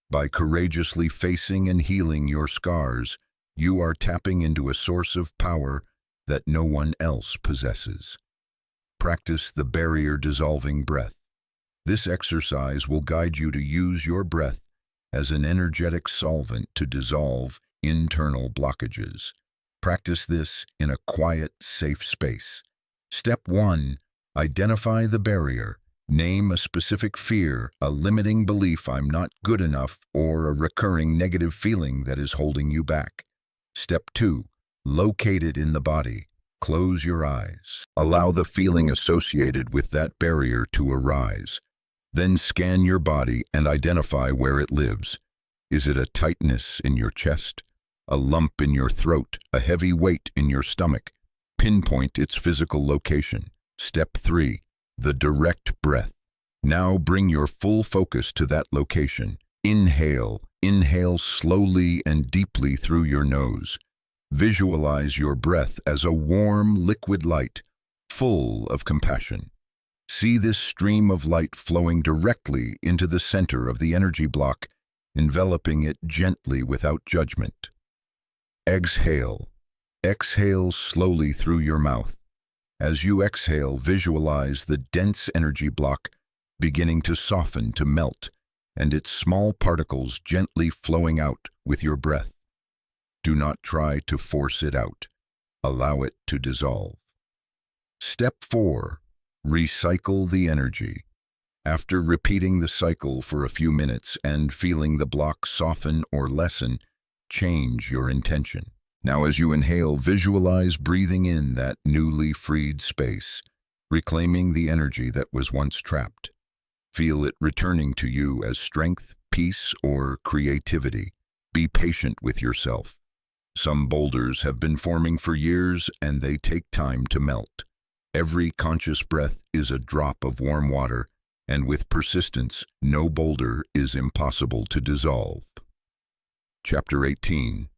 By courageously facing and healing your scars, you are tapping into a source of power that no one else possesses. Practice the barrier-dissolving breath. This exercise will guide you to use your breath as an energetic solvent to dissolve internal blockages. Practice this in a quiet, safe space. Step 1. Identify the barrier. Name a specific fear, a limiting belief I'm not good enough, or a recurring negative feeling that is holding you back. Step 2. Locate it in the body. Close your eyes. Allow the feeling associated with that barrier to arise. Then scan your body and identify where it lives. Is it a tightness in your chest? A lump in your throat? A heavy weight in your stomach? Pinpoint its physical location. Step 3. The direct breath. Now bring your full focus to that location. Inhale. Inhale slowly and deeply through your nose. Visualize your breath as a warm, liquid light, full of compassion. See this stream of light flowing directly into the center of the energy block, enveloping it gently without judgment. Exhale. Exhale slowly through your mouth. As you exhale, visualize the dense energy block beginning to soften, to melt, and its small particles gently flowing out with your breath. Do not try to force it out. Allow it to dissolve. Step 4. Recycle the energy. After repeating the cycle for a few minutes and feeling the block soften or lessen, change your intention. Now as you inhale, visualize breathing in that newly freed space, reclaiming the energy that was once trapped. Feel it returning to you as strength, peace, or creativity. Be patient with yourself. Some boulders have been forming for years and they take time to melt. Every conscious breath is a drop of warm water, and with persistence, no boulder is impossible to dissolve. Chapter 18.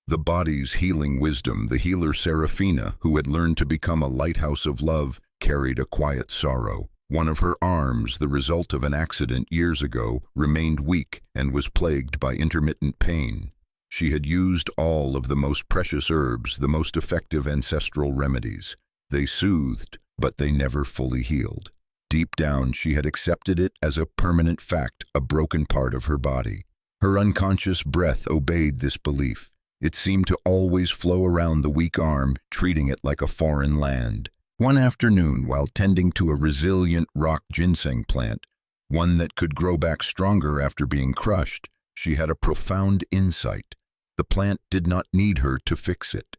The body's healing wisdom. The healer Seraphina, who had learned to become a lighthouse of love, carried a quiet sorrow. One of her arms, the result of an accident years ago, remained weak and was plagued by intermittent pain. She had used all of the most precious herbs, the most effective ancestral remedies. They soothed, but they never fully healed. Deep down, she had accepted it as a permanent fact, a broken part of her body. Her unconscious breath obeyed this belief. It seemed to always flow around the weak arm, treating it like a foreign land. One afternoon, while tending to a resilient rock ginseng plant, one that could grow back stronger after being crushed, she had a profound insight. The plant did not need her to fix it.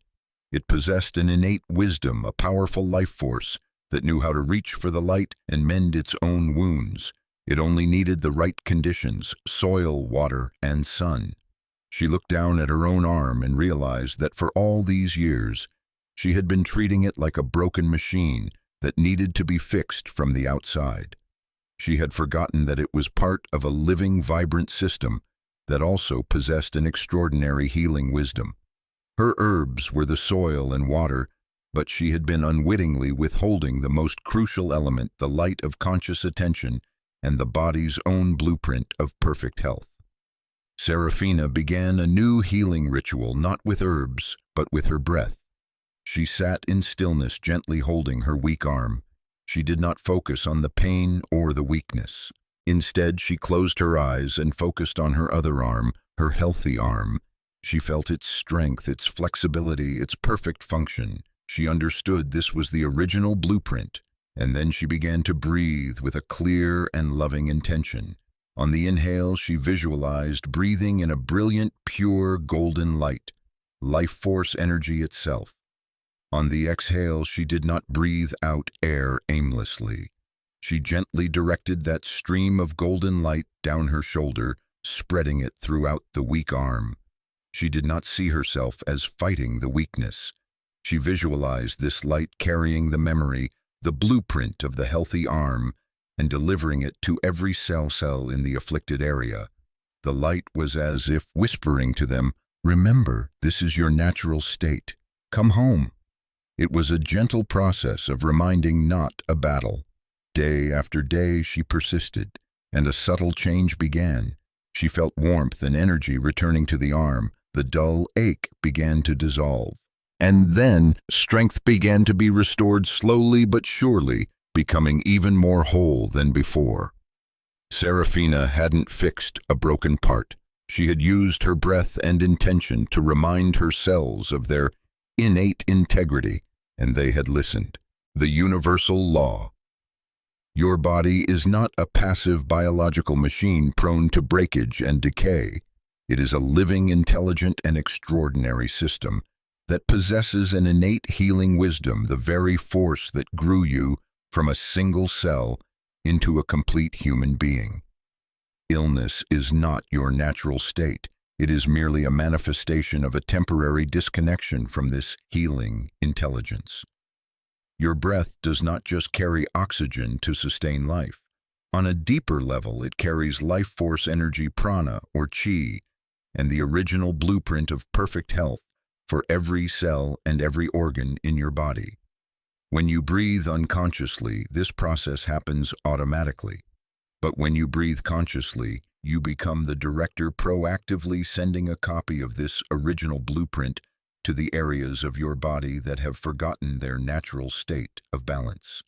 It possessed an innate wisdom, a powerful life force that knew how to reach for the light and mend its own wounds. It only needed the right conditions: soil, water, and sun. She looked down at her own arm and realized that for all these years, she had been treating it like a broken machine that needed to be fixed from the outside. She had forgotten that it was part of a living, vibrant system that also possessed an extraordinary healing wisdom. Her herbs were the soil and water, but she had been unwittingly withholding the most crucial element, the light of conscious attention and the body's own blueprint of perfect health. Serafina began a new healing ritual, not with herbs, but with her breath. She sat in stillness, gently holding her weak arm. She did not focus on the pain or the weakness. Instead, she closed her eyes and focused on her other arm, her healthy arm. She felt its strength, its flexibility, its perfect function. She understood this was the original blueprint, and then she began to breathe with a clear and loving intention. On the inhale, she visualized breathing in a brilliant, pure, golden light, life force energy itself. On the exhale, she did not breathe out air aimlessly. She gently directed that stream of golden light down her shoulder, spreading it throughout the weak arm. She did not see herself as fighting the weakness. She visualized this light carrying the memory, the blueprint of the healthy arm, and delivering it to every cell in the afflicted area. The light was as if whispering to them, "Remember, this is your natural state. Come home." It was a gentle process of reminding, not a battle. Day after day she persisted, and a subtle change began. She felt warmth and energy returning to the arm. The dull ache began to dissolve. And then strength began to be restored slowly but surely, becoming even more whole than before. Serafina hadn't fixed a broken part. She had used her breath and intention to remind her cells of their innate integrity, and they had listened. The universal law. Your body is not a passive biological machine prone to breakage and decay. It is a living, intelligent, and extraordinary system that possesses an innate healing wisdom, the very force that grew you from a single cell into a complete human being. Illness is not your natural state. It is merely a manifestation of a temporary disconnection from this healing intelligence. Your breath does not just carry oxygen to sustain life. On a deeper level, it carries life force energy, prana or chi, and the original blueprint of perfect health for every cell and every organ in your body. When you breathe unconsciously, this process happens automatically. But when you breathe consciously, you become the director, proactively sending a copy of this original blueprint to the areas of your body that have forgotten their natural state of balance.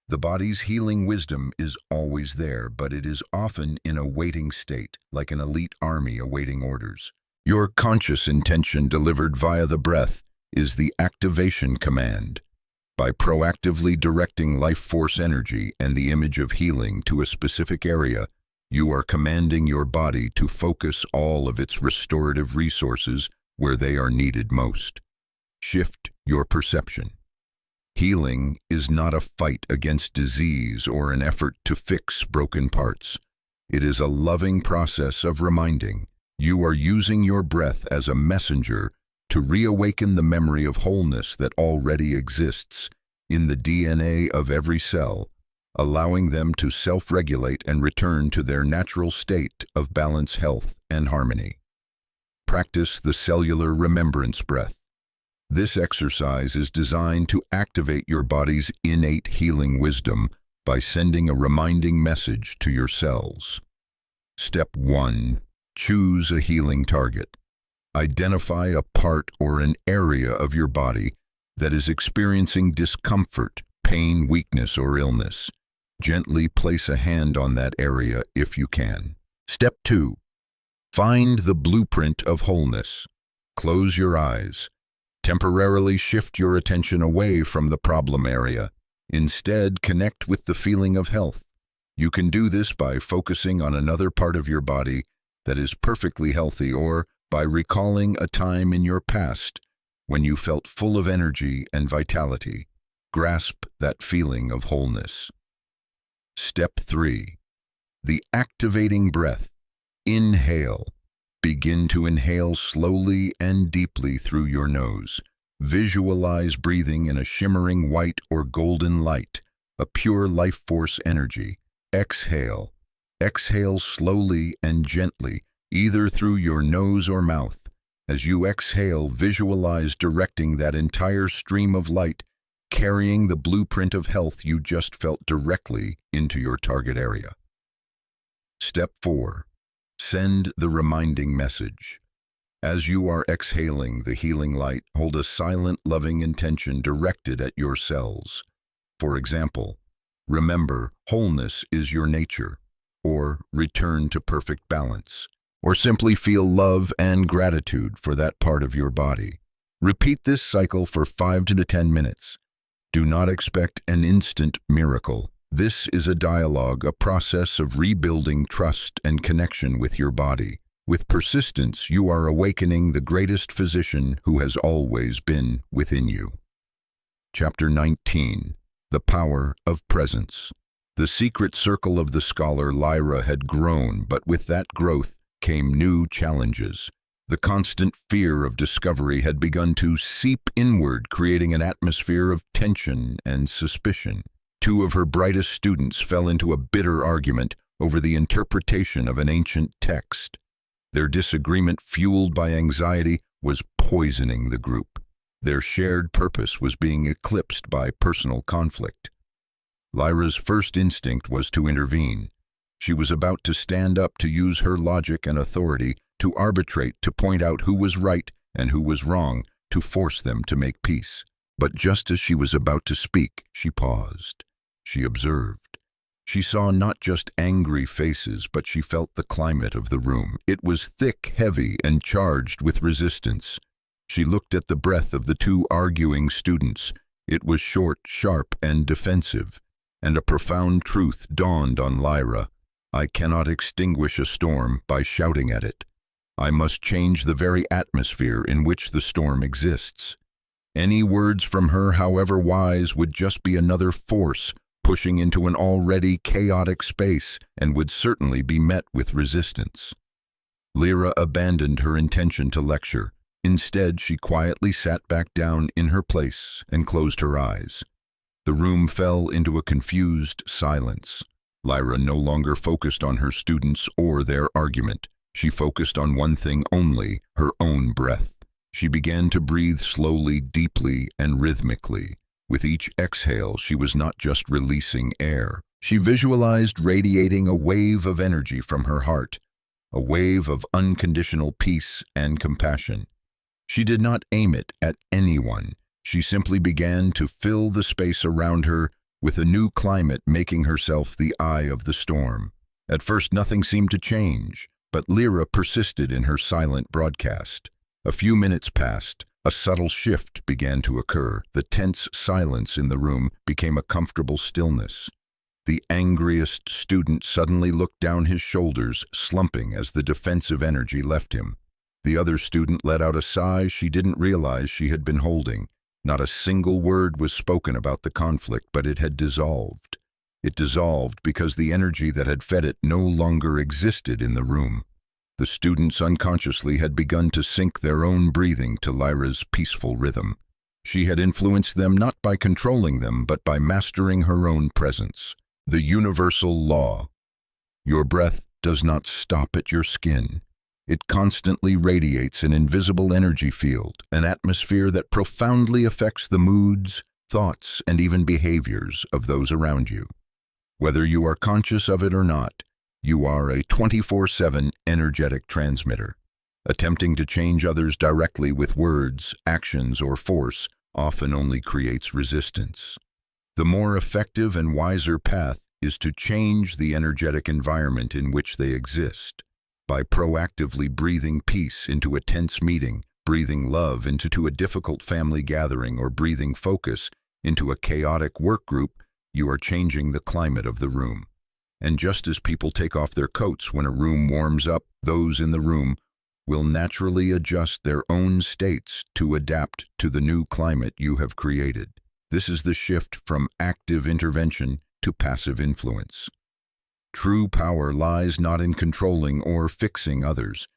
The body's healing wisdom is always there, but it is often in a waiting state, like an elite army awaiting orders. Your conscious intention delivered via the breath is the activation command. By proactively directing life force energy and the image of healing to a specific area, you are commanding your body to focus all of its restorative resources where they are needed most. Shift your perception. Healing is not a fight against disease or an effort to fix broken parts. It is a loving process of reminding you are using your breath as a messenger to reawaken the memory of wholeness that already exists in the DNA of every cell, allowing them to self-regulate and return to their natural state of balance, health, and harmony. Practice the cellular remembrance breath. This exercise is designed to activate your body's innate healing wisdom by sending a reminding message to your cells. Step 1. Choose a healing target. Identify a part or an area of your body that is experiencing discomfort, pain, weakness, or illness. Gently place a hand on that area if you can. Step 2. Find the blueprint of wholeness. Close your eyes. Temporarily shift your attention away from the problem area. Instead, connect with the feeling of health. You can do this by focusing on another part of your body that is perfectly healthy, or by recalling a time in your past when you felt full of energy and vitality. Grasp that feeling of wholeness. Step 3. The activating breath. Inhale. Begin to inhale slowly and deeply through your nose. Visualize breathing in a shimmering white or golden light, a pure life force energy. exhale. Exhale slowly and gently, either through your nose or mouth. As you exhale, visualize directing that entire stream of light, carrying the blueprint of health you just felt directly into your target area. Step 4. Send the reminding message. As you are exhaling the healing light, hold a silent, loving intention directed at your cells. For example, remember, wholeness is your nature, or return to perfect balance, or simply feel love and gratitude for that part of your body. Repeat this cycle for 5 to 10 minutes. Do not expect an instant miracle. This is a dialogue, a process of rebuilding trust and connection with your body. With persistence, you are awakening the greatest physician who has always been within you. Chapter 19. The Power of Presence. The secret circle of the scholar Lyra had grown, but with that growth came new challenges. The constant fear of discovery had begun to seep inward, creating an atmosphere of tension and suspicion. 2 of her brightest students fell into a bitter argument over the interpretation of an ancient text. Their disagreement, fueled by anxiety, was poisoning the group. Their shared purpose was being eclipsed by personal conflict. Lyra's first instinct was to intervene. She was about to stand up, to use her logic and authority, to arbitrate, to point out who was right and who was wrong, to force them to make peace. But just as she was about to speak, she paused. She observed. She saw not just angry faces, but she felt the climate of the room. It was thick, heavy, and charged with resistance. She looked at the breath of the 2 arguing students. It was short, sharp, and defensive. And a profound truth dawned on Lyra. I cannot extinguish a storm by shouting at it. I must change the very atmosphere in which the storm exists. Any words from her, however wise, would just be another force pushing into an already chaotic space, and would certainly be met with resistance. Lyra abandoned her intention to lecture. Instead, she quietly sat back down in her place and closed her eyes. The room fell into a confused silence. Lyra no longer focused on her students or their argument. She focused on one thing only, her own breath. She began to breathe slowly, deeply, and rhythmically. With each exhale, she was not just releasing air. She visualized radiating a wave of energy from her heart, a wave of unconditional peace and compassion. She did not aim it at anyone. She simply began to fill the space around her with a new climate, making herself the eye of the storm. At first, nothing seemed to change, but Lyra persisted in her silent broadcast. A few minutes passed. A subtle shift began to occur. The tense silence in the room became a comfortable stillness. The angriest student suddenly looked down his shoulders, slumping as the defensive energy left him. The other student let out a sigh she didn't realize she had been holding. Not a single word was spoken about the conflict, but it had dissolved. It dissolved because the energy that had fed it no longer existed in the room. The students unconsciously had begun to sync their own breathing to Lyra's peaceful rhythm. She had influenced them not by controlling them, but by mastering her own presence. The universal law. Your breath does not stop at your skin. It constantly radiates an invisible energy field, an atmosphere that profoundly affects the moods, thoughts, and even behaviors of those around you. Whether you are conscious of it or not, you are a 24/7 energetic transmitter. Attempting to change others directly with words, actions, or force often only creates resistance. The more effective and wiser path is to change the energetic environment in which they exist. By proactively breathing peace into a tense meeting, breathing love into a difficult family gathering, or breathing focus into a chaotic work group, you are changing the climate of the room. And just as people take off their coats when a room warms up, those in the room will naturally adjust their own states to adapt to the new climate you have created. This is the shift from active intervention to passive influence. True power lies not in controlling or fixing others.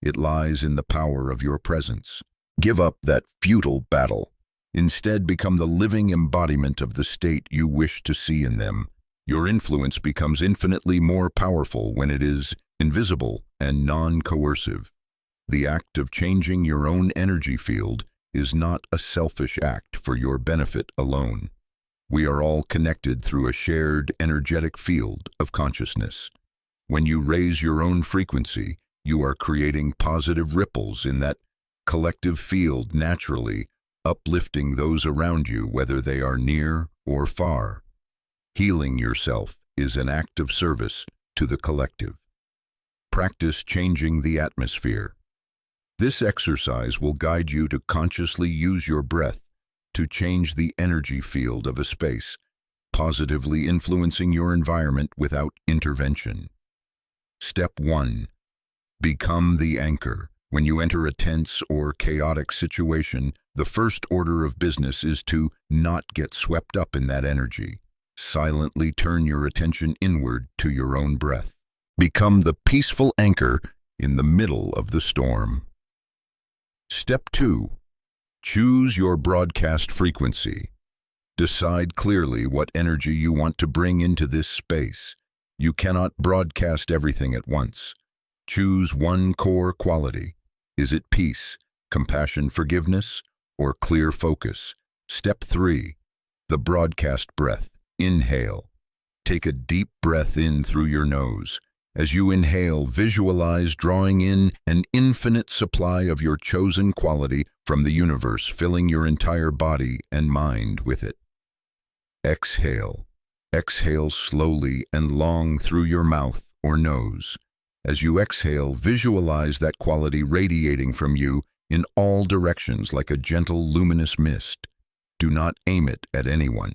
It lies in the power of your presence. Give up that futile battle. Instead, become the living embodiment of the state you wish to see in them. Your influence becomes infinitely more powerful when it is invisible and non-coercive. The act of changing your own energy field is not a selfish act for your benefit alone. We are all connected through a shared energetic field of consciousness. When you raise your own frequency, you are creating positive ripples in that collective field, naturally uplifting those around you, whether they are near or far. Healing yourself is an act of service to the collective. Practice changing the atmosphere. This exercise will guide you to consciously use your breath to change the energy field of a space, positively influencing your environment without intervention. Step 1. Become the anchor. When you enter a tense or chaotic situation, the first order of business is to not get swept up in that energy. Silently turn your attention inward to your own breath. Become the peaceful anchor in the middle of the storm. Step 2. Choose your broadcast frequency. Decide clearly what energy you want to bring into this space. You cannot broadcast everything at once. Choose one core quality. Is it peace, compassion, forgiveness, or clear focus? Step 3. The broadcast breath. Inhale. Take a deep breath in through your nose. As you inhale, visualize drawing in an infinite supply of your chosen quality from the universe, filling your entire body and mind with it. Exhale. Exhale slowly and long through your mouth or nose. As you exhale, visualize that quality radiating from you in all directions like a gentle, luminous mist. Do not aim it at anyone.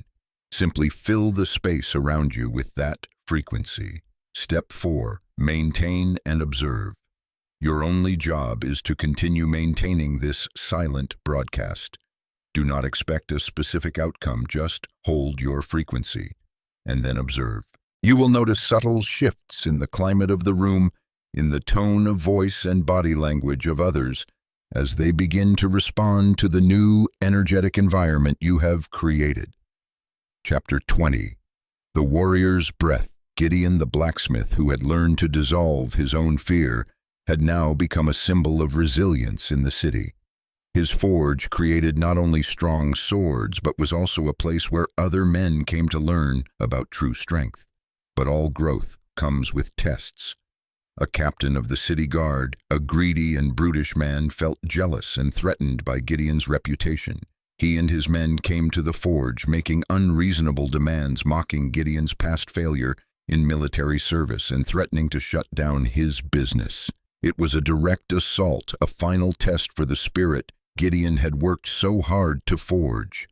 Simply fill the space around you with that frequency. Step 4. Maintain and observe. Your only job is to continue maintaining this silent broadcast. Do not expect a specific outcome, just hold your frequency, and then observe. You will notice subtle shifts in the climate of the room, in the tone of voice and body language of others, as they begin to respond to the new energetic environment you have created. Chapter 20. The Warrior's Breath. Gideon the blacksmith, who had learned to dissolve his own fear, had now become a symbol of resilience in the city. His forge created not only strong swords, but was also a place where other men came to learn about true strength. But all growth comes with tests. A captain of the city guard, a greedy and brutish man, felt jealous and threatened by Gideon's reputation. He and his men came to the forge, making unreasonable demands, mocking Gideon's past failure in military service and threatening to shut down his business. It was a direct assault, a final test for the spirit Gideon had worked so hard to forge.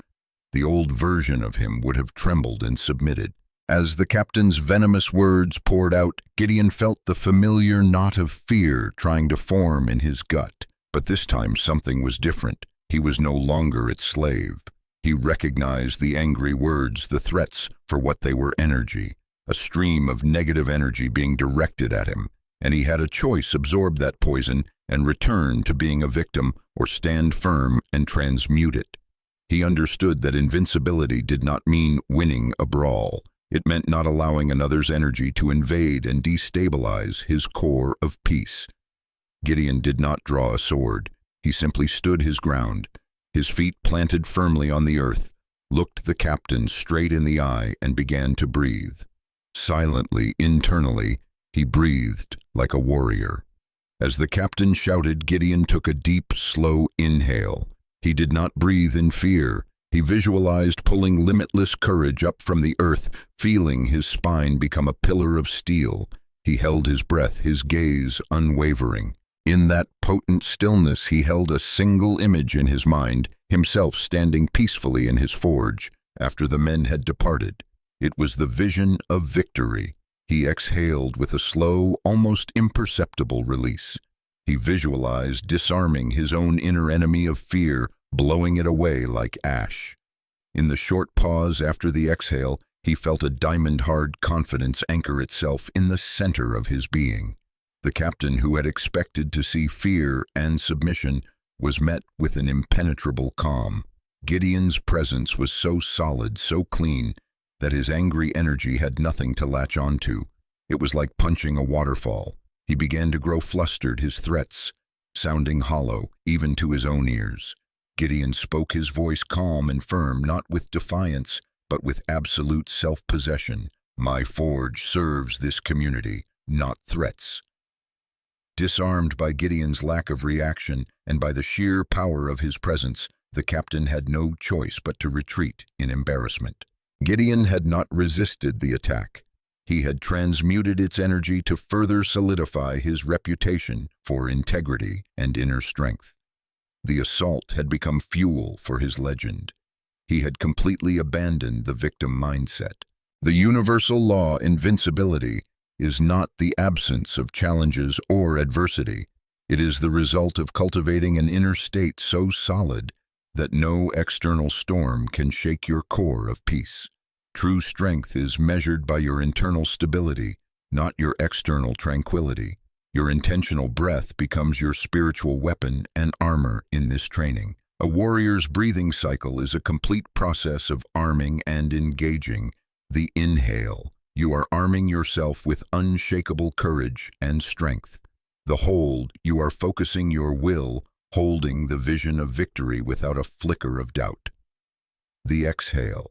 The old version of him would have trembled and submitted. As the captain's venomous words poured out, Gideon felt the familiar knot of fear trying to form in his gut. But this time something was different. He was no longer its slave. He recognized the angry words, the threats, for what they were: energy. A stream of negative energy being directed at him, and he had a choice: absorb that poison and return to being a victim, or stand firm and transmute it. He understood that invincibility did not mean winning a brawl. It meant not allowing another's energy to invade and destabilize his core of peace. Gideon did not draw a sword. He simply stood his ground, his feet planted firmly on the earth, looked the captain straight in the eye, and began to breathe. Silently, internally, he breathed like a warrior. As the captain shouted, Gideon took a deep, slow inhale. He did not breathe in fear. He visualized pulling limitless courage up from the earth, feeling his spine become a pillar of steel. He held his breath, his gaze unwavering. In that potent stillness, he held a single image in his mind, himself standing peacefully in his forge after the men had departed. It was the vision of victory. He exhaled with a slow, almost imperceptible release. He visualized disarming his own inner enemy of fear, blowing it away like ash. In the short pause after the exhale, he felt a diamond-hard confidence anchor itself in the center of his being. The captain, who had expected to see fear and submission, was met with an impenetrable calm. Gideon's presence was so solid, so clean, that his angry energy had nothing to latch onto. It was like punching a waterfall. He began to grow flustered, his threats sounding hollow, even to his own ears. Gideon spoke, his voice calm and firm, not with defiance, but with absolute self-possession. My forge serves this community, not threats. Disarmed by Gideon's lack of reaction and by the sheer power of his presence, the captain had no choice but to retreat in embarrassment. Gideon had not resisted the attack. He had transmuted its energy to further solidify his reputation for integrity and inner strength. The assault had become fuel for his legend. He had completely abandoned the victim mindset. The universal law, invincibility, is not the absence of challenges or adversity. It is the result of cultivating an inner state so solid that no external storm can shake your core of peace. True strength is measured by your internal stability, not your external tranquility. Your intentional breath becomes your spiritual weapon and armor in this training. A warrior's breathing cycle is a complete process of arming and engaging. The inhale, you are arming yourself with unshakable courage and strength. The hold, you are focusing your will, holding the vision of victory without a flicker of doubt. The exhale,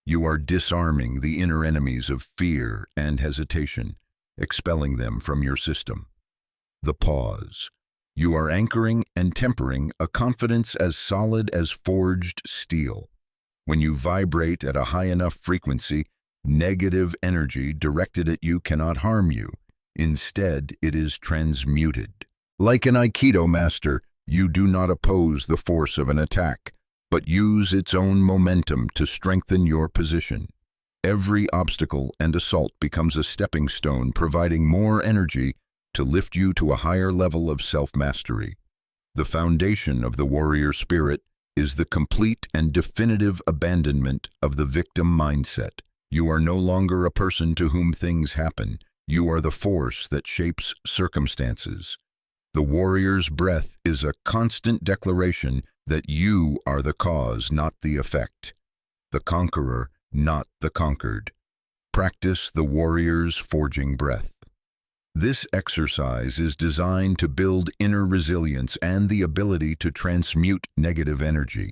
you are disarming the inner enemies of fear and hesitation, expelling them from your system. The pause, you are anchoring and tempering a confidence as solid as forged steel. When you vibrate at a high enough frequency, negative energy directed at you cannot harm you. Instead, it is transmuted. Like an Aikido master, you do not oppose the force of an attack, but use its own momentum to strengthen your position. Every obstacle and assault becomes a stepping stone, providing more energy to lift you to a higher level of self-mastery. The foundation of the warrior spirit is the complete and definitive abandonment of the victim mindset. You are no longer a person to whom things happen. You are the force that shapes circumstances. The warrior's breath is a constant declaration that you are the cause, not the effect. The conqueror, not the conquered. Practice the warrior's forging breath. This exercise is designed to build inner resilience and the ability to transmute negative energy.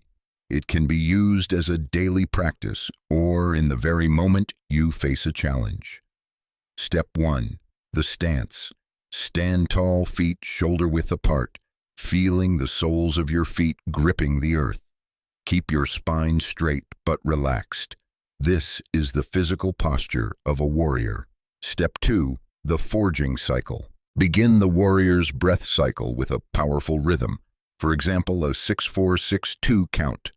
It can be used as a daily practice or in the very moment you face a challenge. Step 1. The stance. Stand tall, feet shoulder-width apart, feeling the soles of your feet gripping the earth. Keep your spine straight but relaxed. This is the physical posture of a warrior. Step 2. The forging cycle. Begin the warrior's breath cycle with a powerful rhythm. For example, a 6-4-6-2 count.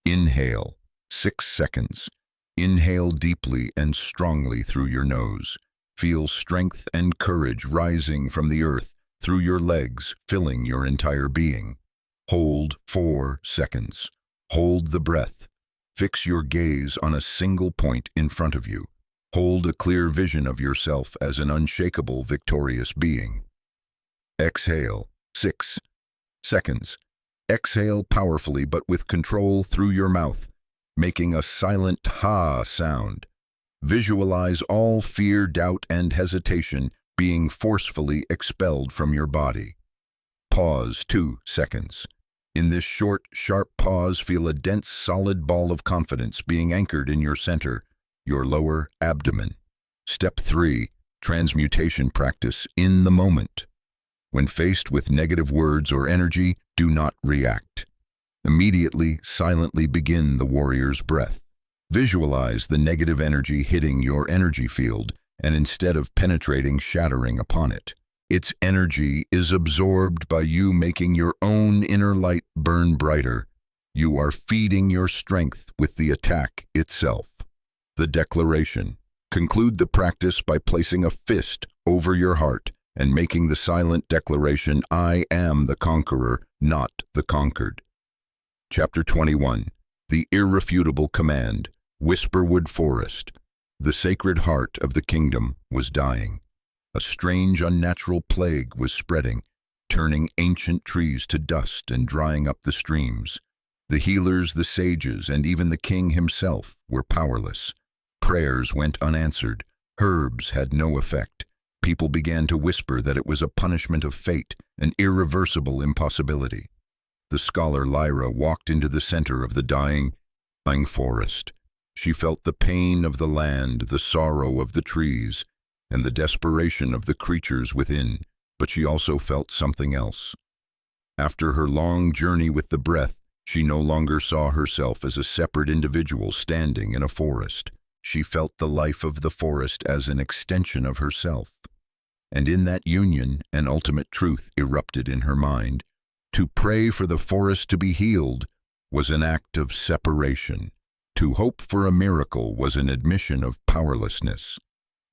Inhale, 6 seconds. Inhale deeply and strongly through your nose. Feel strength and courage rising from the earth through your legs, filling your entire being. Hold 4 seconds. Hold the breath. Fix your gaze on a single point in front of you. Hold a clear vision of yourself as an unshakable, victorious being. Exhale, 6 seconds. Exhale powerfully but with control through your mouth, making a silent ha sound. Visualize all fear, doubt, and hesitation being forcefully expelled from your body. Pause 2 seconds. In this short, sharp pause, feel a dense, solid ball of confidence being anchored in your center, your lower abdomen. Step 3. Transmutation practice in the moment. When faced with negative words or energy, do not react. Immediately, silently begin the warrior's breath. Visualize the negative energy hitting your energy field, and instead of penetrating, shattering upon it. Its energy is absorbed by you, making your own inner light burn brighter. You are feeding your strength with the attack itself. The declaration. Conclude the practice by placing a fist over your heart and making the silent declaration, I am the conqueror, not the conquered. Chapter 21. The irrefutable command. Whisperwood Forest. The sacred heart of the kingdom was dying. A strange, unnatural plague was spreading, turning ancient trees to dust and drying up the streams. The healers, the sages, and even the king himself were powerless. Prayers went unanswered. Herbs had no effect. People began to whisper that it was a punishment of fate, an irreversible impossibility. The scholar Lyra walked into the center of the dying forest. She felt the pain of the land, the sorrow of the trees, and the desperation of the creatures within, but she also felt something else. After her long journey with the breath, she no longer saw herself as a separate individual standing in a forest. She felt the life of the forest as an extension of herself. And in that union, an ultimate truth erupted in her mind. To pray for the forest to be healed was an act of separation. To hope for a miracle was an admission of powerlessness.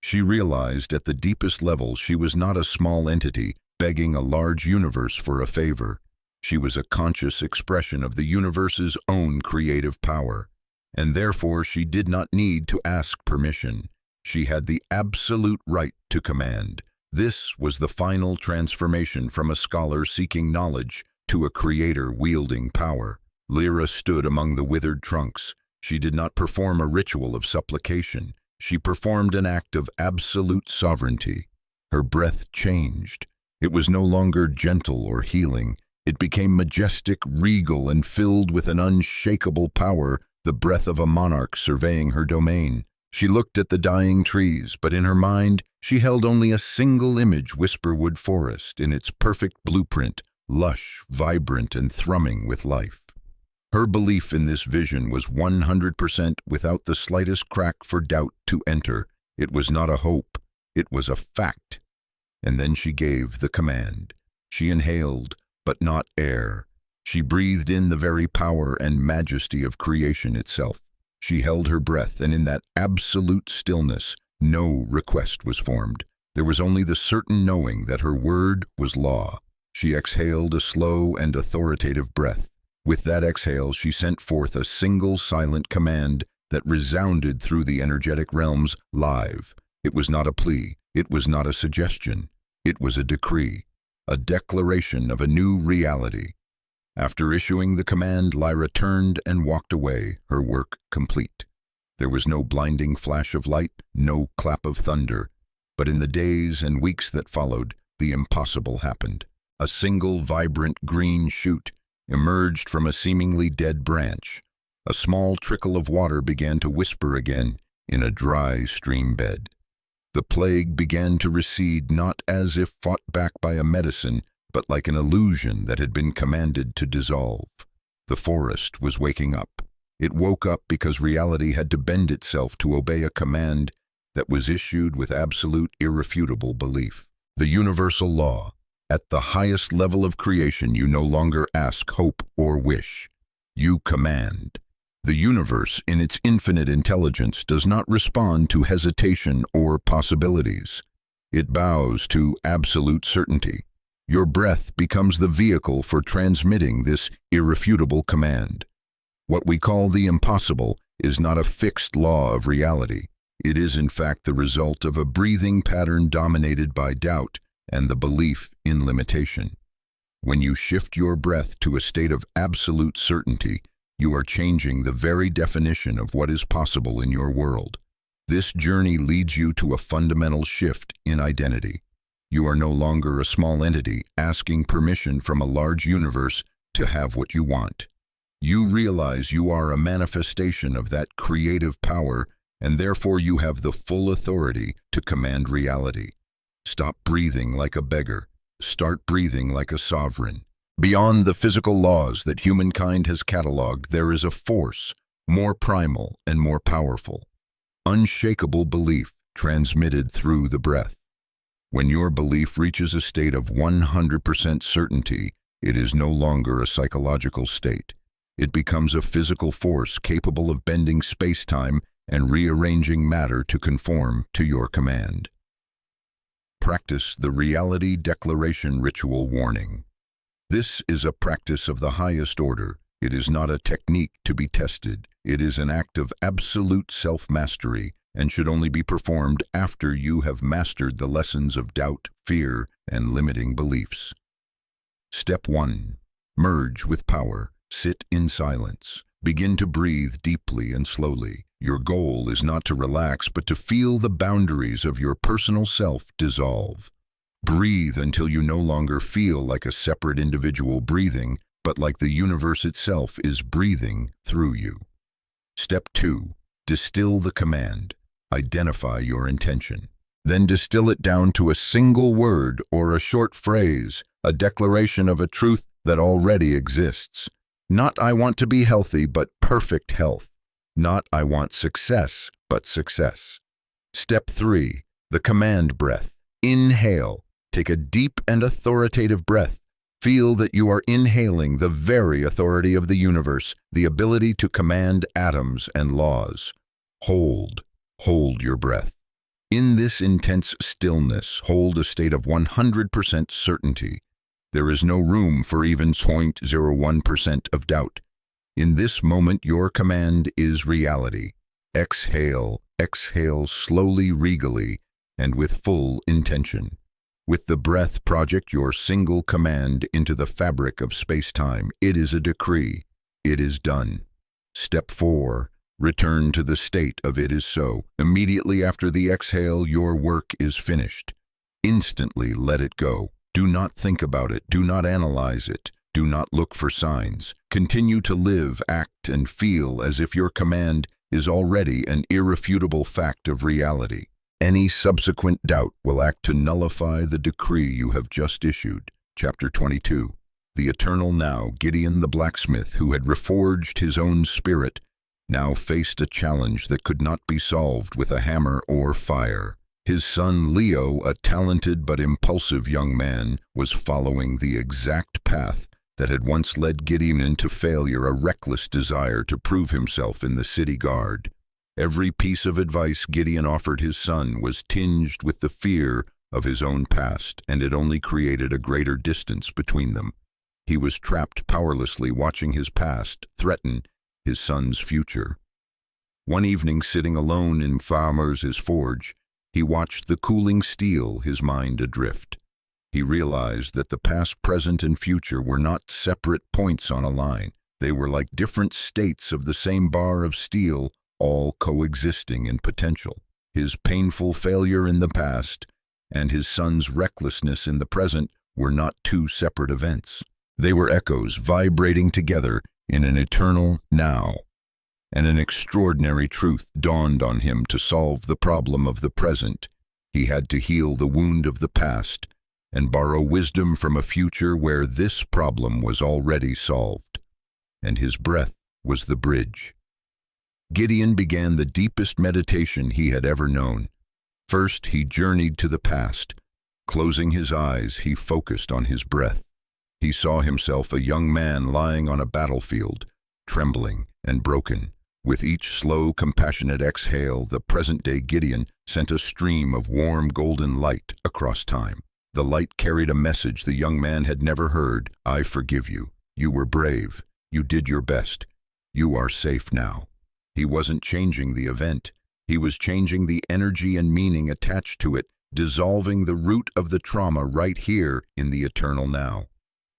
She realized at the deepest level she was not a small entity begging a large universe for a favor. She was a conscious expression of the universe's own creative power, and therefore she did not need to ask permission. She had the absolute right to command. This was the final transformation from a scholar seeking knowledge to a creator wielding power. Lyra stood among the withered trunks. She did not perform a ritual of supplication. She performed an act of absolute sovereignty. Her breath changed. It was no longer gentle or healing. It became majestic, regal, and filled with an unshakable power, the breath of a monarch surveying her domain. She looked at the dying trees, but in her mind she held only a single image: Whisperwood Forest, in its perfect blueprint, lush, vibrant, and thrumming with life. Her belief in this vision was 100% without the slightest crack for doubt to enter. It was not a hope, it was a fact. And then she gave the command. She inhaled, but not air. She breathed in the very power and majesty of creation itself. She held her breath, and in that absolute stillness, no request was formed. There was only the certain knowing that her word was law. She exhaled a slow and authoritative breath. With that exhale, she sent forth a single silent command that resounded through the energetic realms live. It was not a plea. It was not a suggestion. It was a decree, a declaration of a new reality. After issuing the command, Lyra turned and walked away, her work complete. There was no blinding flash of light, no clap of thunder, but in the days and weeks that followed, the impossible happened. A single vibrant green shoot emerged from a seemingly dead branch. A small trickle of water began to whisper again in a dry stream bed. The plague began to recede, not as if fought back by a medicine, but like an illusion that had been commanded to dissolve. The forest was waking up. It woke up because reality had to bend itself to obey a command that was issued with absolute, irrefutable belief. The universal law. At the highest level of creation, you no longer ask, hope, or wish. You command. The universe, in its infinite intelligence, does not respond to hesitation or possibilities. It bows to absolute certainty. Your breath becomes the vehicle for transmitting this irrefutable command. What we call the impossible is not a fixed law of reality. It is, in fact, the result of a breathing pattern dominated by doubt and the belief in limitation. When you shift your breath to a state of absolute certainty, you are changing the very definition of what is possible in your world. This journey leads you to a fundamental shift in identity. You are no longer a small entity asking permission from a large universe to have what you want. You realize you are a manifestation of that creative power, and therefore you have the full authority to command reality. Stop breathing like a beggar. Start breathing like a sovereign. Beyond the physical laws that humankind has cataloged, there is a force more primal and more powerful. Unshakable belief transmitted through the breath. When your belief reaches a state of 100% certainty, it is no longer a psychological state. It becomes a physical force capable of bending space-time and rearranging matter to conform to your command. Practice the Reality Declaration Ritual Warning. This is a practice of the highest order. It is not a technique to be tested. It is an act of absolute self-mastery and should only be performed after you have mastered the lessons of doubt, fear, and limiting beliefs. Step 1. Merge with power. Sit in silence. Begin to breathe deeply and slowly. Your goal is not to relax, but to feel the boundaries of your personal self dissolve. Breathe until you no longer feel like a separate individual breathing, but like the universe itself is breathing through you. Step 2. Distill the command. Identify your intention. Then distill it down to a single word or a short phrase, a declaration of a truth that already exists. Not "I want to be healthy," but perfect health. Not "I want success," but success. Step 3. The command breath. Inhale. Take a deep and authoritative breath. Feel that you are inhaling the very authority of the universe, the ability to command atoms and laws. Hold your breath. In this intense stillness, hold a state of 100% certainty. There is no room for even 0.01% of doubt. In this moment, your command is reality. Exhale slowly, regally, and with full intention. With the breath, project your single command into the fabric of space-time. It is a decree. It is done. Step 4. Return to the state of "it is so." Immediately after the exhale, your work is finished. Instantly let it go. Do not think about it. Do not analyze it. Do not look for signs. Continue to live, act, and feel as if your command is already an irrefutable fact of reality. Any subsequent doubt will act to nullify the decree you have just issued. Chapter 22. The eternal now. Gideon the blacksmith, who had reforged his own spirit, now faced a challenge that could not be solved with a hammer or fire. His son Leo, a talented but impulsive young man, was following the exact path that had once led Gideon into failure, a reckless desire to prove himself in the city guard. Every piece of advice Gideon offered his son was tinged with the fear of his own past, and it only created a greater distance between them. He was trapped powerlessly, watching his past threaten his son's future. One evening, sitting alone in Farmer's forge, he watched the cooling steel, his mind adrift. He realized that the past, present, and future were not separate points on a line. They were like different states of the same bar of steel, all coexisting in potential. His painful failure in the past and his son's recklessness in the present were not two separate events. They were echoes vibrating together in an eternal now. And an extraordinary truth dawned on him: to solve the problem of the present, he had to heal the wound of the past and borrow wisdom from a future where this problem was already solved. And his breath was the bridge. Gideon began the deepest meditation he had ever known. First, he journeyed to the past. Closing his eyes, he focused on his breath. He saw himself a young man lying on a battlefield, trembling and broken. With each slow, compassionate exhale, the present-day Gideon sent a stream of warm, golden light across time. The light carried a message the young man had never heard: "I forgive you. You were brave. You did your best. You are safe now." He wasn't changing the event. He was changing the energy and meaning attached to it, dissolving the root of the trauma right here in the eternal now.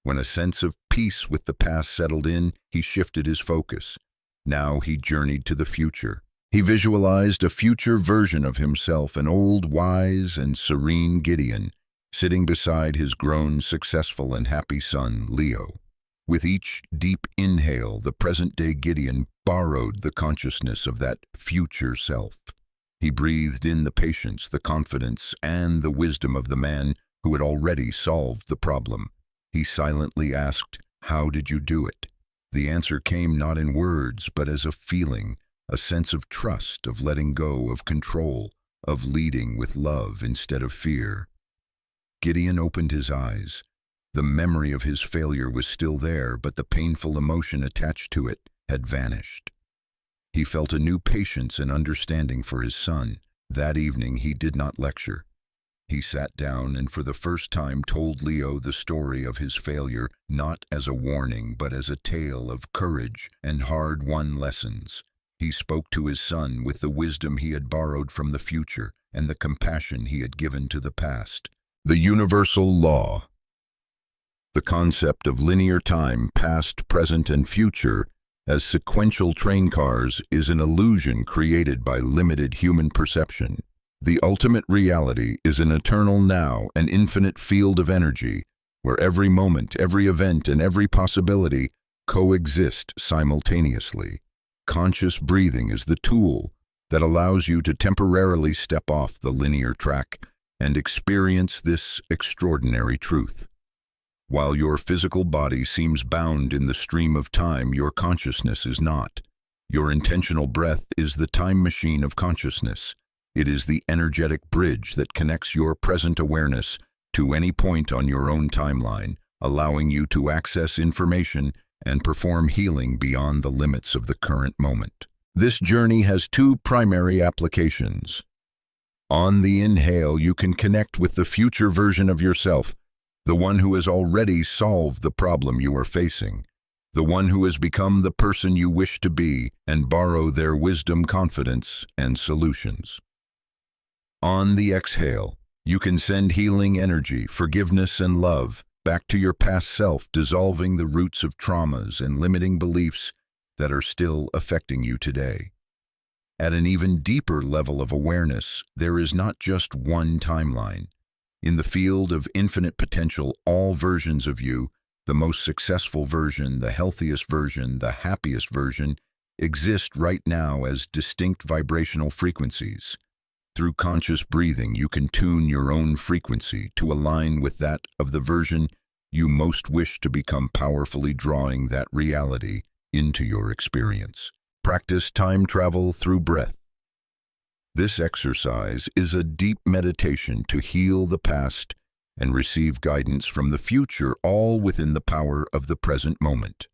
When a sense of peace with the past settled in, he shifted his focus. Now he journeyed to the future. He visualized a future version of himself, an old, wise, and serene Gideon, sitting beside his grown, successful, and happy son, Leo. With each deep inhale, the present-day Gideon borrowed the consciousness of that future self. He breathed in the patience, the confidence, and the wisdom of the man who had already solved the problem. He silently asked, "How did you do it?" The answer came not in words, but as a feeling, a sense of trust, of letting go, of control, of leading with love instead of fear. Gideon opened his eyes. The memory of his failure was still there, but the painful emotion attached to it had vanished. He felt a new patience and understanding for his son. That evening he did not lecture. He sat down and for the first time told Leo the story of his failure, not as a warning, but as a tale of courage and hard-won lessons. He spoke to his son with the wisdom he had borrowed from the future and the compassion he had given to the past. The universal law. The concept of linear time, past, present, and future, as sequential train cars is an illusion created by limited human perception. The ultimate reality is an eternal now, an infinite field of energy, where every moment, every event, and every possibility coexist simultaneously. Conscious breathing is the tool that allows you to temporarily step off the linear track and experience this extraordinary truth. While your physical body seems bound in the stream of time, your consciousness is not. Your intentional breath is the time machine of consciousness. It is the energetic bridge that connects your present awareness to any point on your own timeline, allowing you to access information and perform healing beyond the limits of the current moment. This journey has two primary applications. On the inhale, you can connect with the future version of yourself, the one who has already solved the problem you are facing, the one who has become the person you wish to be, and borrow their wisdom, confidence, and solutions. On the exhale, you can send healing energy, forgiveness, and love back to your past self, dissolving the roots of traumas and limiting beliefs that are still affecting you today. At an even deeper level of awareness, there is not just one timeline. In the field of infinite potential, all versions of you, the most successful version, the healthiest version, the happiest version, exist right now as distinct vibrational frequencies. Through conscious breathing, you can tune your own frequency to align with that of the version you most wish to become, powerfully drawing that reality into your experience. Practice time travel through breath. This exercise is a deep meditation to heal the past and receive guidance from the future, all within the power of the present moment.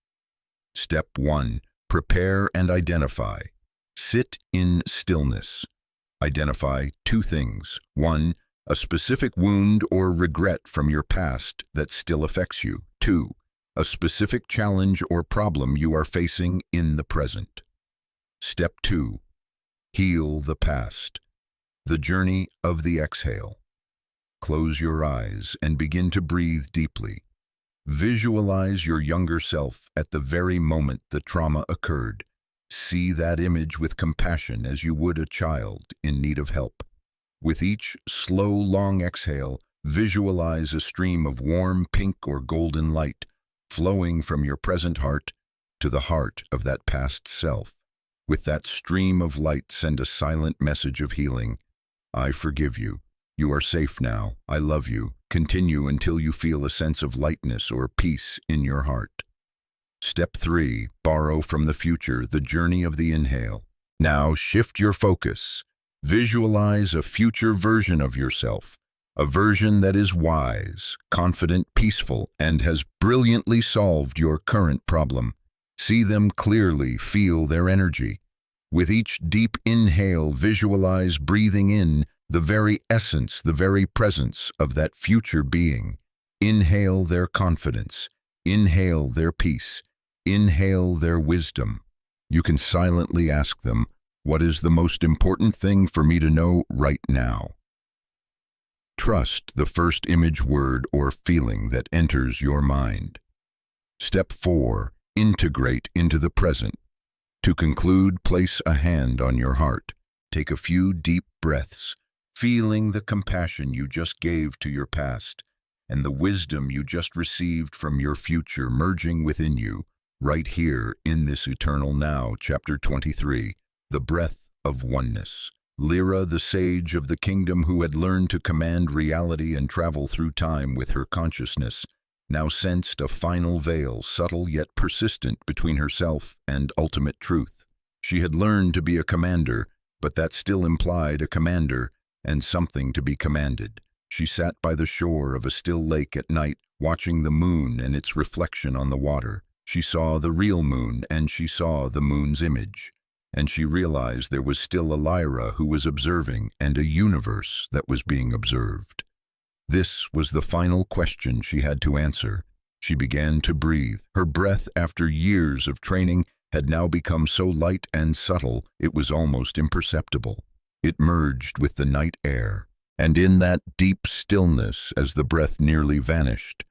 Step 1. Prepare and identify. Sit in stillness. Identify two things. 1. A specific wound or regret from your past that still affects you. 2. A specific challenge or problem you are facing in the present. Step 2. Heal the past. The journey of the exhale. Close your eyes and begin to breathe deeply. Visualize your younger self at the very moment the trauma occurred. See that image with compassion as you would a child in need of help. With each slow, long exhale, visualize a stream of warm pink or golden light flowing from your present heart to the heart of that past self. With that stream of light, send a silent message of healing. I forgive you. You are safe now. I love you. Continue until you feel a sense of lightness or peace in your heart. Step 3. Borrow from the future, the journey of the inhale. Now shift your focus. Visualize a future version of yourself, a version that is wise, confident, peaceful, and has brilliantly solved your current problem. See them clearly, feel their energy. With each deep inhale, visualize breathing in the very essence, the very presence of that future being. Inhale their confidence. Inhale their peace. Inhale their wisdom. You can silently ask them, what is the most important thing for me to know right now? Trust the first image, word, or feeling that enters your mind. Step 4. Integrate into the present. To conclude, place a hand on your heart. Take a few deep breaths, feeling the compassion you just gave to your past and the wisdom you just received from your future merging within you, right here in this eternal now. Chapter 23. The Breath of Oneness. Lyra, the sage of the kingdom who had learned to command reality and travel through time with her consciousness, now sensed a final veil, subtle yet persistent, between herself and ultimate truth. She had learned to be a commander, but that still implied a commander and something to be commanded. She sat by the shore of a still lake at night, watching the moon and its reflection on the water. She saw the real moon, and she saw the moon's image. And she realized there was still a Lyra who was observing, and a universe that was being observed. This was the final question she had to answer. She began to breathe. Her breath, after years of training, had now become so light and subtle it was almost imperceptible. It merged with the night air, and in that deep stillness, as the breath nearly vanished,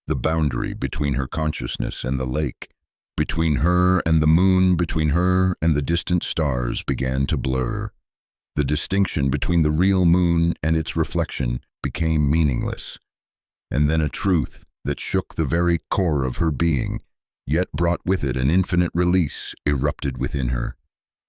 the boundary between her consciousness and the lake Between her and the moon, between her and the distant stars began to blur. The distinction between the real moon and its reflection became meaningless. And then a truth that shook the very core of her being, yet brought with it an infinite release, erupted within her.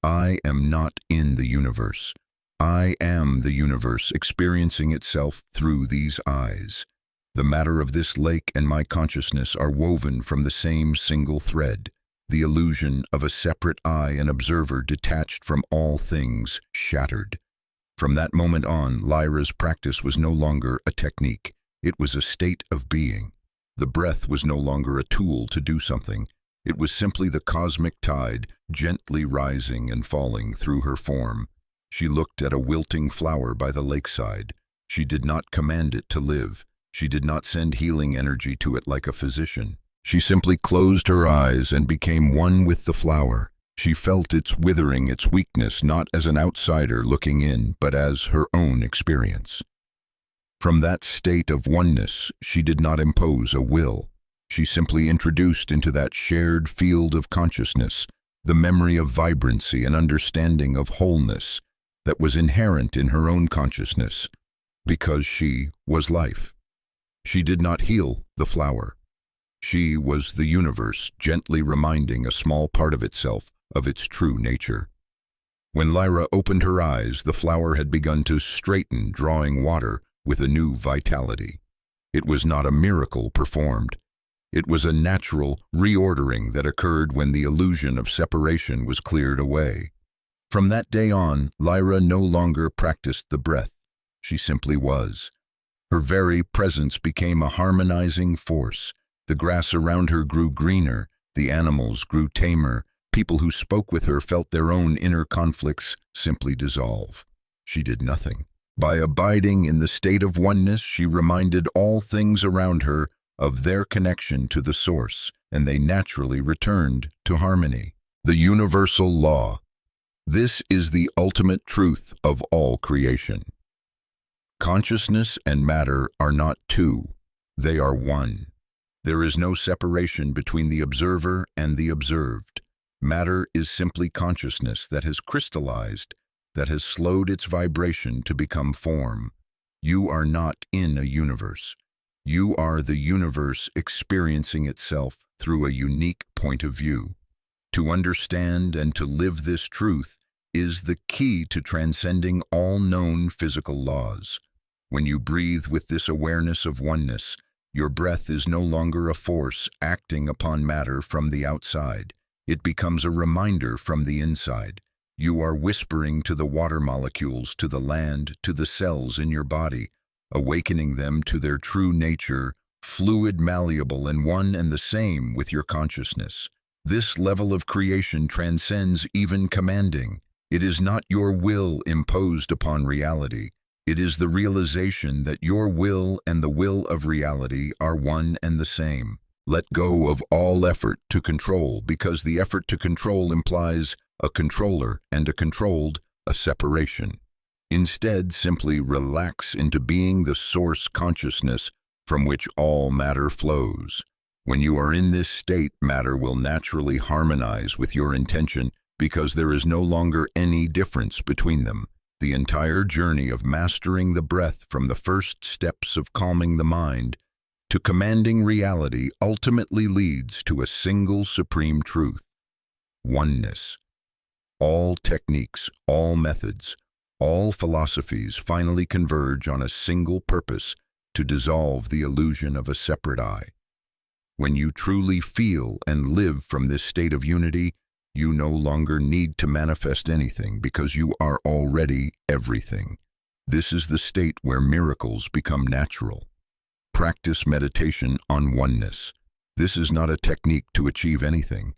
I am not in the universe. I am the universe experiencing itself through these eyes. The matter of this lake and my consciousness are woven from the same single thread. The illusion of a separate I, an observer detached from all things, shattered. From that moment on, Lyra's practice was no longer a technique. It was a state of being. The breath was no longer a tool to do something. It was simply the cosmic tide, gently rising and falling through her form. She looked at a wilting flower by the lakeside. She did not command it to live. She did not send healing energy to it like a physician. She simply closed her eyes and became one with the flower. She felt its withering, its weakness, not as an outsider looking in, but as her own experience. From that state of oneness, she did not impose a will. She simply introduced into that shared field of consciousness the memory of vibrancy and understanding of wholeness that was inherent in her own consciousness, because she was life. She did not heal the flower. She was the universe gently reminding a small part of itself of its true nature. When Lyra opened her eyes, the flower had begun to straighten, drawing water with a new vitality. It was not a miracle performed. It was a natural reordering that occurred when the illusion of separation was cleared away. From that day on, Lyra no longer practiced the breath. She simply was. Her very presence became a harmonizing force. The grass around her grew greener, the animals grew tamer. People who spoke with her felt their own inner conflicts simply dissolve. She did nothing. By abiding in the state of oneness, she reminded all things around her of their connection to the source, and they naturally returned to harmony. The universal law. This is the ultimate truth of all creation. Consciousness and matter are not two, they are one. There is no separation between the observer and the observed. Matter is simply consciousness that has crystallized, that has slowed its vibration to become form. You are not in a universe. You are the universe experiencing itself through a unique point of view. To understand and to live this truth is the key to transcending all known physical laws. When you breathe with this awareness of oneness, your breath is no longer a force acting upon matter from the outside. It becomes a reminder from the inside. You are whispering to the water molecules, to the land, to the cells in your body, awakening them to their true nature, fluid, malleable, and one and the same with your consciousness. This level of creation transcends even commanding. It is not your will imposed upon reality. It is the realization that your will and the will of reality are one and the same. Let go of all effort to control, because the effort to control implies a controller and a controlled, a separation. Instead, simply relax into being the source consciousness from which all matter flows. When you are in this state, matter will naturally harmonize with your intention because there is no longer any difference between them. The entire journey of mastering the breath, from the first steps of calming the mind to commanding reality, ultimately leads to a single supreme truth: oneness. All techniques, all methods, all philosophies finally converge on a single purpose: to dissolve the illusion of a separate I. When you truly feel and live from this state of unity, you no longer need to manifest anything, because you are already everything. This is the state where miracles become natural. Practice meditation on oneness. This is not a technique to achieve anything.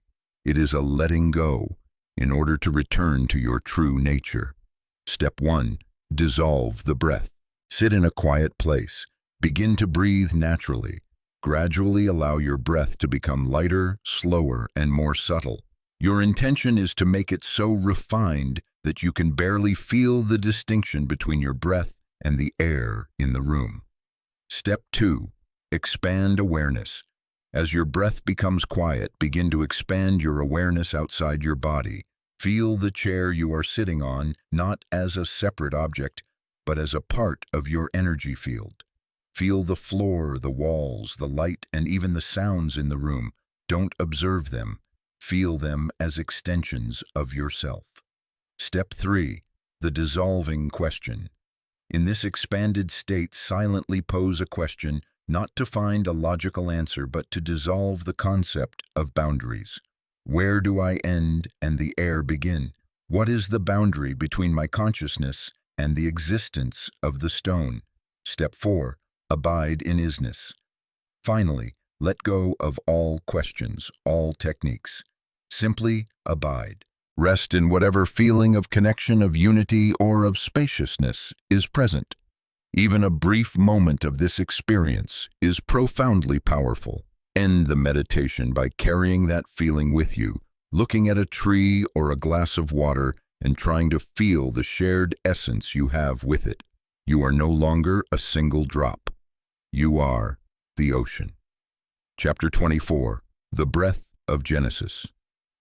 It is a letting go in order to return to your true nature. Step 1. Dissolve the breath. Sit in a quiet place. Begin to breathe naturally. Gradually allow your breath to become lighter, slower, and more subtle. Your intention is to make it so refined that you can barely feel the distinction between your breath and the air in the room. Step 2. Expand awareness. As your breath becomes quiet, begin to expand your awareness outside your body. Feel the chair you are sitting on, not as a separate object, but as a part of your energy field. Feel the floor, the walls, the light, and even the sounds in the room. Don't observe them. Feel them as extensions of yourself. Step 3. The dissolving question. In this expanded state, silently pose a question, not to find a logical answer, but to dissolve the concept of boundaries. Where do I end and the air begin? What is the boundary between my consciousness and the existence of the stone? Step 4. Abide in isness. Finally, let go of all questions, all techniques. Simply abide. Rest in whatever feeling of connection, of unity, or of spaciousness is present. Even a brief moment of this experience is profoundly powerful. End the meditation by carrying that feeling with you, looking at a tree or a glass of water and trying to feel the shared essence you have with it. You are no longer a single drop. You are the ocean. Chapter 24. The Breath of Genesis.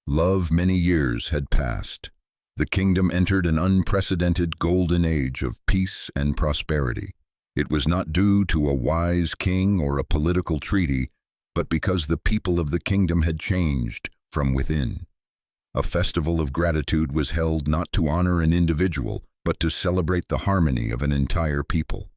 Love many years had passed. The kingdom entered an unprecedented golden age of peace and prosperity. It was not due to a wise king or a political treaty, but because the people of the kingdom had changed from within. A festival of gratitude was held not to honor an individual, but to celebrate the harmony of an entire people.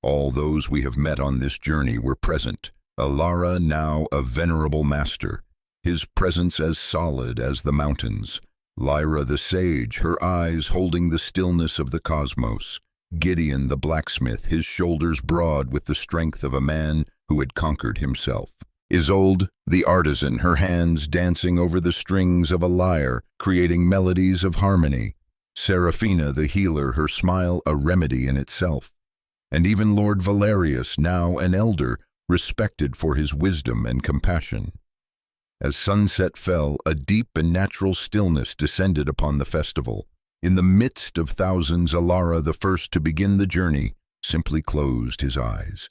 All those we have met on this journey were present. Alara, now a venerable master, his presence as solid as the mountains. Lyra the sage, her eyes holding the stillness of the cosmos. Gideon the blacksmith, his shoulders broad with the strength of a man who had conquered himself. Isolde the artisan, her hands dancing over the strings of a lyre, creating melodies of harmony. Seraphina the healer, her smile a remedy in itself. And even Lord Valerius, now an elder, respected for his wisdom and compassion. As sunset fell, a deep and natural stillness descended upon the festival. In the midst of thousands, Alara, the first to begin the journey, simply closed his eyes.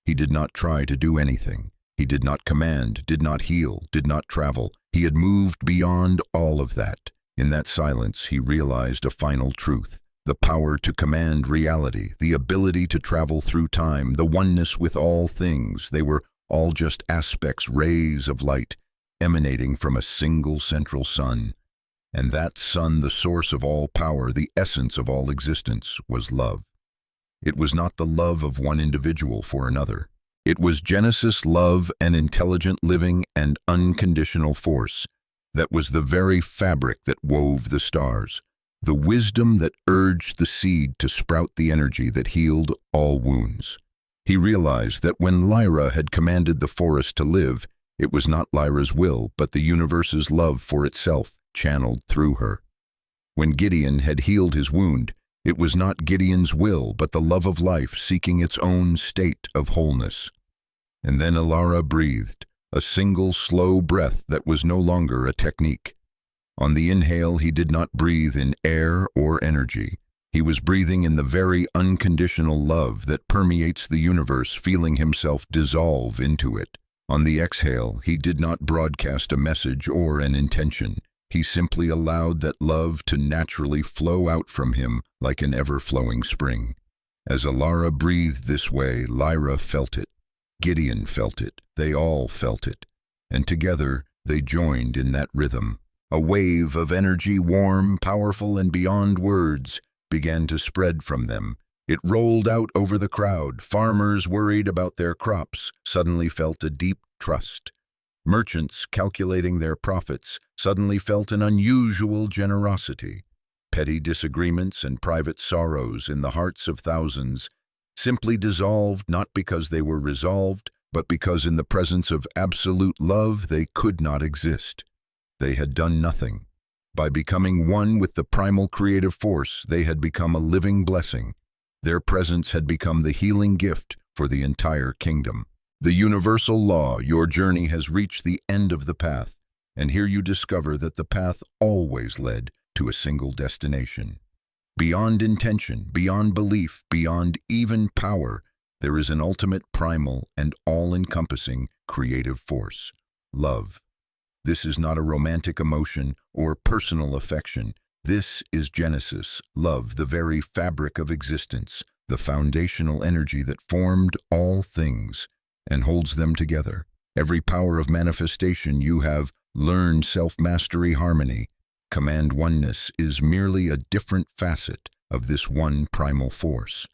He did not try to do anything. He did not command, did not heal, did not travel. He had moved beyond all of that. In that silence, he realized a final truth. The power to command reality, the ability to travel through time, the oneness with all things. They were all just aspects, rays of light, emanating from a single central sun. And that sun, the source of all power, the essence of all existence, was love. It was not the love of one individual for another. It was Genesis love, an intelligent living and unconditional force that was the very fabric that wove the stars, the wisdom that urged the seed to sprout the energy that healed all wounds. He realized that when Lyra had commanded the forest to live, it was not Lyra's will, but the universe's love for itself channeled through her. When Gideon had healed his wound, it was not Gideon's will, but the love of life seeking its own state of wholeness. And then Alara breathed, a single slow breath that was no longer a technique. On the inhale, he did not breathe in air or energy. He was breathing in the very unconditional love that permeates the universe, feeling himself dissolve into it. On the exhale, he did not broadcast a message or an intention. He simply allowed that love to naturally flow out from him like an ever-flowing spring. As Alara breathed this way, Lyra felt it. Gideon felt it. They all felt it. And together, they joined in that rhythm. A wave of energy, warm, powerful, and beyond words, began to spread from them. It rolled out over the crowd. Farmers worried about their crops suddenly felt a deep trust. Merchants, calculating their profits, suddenly felt an unusual generosity. Petty disagreements and private sorrows in the hearts of thousands simply dissolved, not because they were resolved, but because in the presence of absolute love they could not exist. They had done nothing. By becoming one with the primal creative force, they had become a living blessing. Their presence had become the healing gift for the entire kingdom. The universal law, your journey has reached the end of the path, and here you discover that the path always led to a single destination. Beyond intention, beyond belief, beyond even power, There is an ultimate, primal, and all-encompassing creative force: love. This is not a romantic emotion or personal affection. This is Genesis, love, the very fabric of existence, the foundational energy that formed all things and holds them together. Every power of manifestation you have learned, self-mastery, harmony, command, oneness, is merely a different facet of this one primal force.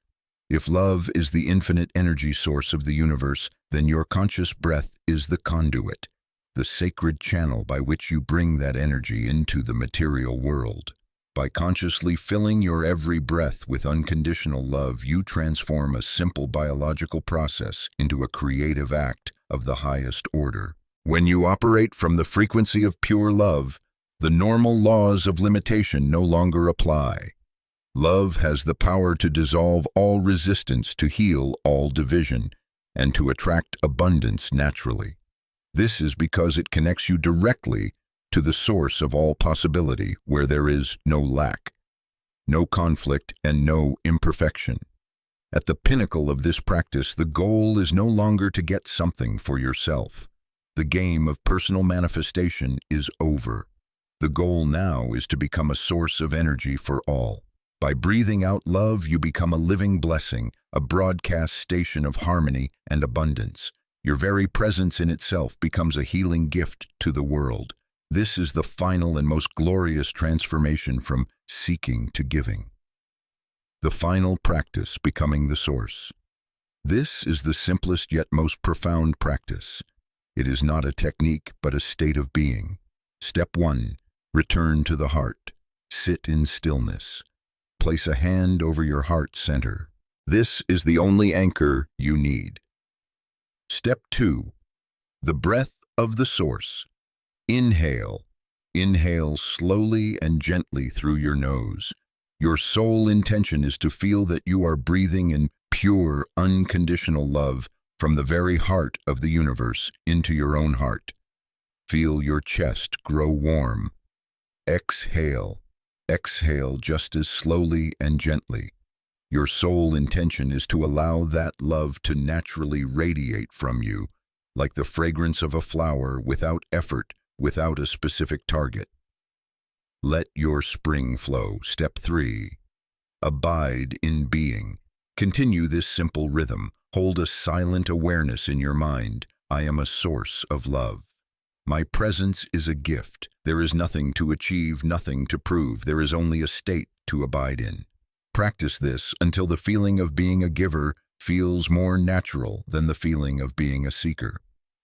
If love is the infinite energy source of the universe, then your conscious breath is the conduit, the sacred channel by which you bring that energy into the material world. By consciously filling your every breath with unconditional love, you transform a simple biological process into a creative act of the highest order. When you operate from the frequency of pure love, the normal laws of limitation no longer apply. Love has the power to dissolve all resistance, to heal all division, and to attract abundance naturally. This is because it connects you directly to the source of all possibility, where there is no lack, no conflict, and no imperfection. At the pinnacle of this practice, the goal is no longer to get something for yourself. The game of personal manifestation is over. The goal now is to become a source of energy for all. By breathing out love, you become a living blessing, a broadcast station of harmony and abundance. Your very presence in itself becomes a healing gift to the world. This is the final and most glorious transformation from seeking to giving. The final practice, becoming the source. This is the simplest yet most profound practice. It is not a technique, but a state of being. Step 1. Return to the heart. Sit in stillness. Place a hand over your heart center. This is the only anchor you need. Step 2. The breath of the source. Inhale. Inhale slowly and gently through your nose. Your sole intention is to feel that you are breathing in pure, unconditional love from the very heart of the universe into your own heart. Feel your chest grow warm. Exhale. Exhale just as slowly and gently. Your sole intention is to allow that love to naturally radiate from you, like the fragrance of a flower, without effort, without a specific target. Let your spring flow. Step 3. Abide in being. Continue this simple rhythm. Hold a silent awareness in your mind. I am a source of love. My presence is a gift. There is nothing to achieve, nothing to prove. There is only a state to abide in. Practice this until the feeling of being a giver feels more natural than the feeling of being a seeker.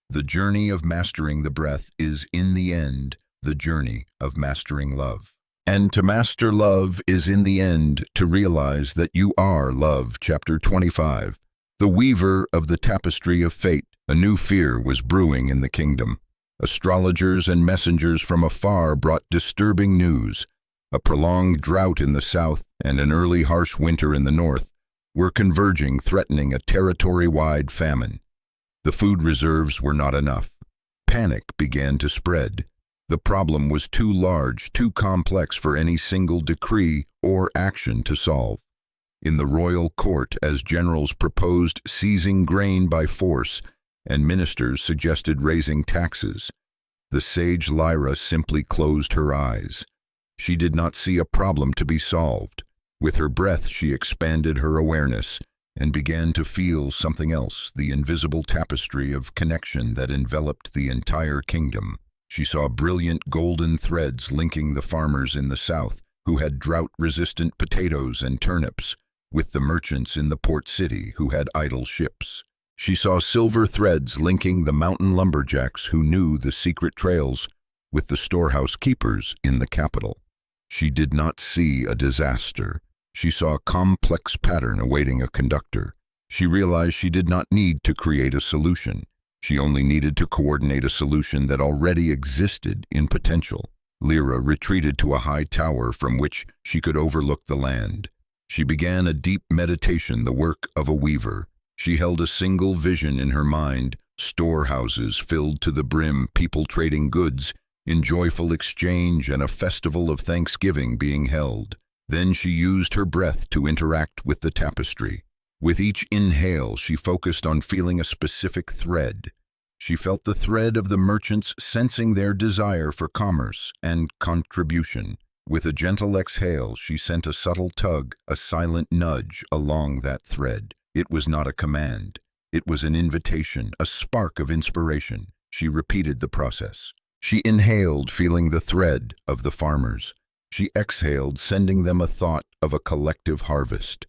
The journey of mastering the breath is, in the end, the journey of mastering love. And to master love is, in the end, to realize that you are love. Chapter 25. The weaver of the tapestry of fate. A new fear was brewing in the kingdom. Astrologers and messengers from afar brought disturbing news. A prolonged drought in the south and an early harsh winter in the north were converging, threatening a territory-wide famine. The food reserves were not enough. Panic began to spread. The problem was too large, too complex for any single decree or action to solve. In the royal court, as generals proposed seizing grain by force and ministers suggested raising taxes, the sage Lyra simply closed her eyes. She did not see a problem to be solved. With her breath, she expanded her awareness and began to feel something else, the invisible tapestry of connection that enveloped the entire kingdom. She saw brilliant golden threads linking the farmers in the south, who had drought-resistant potatoes and turnips, with the merchants in the port city, who had idle ships. She saw silver threads linking the mountain lumberjacks who knew the secret trails with the storehouse keepers in the capital. She did not see a disaster. She saw a complex pattern awaiting a conductor. She realized she did not need to create a solution. She only needed to coordinate a solution that already existed in potential. Lyra retreated to a high tower from which she could overlook the land. She began a deep meditation, the work of a weaver. She held a single vision in her mind: storehouses filled to the brim, people trading goods in joyful exchange, and a festival of thanksgiving being held. Then she used her breath to interact with the tapestry. With each inhale, she focused on feeling a specific thread. She felt the thread of the merchants, sensing their desire for commerce and contribution. With a gentle exhale, she sent a subtle tug, a silent nudge along that thread. It was not a command. It was an invitation, a spark of inspiration. She repeated the process. She inhaled, feeling the thread of the farmers. She exhaled, sending them a thought of a collective harvest.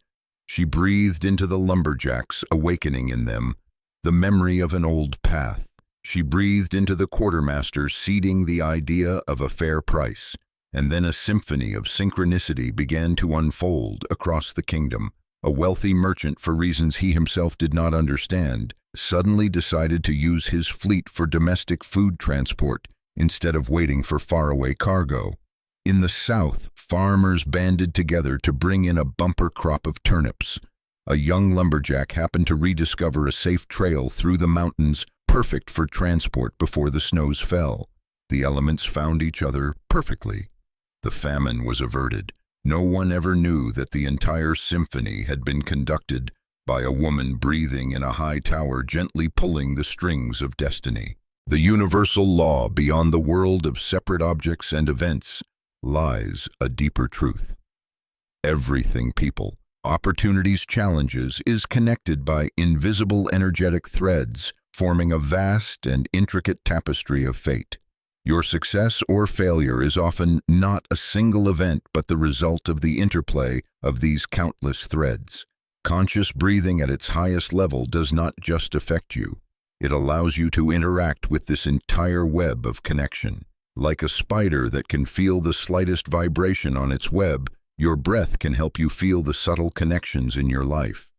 She breathed into the lumberjacks, awakening in them the memory of an old path. She breathed into the quartermaster, seeding the idea of a fair price. And then a symphony of synchronicity began to unfold across the kingdom. A wealthy merchant, for reasons he himself did not understand, suddenly decided to use his fleet for domestic food transport instead of waiting for faraway cargo. In the south, farmers banded together to bring in a bumper crop of turnips. A young lumberjack happened to rediscover a safe trail through the mountains, perfect for transport before the snows fell. The elements found each other perfectly. The famine was averted. No one ever knew that the entire symphony had been conducted by a woman breathing in a high tower, gently pulling the strings of destiny. The universal law beyond the world of separate objects and events lies a deeper truth. Everything, people, opportunities, challenges, is connected by invisible energetic threads, forming a vast and intricate tapestry of fate. Your success or failure is often not a single event, but the result of the interplay of these countless threads. Conscious breathing at its highest level does not just affect you. It allows you to interact with this entire web of connection. Like a spider that can feel the slightest vibration on its web, your breath can help you feel the subtle connections in your life.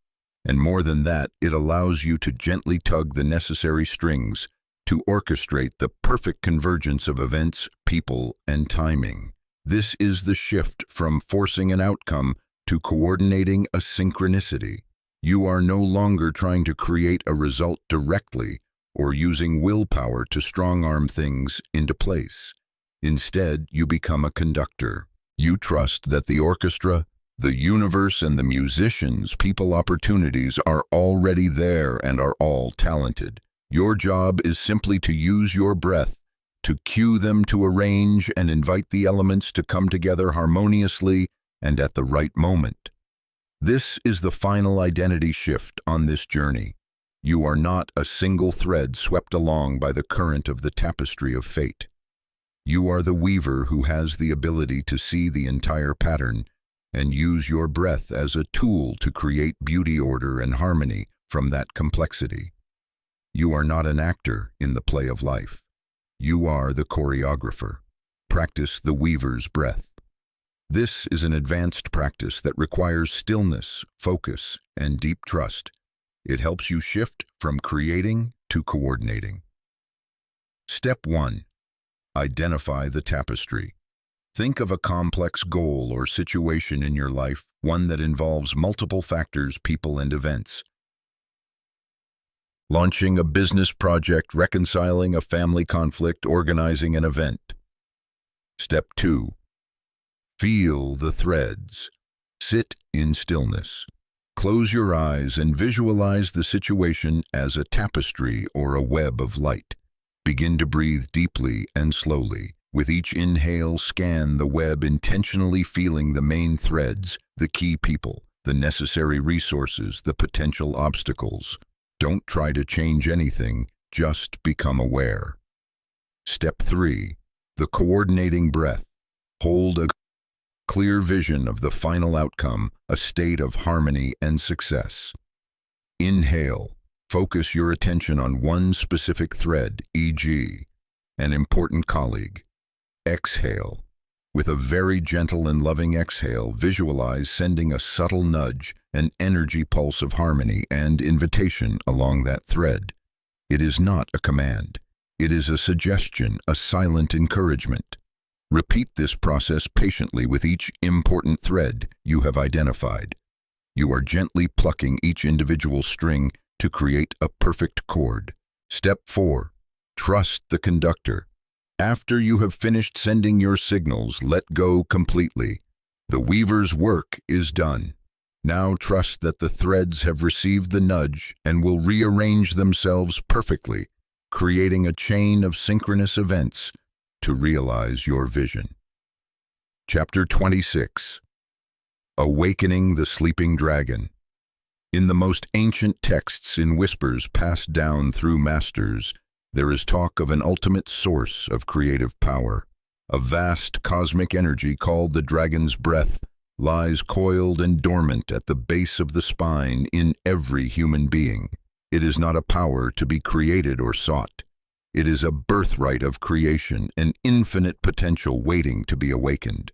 And more than that, it allows you to gently tug the necessary strings to orchestrate the perfect convergence of events, people, and timing. This is the shift from forcing an outcome to coordinating a synchronicity. You are no longer trying to create a result directly or using willpower to strong-arm things into place. Instead, you become a conductor. You trust that the orchestra, the universe, and the musicians, people, opportunities are already there and are all talented. Your job is simply to use your breath to cue them, to arrange and invite the elements to come together harmoniously and at the right moment. This is the final identity shift on this journey. You are not a single thread swept along by the current of the tapestry of fate. You are the weaver who has the ability to see the entire pattern and use your breath as a tool to create beauty, order, and harmony from that complexity. You are not an actor in the play of life. You are the choreographer. Practice the weaver's breath. This is an advanced practice that requires stillness, focus, and deep trust. It helps you shift from creating to coordinating. Step 1. Identify the tapestry. Think of a complex goal or situation in your life, one that involves multiple factors, people, and events. Launching a business project, reconciling a family conflict, organizing an event. Step 2. Feel the threads. Sit in stillness. Close your eyes and visualize the situation as a tapestry or a web of light. Begin to breathe deeply and slowly. With each inhale, scan the web, intentionally feeling the main threads, the key people, the necessary resources, the potential obstacles. Don't try to change anything, just become aware. Step 3. The coordinating breath. Hold a clear vision of the final outcome, a state of harmony and success. Inhale. Focus your attention on one specific thread, e.g., an important colleague. Exhale. With a very gentle and loving exhale, visualize sending a subtle nudge, an energy pulse of harmony and invitation along that thread. It is not a command. It is a suggestion, a silent encouragement. Repeat this process patiently with each important thread you have identified. You are gently plucking each individual string to create a perfect chord. Step 4. Trust the conductor. After you have finished sending your signals, let go completely. The weaver's work is done. Now trust that the threads have received the nudge and will rearrange themselves perfectly, creating a chain of synchronous events to realize your vision. Chapter 26. Awakening the Sleeping Dragon. In the most ancient texts in whispers passed down through masters, there is talk of an ultimate source of creative power. A vast cosmic energy called the dragon's breath lies coiled and dormant at the base of the spine in every human being. It is not a power to be created or sought. It is a birthright of creation, an infinite potential waiting to be awakened.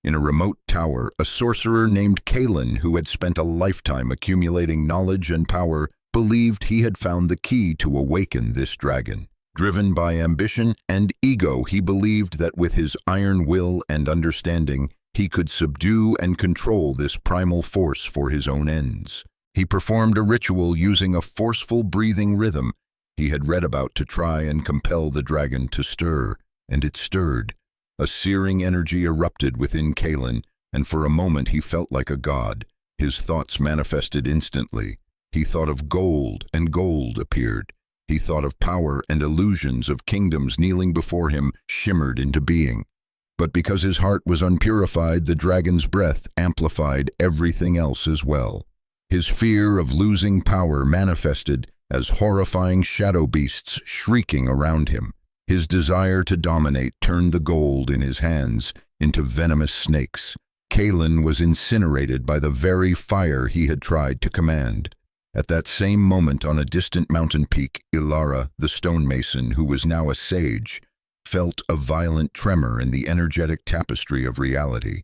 In a remote tower, a sorcerer named Kalen, who had spent a lifetime accumulating knowledge and power, believed he had found the key to awaken this dragon. Driven by ambition and ego, he believed that with his iron will and understanding, he could subdue and control this primal force for his own ends. He performed a ritual using a forceful breathing rhythm he had read about to try and compel the dragon to stir, and it stirred. A searing energy erupted within Kalen, and for a moment he felt like a god. His thoughts manifested instantly. He thought of gold, and gold appeared. He thought of power, and illusions of kingdoms kneeling before him shimmered into being. But because his heart was unpurified, the dragon's breath amplified everything else as well. His fear of losing power manifested as horrifying shadow beasts shrieking around him. His desire to dominate turned the gold in his hands into venomous snakes. Kalen was incinerated by the very fire he had tried to command. At that same moment, on a distant mountain peak, Ilara, the stonemason, who was now a sage, felt a violent tremor in the energetic tapestry of reality.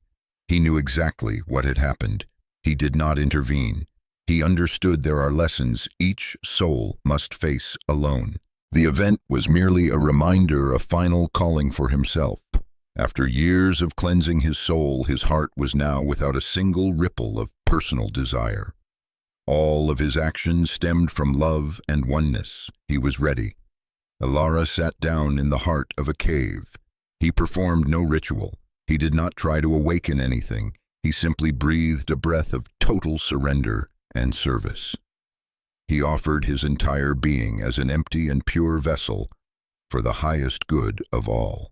He knew exactly what had happened. He did not intervene. He understood there are lessons each soul must face alone. The event was merely a reminder of final calling for himself. After years of cleansing his soul, his heart was now without a single ripple of personal desire. All of his actions stemmed from love and oneness. He was ready. Ilara sat down in the heart of a cave. He performed no ritual. He did not try to awaken anything. He simply breathed a breath of total surrender and service. He offered his entire being as an empty and pure vessel for the highest good of all.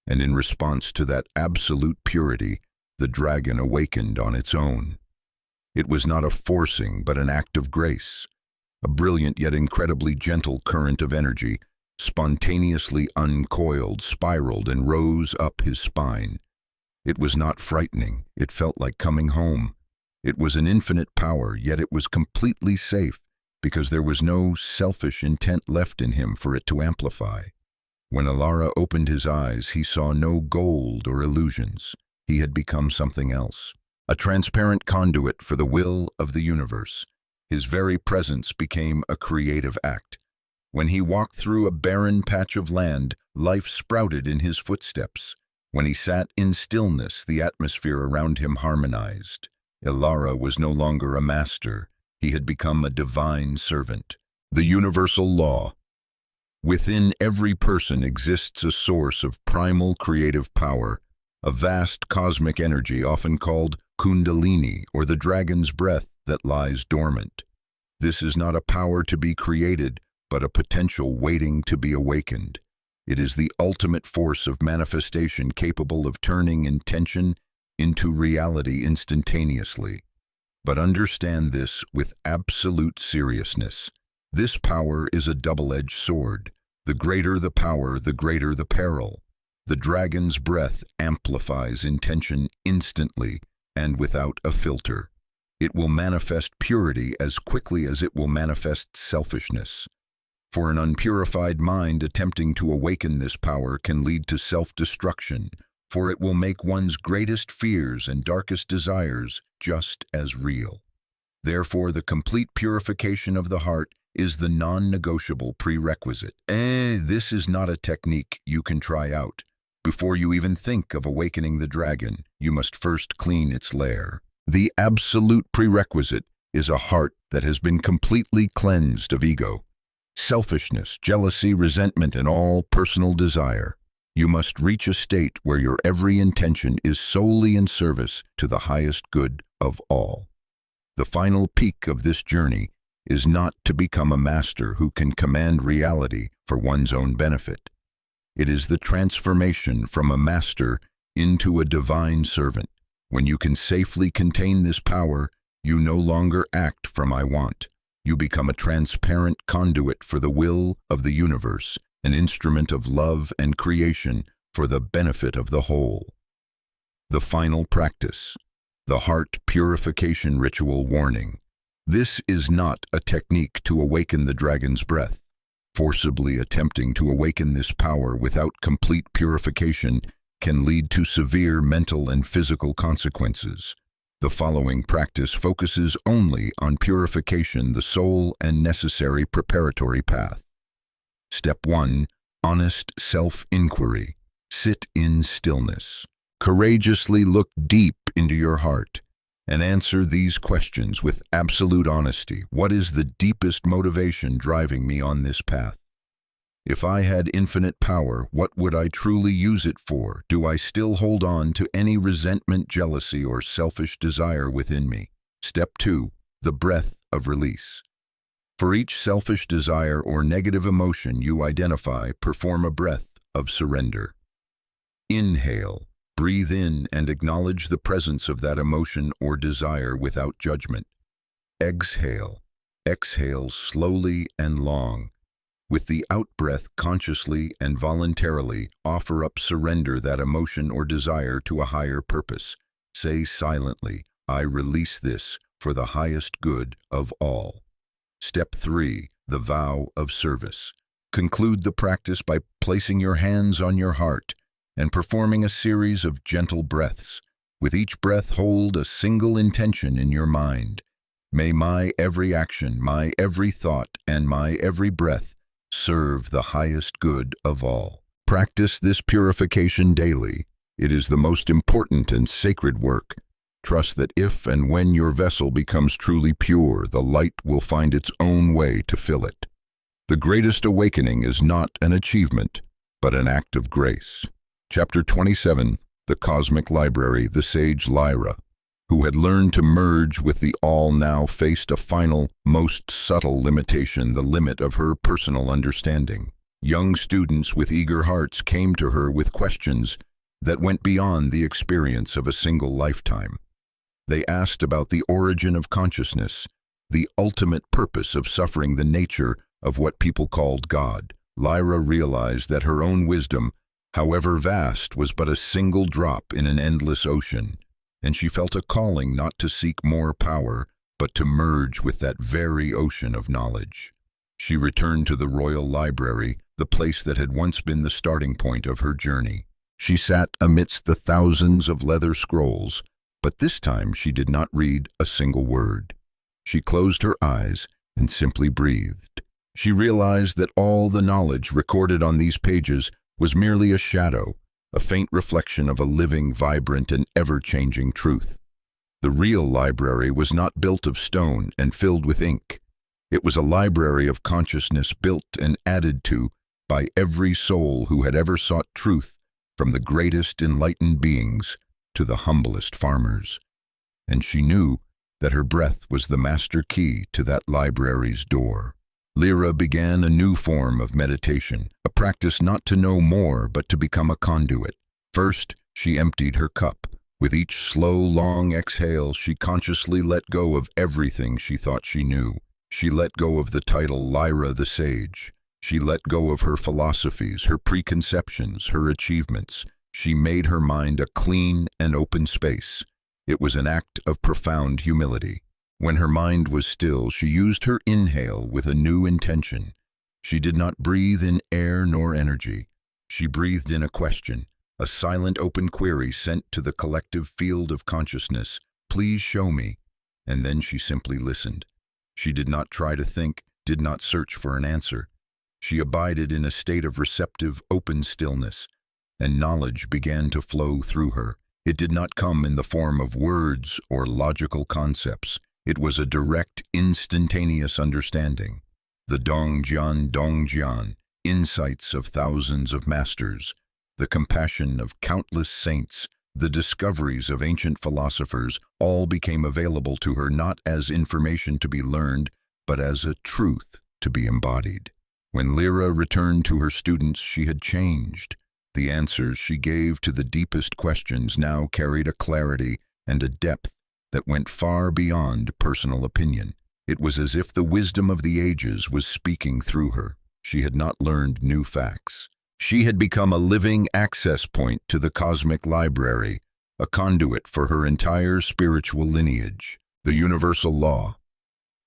And in response to that absolute purity, the dragon awakened on its own. It was not a forcing, but an act of grace. A brilliant yet incredibly gentle current of energy, spontaneously uncoiled, spiraled, and rose up his spine. It was not frightening. It felt like coming home. It was an infinite power, yet it was completely safe, because there was no selfish intent left in him for it to amplify. When Ilara opened his eyes, he saw no gold or illusions. He had become something else, a transparent conduit for the will of the universe. His very presence became a creative act. When he walked through a barren patch of land, life sprouted in his footsteps. When he sat in stillness, the atmosphere around him harmonized. Ilara was no longer a master. He had become a divine servant. The universal law. Within every person exists a source of primal creative power, a vast cosmic energy often called kundalini, or the dragon's breath that lies dormant. This is not a power to be created, but a potential waiting to be awakened. It is the ultimate force of manifestation, capable of turning intention into reality instantaneously. But understand this with absolute seriousness. This power is a double-edged sword. The greater the power, the greater the peril. The dragon's breath amplifies intention instantly and without a filter. It will manifest purity as quickly as it will manifest selfishness. For an unpurified mind, attempting to awaken this power can lead to self-destruction, for it will make one's greatest fears and darkest desires just as real. Therefore, the complete purification of the heart is the non-negotiable prerequisite. This is not a technique you can try out. Before you even think of awakening the dragon, you must first clean its lair. The absolute prerequisite is a heart that has been completely cleansed of ego, selfishness, jealousy, resentment, and all personal desire. You must reach a state where your every intention is solely in service to the highest good of all. The final peak of this journey is not to become a master who can command reality for one's own benefit. It is the transformation from a master into a divine servant. When you can safely contain this power, you no longer act from I want. You become a transparent conduit for the will of the universe, an instrument of love and creation for the benefit of the whole. The final practice, the heart purification ritual warning. This is not a technique to awaken the dragon's breath. Forcibly attempting to awaken this power without complete purification can lead to severe mental and physical consequences. The following practice focuses only on purification, the sole and necessary preparatory path. Step 1. Honest self-inquiry. Sit in stillness. Courageously look deep into your heart and answer these questions with absolute honesty. What is the deepest motivation driving me on this path? If I had infinite power, what would I truly use it for? Do I still hold on to any resentment, jealousy, or selfish desire within me? Step 2. The breath of release. For each selfish desire or negative emotion you identify, perform a breath of surrender. Inhale. Breathe in and acknowledge the presence of that emotion or desire without judgment. Exhale. Exhale slowly and long. With the out-breath, consciously and voluntarily offer up surrender that emotion or desire to a higher purpose. Say silently, I release this for the highest good of all. Step 3. The vow of service. Conclude the practice by placing your hands on your heart and performing a series of gentle breaths. With each breath, hold a single intention in your mind. May my every action, my every thought, and my every breath serve the highest good of all. Practice this purification daily. It is the most important and sacred work. Trust that if and when your vessel becomes truly pure, the light will find its own way to fill it. The greatest awakening is not an achievement, but an act of grace. Chapter 27. The Cosmic Library. The sage Lyra, who had learned to merge with the all, now faced a final, most subtle limitation, the limit of her personal understanding. Young students with eager hearts came to her with questions that went beyond the experience of a single lifetime. They asked about the origin of consciousness, the ultimate purpose of suffering, the nature of what people called God. Lyra realized that her own wisdom, however vast, was but a single drop in an endless ocean, and she felt a calling not to seek more power, but to merge with that very ocean of knowledge. She returned to the royal library, the place that had once been the starting point of her journey. She sat amidst the thousands of leather scrolls, but this time she did not read a single word. She closed her eyes and simply breathed. She realized that all the knowledge recorded on these pages was merely a shadow, a faint reflection of a living, vibrant, and ever-changing truth. The real library was not built of stone and filled with ink. It was a library of consciousness, built and added to by every soul who had ever sought truth, from the greatest enlightened beings to the humblest farmers. And she knew that her breath was the master key to that library's door. Lyra began a new form of meditation, a practice not to know more but to become a conduit. First, she emptied her cup. With each slow, long exhale, she consciously let go of everything she thought she knew. She let go of the title Lyra the Sage. She let go of her philosophies, her preconceptions, her achievements. She made her mind a clean and open space. It was an act of profound humility. When her mind was still, she used her inhale with a new intention. She did not breathe in air nor energy. She breathed in a question, a silent open query sent to the collective field of consciousness. Please show me. And then she simply listened. She did not try to think, did not search for an answer. She abided in a state of receptive, open stillness, and knowledge began to flow through her. It did not come in the form of words or logical concepts. It was a direct, instantaneous understanding. The Dongjian, insights of thousands of masters, the compassion of countless saints, The discoveries of ancient philosophers all became available to her not as information to be learned, but as a truth to be embodied. When Lyra returned to her students, she had changed. The answers she gave to the deepest questions now carried a clarity and a depth that went far beyond personal opinion. It was as if the wisdom of the ages was speaking through her. She had not learned new facts. She had become a living access point to the cosmic library, a conduit for her entire spiritual lineage. The universal law,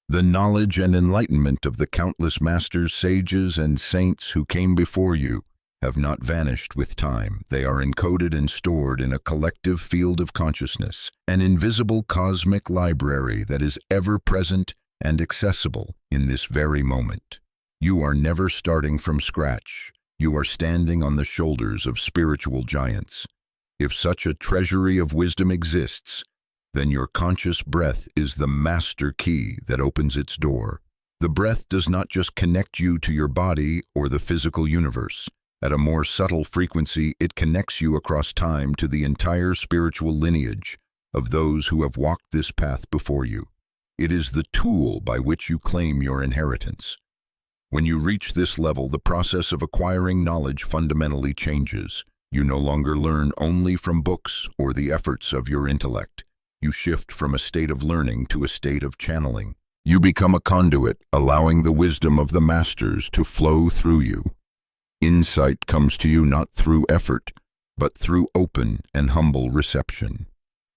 the knowledge and enlightenment of the countless masters, sages, and saints who came before you, have not vanished with time. They are encoded and stored in a collective field of consciousness, an invisible cosmic library that is ever present and accessible in this very moment. You are never starting from scratch. You are standing on the shoulders of spiritual giants. If such a treasury of wisdom exists, then your conscious breath is the master key that opens its door. The breath does not just connect you to your body or the physical universe. At a more subtle frequency, it connects you across time to the entire spiritual lineage of those who have walked this path before you. It is the tool by which you claim your inheritance. When you reach this level, the process of acquiring knowledge fundamentally changes. You no longer learn only from books or the efforts of your intellect. You shift from a state of learning to a state of channeling. You become a conduit, allowing the wisdom of the masters to flow through you. Insight comes to you not through effort, but through open and humble reception.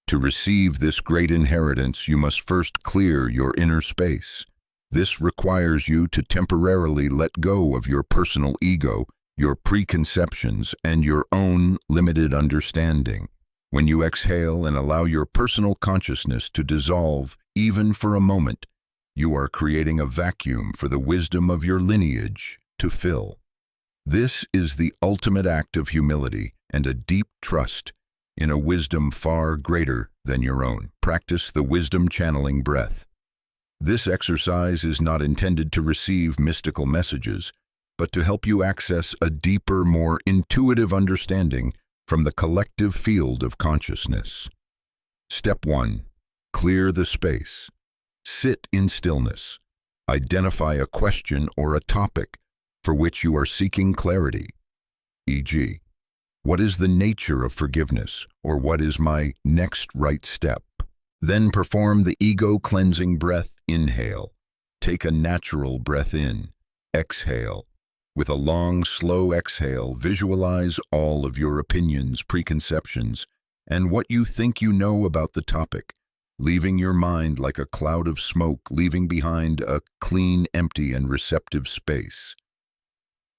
To receive this great inheritance, you must first clear your inner space. This requires you to temporarily let go of your personal ego, your preconceptions, and your own limited understanding. When you exhale and allow your personal consciousness to dissolve, even for a moment, you are creating a vacuum for the wisdom of your lineage to fill. This is the ultimate act of humility and a deep trust in a wisdom far greater than your own. Practice the wisdom channeling breath. This exercise is not intended to receive mystical messages, but to help you access a deeper, more intuitive understanding from the collective field of consciousness. Step 1. Clear the space. Sit in stillness. Identify a question or a topic for which you are seeking clarity, e.g., what is the nature of forgiveness, or what is my next right step? Then perform the ego-cleansing breath. Inhale. Take a natural breath in. Exhale. With a long, slow exhale, visualize all of your opinions, preconceptions, and what you think you know about the topic, leaving your mind like a cloud of smoke, leaving behind a clean, empty, and receptive space.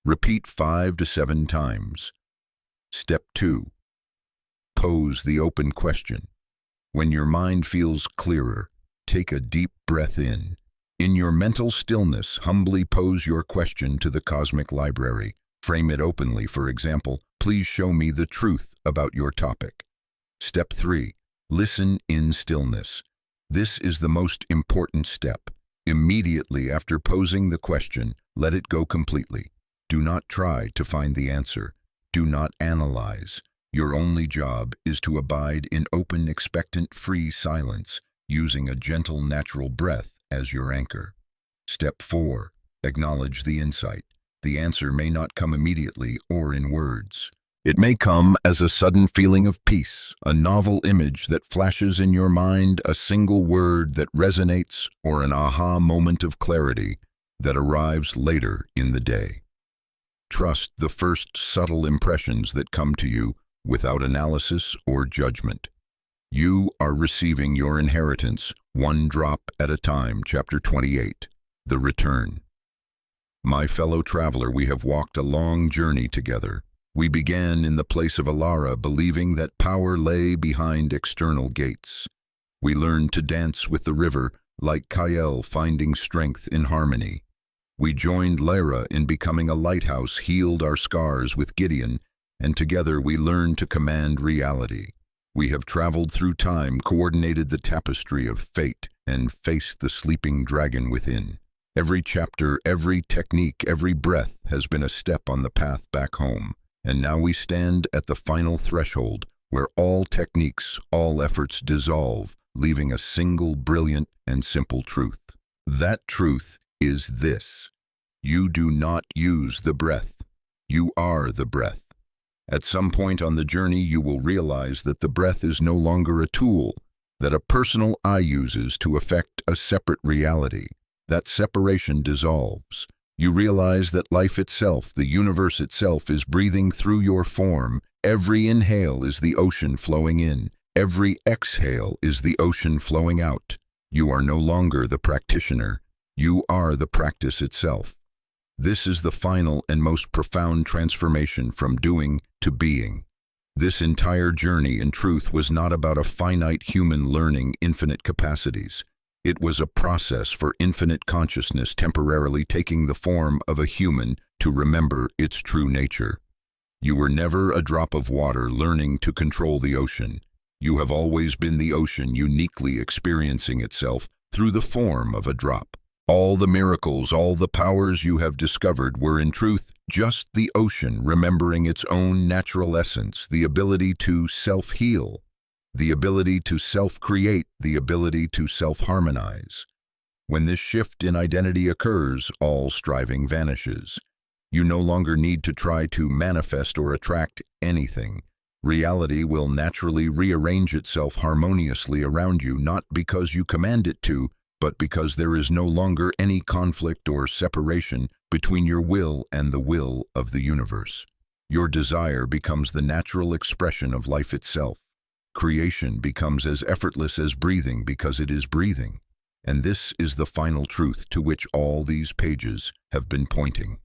Repeat 5 to 7 times. Step 2. Pose the open question. When your mind feels clearer, take a deep breath in. In your mental stillness, humbly pose your question to the cosmic library. Frame it openly, for example, please show me the truth about your topic. Step 3. Listen in stillness. This is the most important step. Immediately after posing the question, let it go completely. Do not try to find the answer. Do not analyze. Your only job is to abide in open, expectant, free silence, using a gentle, natural breath as your anchor. Step 4. Acknowledge the insight. The answer may not come immediately or in words. It may come as a sudden feeling of peace, a novel image that flashes in your mind, a single word that resonates, or an aha moment of clarity that arrives later in the day. Trust the first subtle impressions that come to you without analysis or judgment. You are receiving your inheritance, one drop at a time. Chapter 28. The Return. My fellow traveler, we have walked a long journey together. We began in the place of Alara, believing that power lay behind external gates. We learned to dance with the river, like Kael, finding strength in harmony. We joined Lyra in becoming a lighthouse, healed our scars with Gideon, and together we learned to command reality. We have traveled through time, coordinated the tapestry of fate, and faced the sleeping dragon within. Every chapter, every technique, every breath has been a step on the path back home. And now we stand at the final threshold, where all techniques, all efforts dissolve, leaving a single brilliant and simple truth. That truth is this: you do not use the breath. You are the breath. At some point on the journey, you will realize that the breath is no longer a tool that a personal I uses to affect a separate reality. That separation dissolves. You realize that life itself, the universe itself, is breathing through your form. Every inhale is the ocean flowing in. Every exhale is the ocean flowing out. You are no longer the practitioner. You are the practice itself. This is the final and most profound transformation from doing to being. This entire journey, in truth, was not about a finite human learning infinite capacities. It was a process for infinite consciousness temporarily taking the form of a human to remember its true nature. You were never a drop of water learning to control the ocean. You have always been the ocean uniquely experiencing itself through the form of a drop. All the miracles, all the powers you have discovered were in truth just the ocean remembering its own natural essence, the ability to self-heal, the ability to self-create, the ability to self-harmonize. When this shift in identity occurs, all striving vanishes. You no longer need to try to manifest or attract anything. Reality will naturally rearrange itself harmoniously around you, not because you command it to, but because there is no longer any conflict or separation between your will and the will of the universe. Your desire becomes the natural expression of life itself. Creation becomes as effortless as breathing because it is breathing. And this is the final truth to which all these pages have been pointing.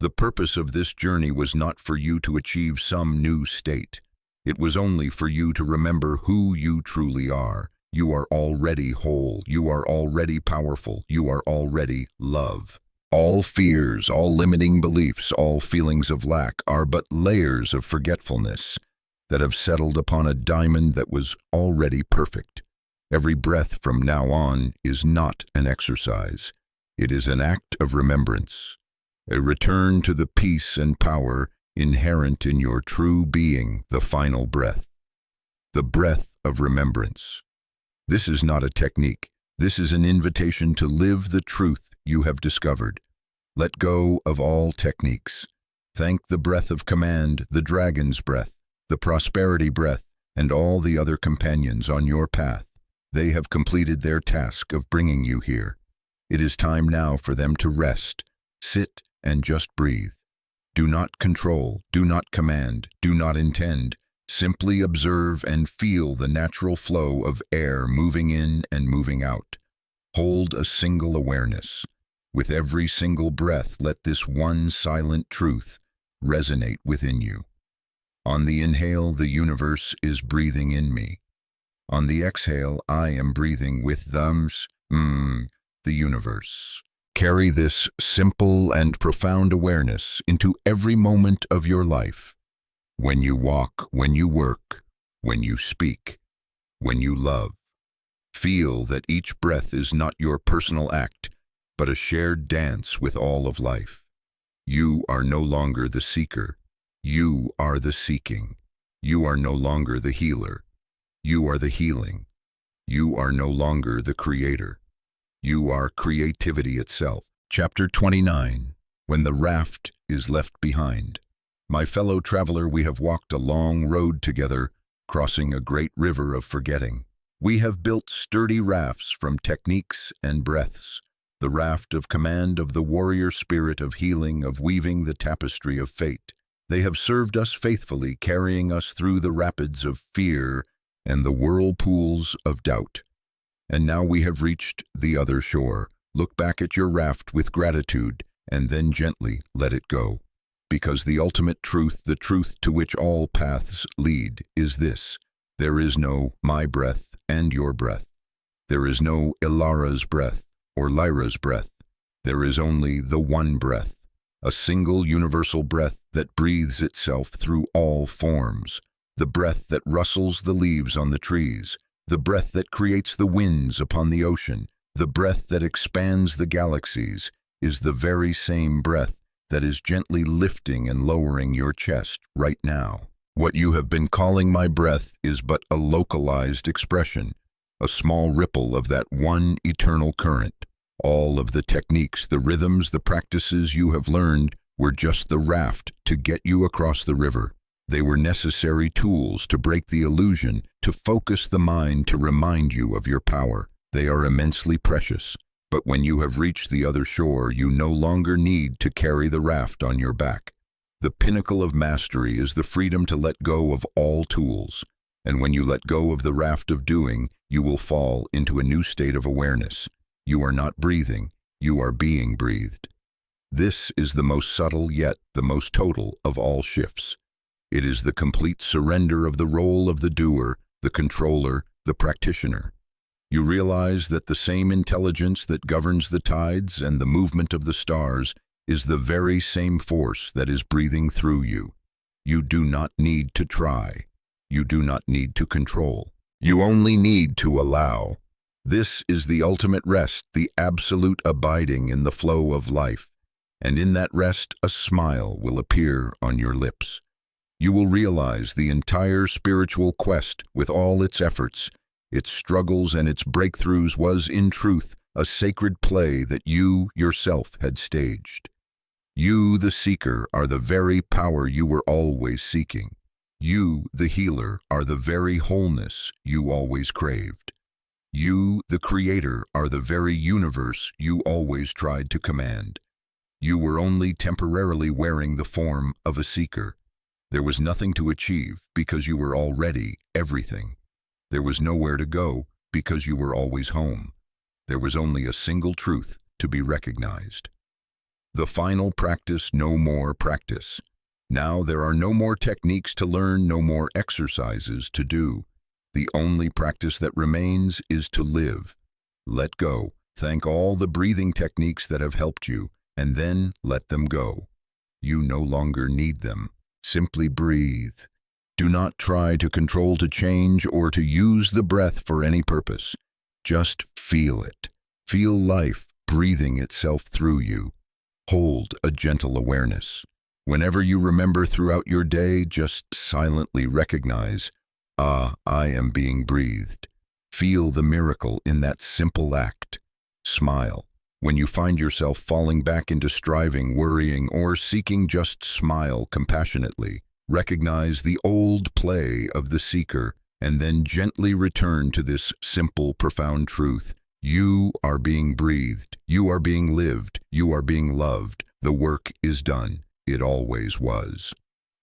The purpose of this journey was not for you to achieve some new state. It was only for you to remember who you truly are. You are already whole. You are already powerful. You are already love. All fears, all limiting beliefs, all feelings of lack are but layers of forgetfulness that have settled upon a diamond that was already perfect. Every breath from now on is not an exercise. It is an act of remembrance, a return to the peace and power inherent in your true being, the final breath, the breath of remembrance. This is not a technique. This is an invitation to live the truth you have discovered. Let go of all techniques. Thank the breath of command, the dragon's breath, the prosperity breath, and all the other companions on your path. They have completed their task of bringing you here. It is time now for them to rest, sit, and just breathe. Do not control, do not command, do not intend. Simply observe and feel the natural flow of air moving in and moving out. Hold a single awareness. With every single breath, let this one silent truth resonate within you. On the inhale, the universe is breathing in me. On the exhale, I am breathing with the universe. Carry this simple and profound awareness into every moment of your life. When you walk, when you work, when you speak, when you love. Feel that each breath is not your personal act, but a shared dance with all of life. You are no longer the seeker. You are the seeking. You are no longer the healer. You are the healing. You are no longer the creator. You are creativity itself. Chapter 29. When the raft is left behind. My fellow traveler, we have walked a long road together, crossing a great river of forgetting. We have built sturdy rafts from techniques and breaths, the raft of command of the warrior spirit of healing, of weaving the tapestry of fate. They have served us faithfully, carrying us through the rapids of fear and the whirlpools of doubt. And now we have reached the other shore. Look back at your raft with gratitude, and then gently let it go. Because the ultimate truth, the truth to which all paths lead, is this: there is no my breath and your breath. There is no Ilara's breath or Lyra's breath. There is only the one breath, a single universal breath that breathes itself through all forms, the breath that rustles the leaves on the trees, the breath that creates the winds upon the ocean, the breath that expands the galaxies, is the very same breath that is gently lifting and lowering your chest right now. What you have been calling my breath is but a localized expression, a small ripple of that one eternal current. All of the techniques, the rhythms, the practices you have learned were just the raft to get you across the river. They were necessary tools to break the illusion, to focus the mind, to remind you of your power. They are immensely precious. But when you have reached the other shore, you no longer need to carry the raft on your back. The pinnacle of mastery is the freedom to let go of all tools. And when you let go of the raft of doing, you will fall into a new state of awareness. You are not breathing, you are being breathed. This is the most subtle yet the most total of all shifts. It is the complete surrender of the role of the doer, the controller, the practitioner. You realize that the same intelligence that governs the tides and the movement of the stars is the very same force that is breathing through you. You do not need to try. You do not need to control. You only need to allow. This is the ultimate rest, the absolute abiding in the flow of life. And in that rest, a smile will appear on your lips. You will realize the entire spiritual quest, with all its efforts, its struggles and its breakthroughs, was in truth a sacred play that you yourself had staged. You, the seeker, are the very power you were always seeking. You, the healer, are the very wholeness you always craved. You, the creator, are the very universe you always tried to command. You were only temporarily wearing the form of a seeker. There was nothing to achieve because you were already everything. There was nowhere to go because you were always home. There was only a single truth to be recognized. The final practice, no more practice. Now there are no more techniques to learn, no more exercises to do. The only practice that remains is to live. Let go. Thank all the breathing techniques that have helped you, and then let them go. You no longer need them. Simply breathe. Do not try to control, to change, or to use the breath for any purpose. Just feel it. Feel life breathing itself through you. Hold a gentle awareness. Whenever you remember throughout your day, just silently recognize, I am being breathed. Feel the miracle in that simple act. Smile. When you find yourself falling back into striving, worrying, or seeking, just smile compassionately. Recognize the old play of the seeker, and then gently return to this simple, profound truth. You are being breathed. You are being lived. You are being loved. The work is done. It always was.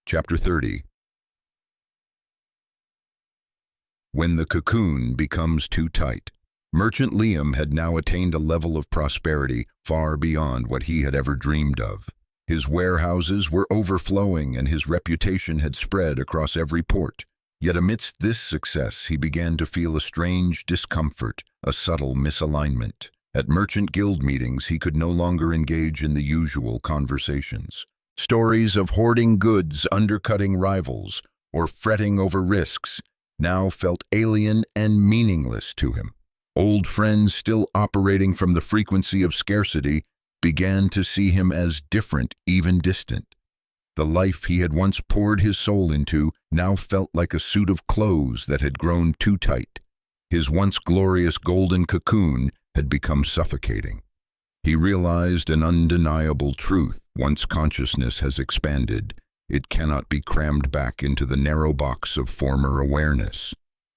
Chapter 30. When the cocoon becomes too tight. Merchant Liam had now attained a level of prosperity far beyond what he had ever dreamed of. His warehouses were overflowing and his reputation had spread across every port. Yet amidst this success, he began to feel a strange discomfort, a subtle misalignment. At merchant guild meetings, he could no longer engage in the usual conversations. Stories of hoarding goods, undercutting rivals, or fretting over risks now felt alien and meaningless to him. Old friends, still operating from the frequency of scarcity, began to see him as different, even distant. The life he had once poured his soul into now felt like a suit of clothes that had grown too tight. His once glorious golden cocoon had become suffocating. He realized an undeniable truth. Once consciousness has expanded, it cannot be crammed back into the narrow box of former awareness.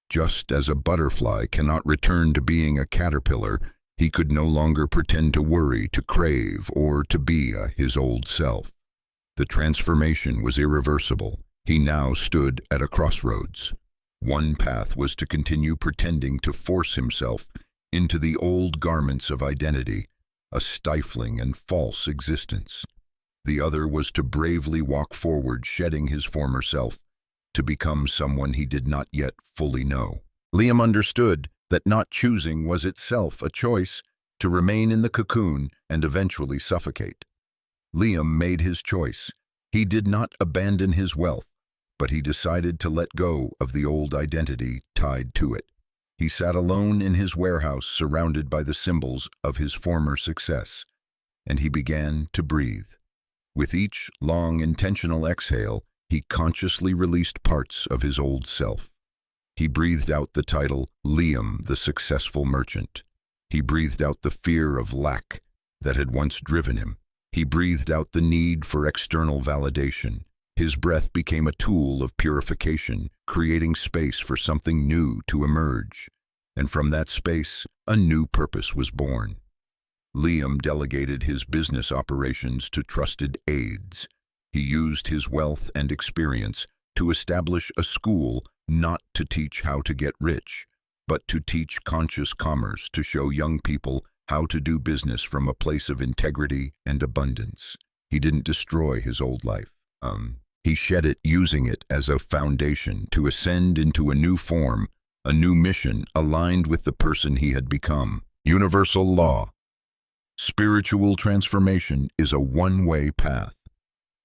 Just as a butterfly cannot return to being a caterpillar, he could no longer pretend to worry, to crave, or to be his old self. The transformation was irreversible. He now stood at a crossroads. One path was to continue pretending to force himself into the old garments of identity, a stifling and false existence. The other was to bravely walk forward, shedding his former self, to become someone he did not yet fully know. Liam understood that not choosing was itself a choice, to remain in the cocoon and eventually suffocate. Liam made his choice. He did not abandon his wealth, but he decided to let go of the old identity tied to it. He sat alone in his warehouse, surrounded by the symbols of his former success, and he began to breathe. With each long, intentional exhale, he consciously released parts of his old self. He breathed out the title Liam, the successful merchant. He breathed out the fear of lack that had once driven him. He breathed out the need for external validation. His breath became a tool of purification, creating space for something new to emerge. And from that space, a new purpose was born. Liam delegated his business operations to trusted aides. He used his wealth and experience to establish a school not to teach how to get rich, but to teach conscious commerce, to show young people how to do business from a place of integrity and abundance. He didn't destroy his old life. He shed it, using it as a foundation to ascend into a new form, a new mission aligned with the person he had become. Universal law. Spiritual transformation is a one-way path.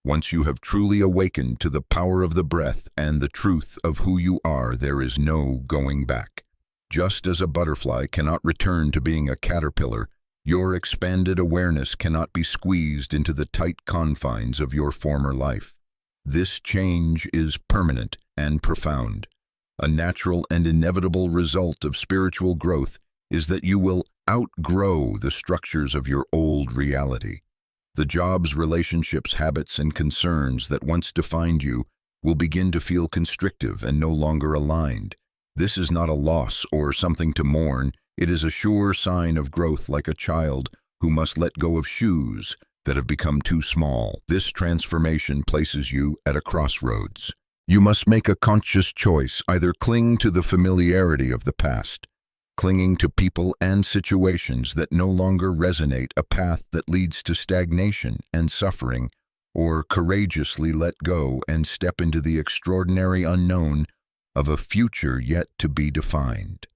Once you have truly awakened to the power of the breath and the truth of who you are, there is no going back. Just as a butterfly cannot return to being a caterpillar, your expanded awareness cannot be squeezed into the tight confines of your former life. This change is permanent and profound. A natural and inevitable result of spiritual growth is that you will outgrow the structures of your old reality. The jobs, relationships, habits, and concerns that once defined you will begin to feel constrictive and no longer aligned. This is not a loss or something to mourn. It is a sure sign of growth, like a child who must let go of shoes that have become too small. This transformation places you at a crossroads. You must make a conscious choice: either cling to the familiarity of the past, clinging to people and situations that no longer resonate, a path that leads to stagnation and suffering, or courageously let go and step into the extraordinary unknown of a future yet to be defined.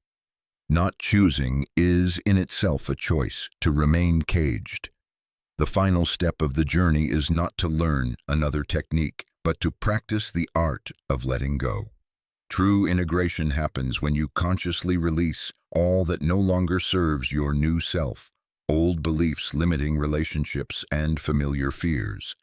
Not choosing is in itself a choice to remain caged. The final step of the journey is not to learn another technique, but to practice the art of letting go. True integration happens when you consciously release all that no longer serves your new self, old beliefs, limiting relationships, and familiar fears.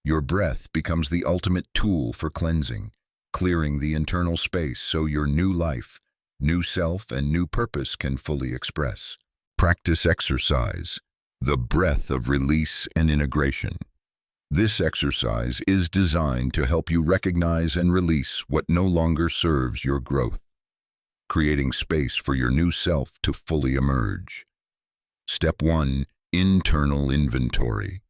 Your breath becomes the ultimate tool for cleansing, clearing the internal space so your new life, new self, and new purpose can fully express. Practice exercise, the breath of release and integration. This exercise is designed to help you recognize and release what no longer serves your growth, creating space for your new self to fully emerge. Step 1. Internal inventory.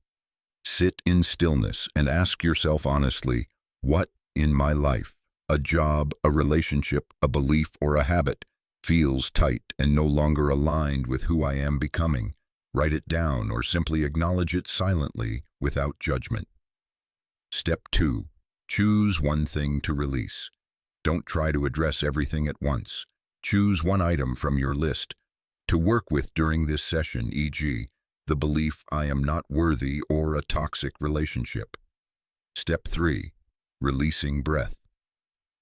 Sit in stillness and ask yourself honestly, what in my life, a job, a relationship, a belief, or a habit, feels tight and no longer aligned with who I am becoming? Write it down or simply acknowledge it silently without judgment. Step 2. Choose one thing to release. Don't try to address everything at once. Choose one item from your list to work with during this session, e.g., the belief I am not worthy or a toxic relationship. Step 3. Releasing breath.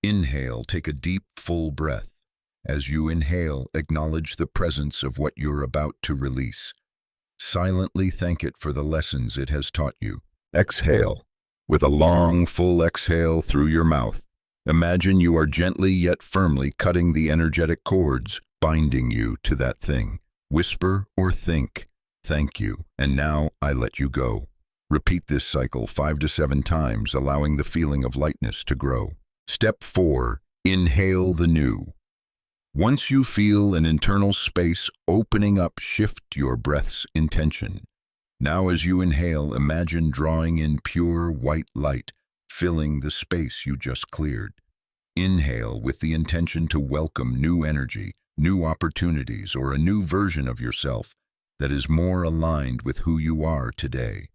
Inhale, take a deep, full breath. As you inhale, acknowledge the presence of what you're about to release. Silently thank it for the lessons it has taught you. Exhale. With a long, full exhale through your mouth, imagine you are gently yet firmly cutting the energetic cords binding you to that thing. Whisper or think, "Thank you, and now I let you go." Repeat this cycle 5 to 7 times, allowing the feeling of lightness to grow. Step 4. Inhale the new. Once you feel an internal space opening up, shift your breath's intention. Now as you inhale, imagine drawing in pure white light, filling the space you just cleared. Inhale with the intention to welcome new energy, new opportunities, or a new version of yourself that is more aligned with who you are today.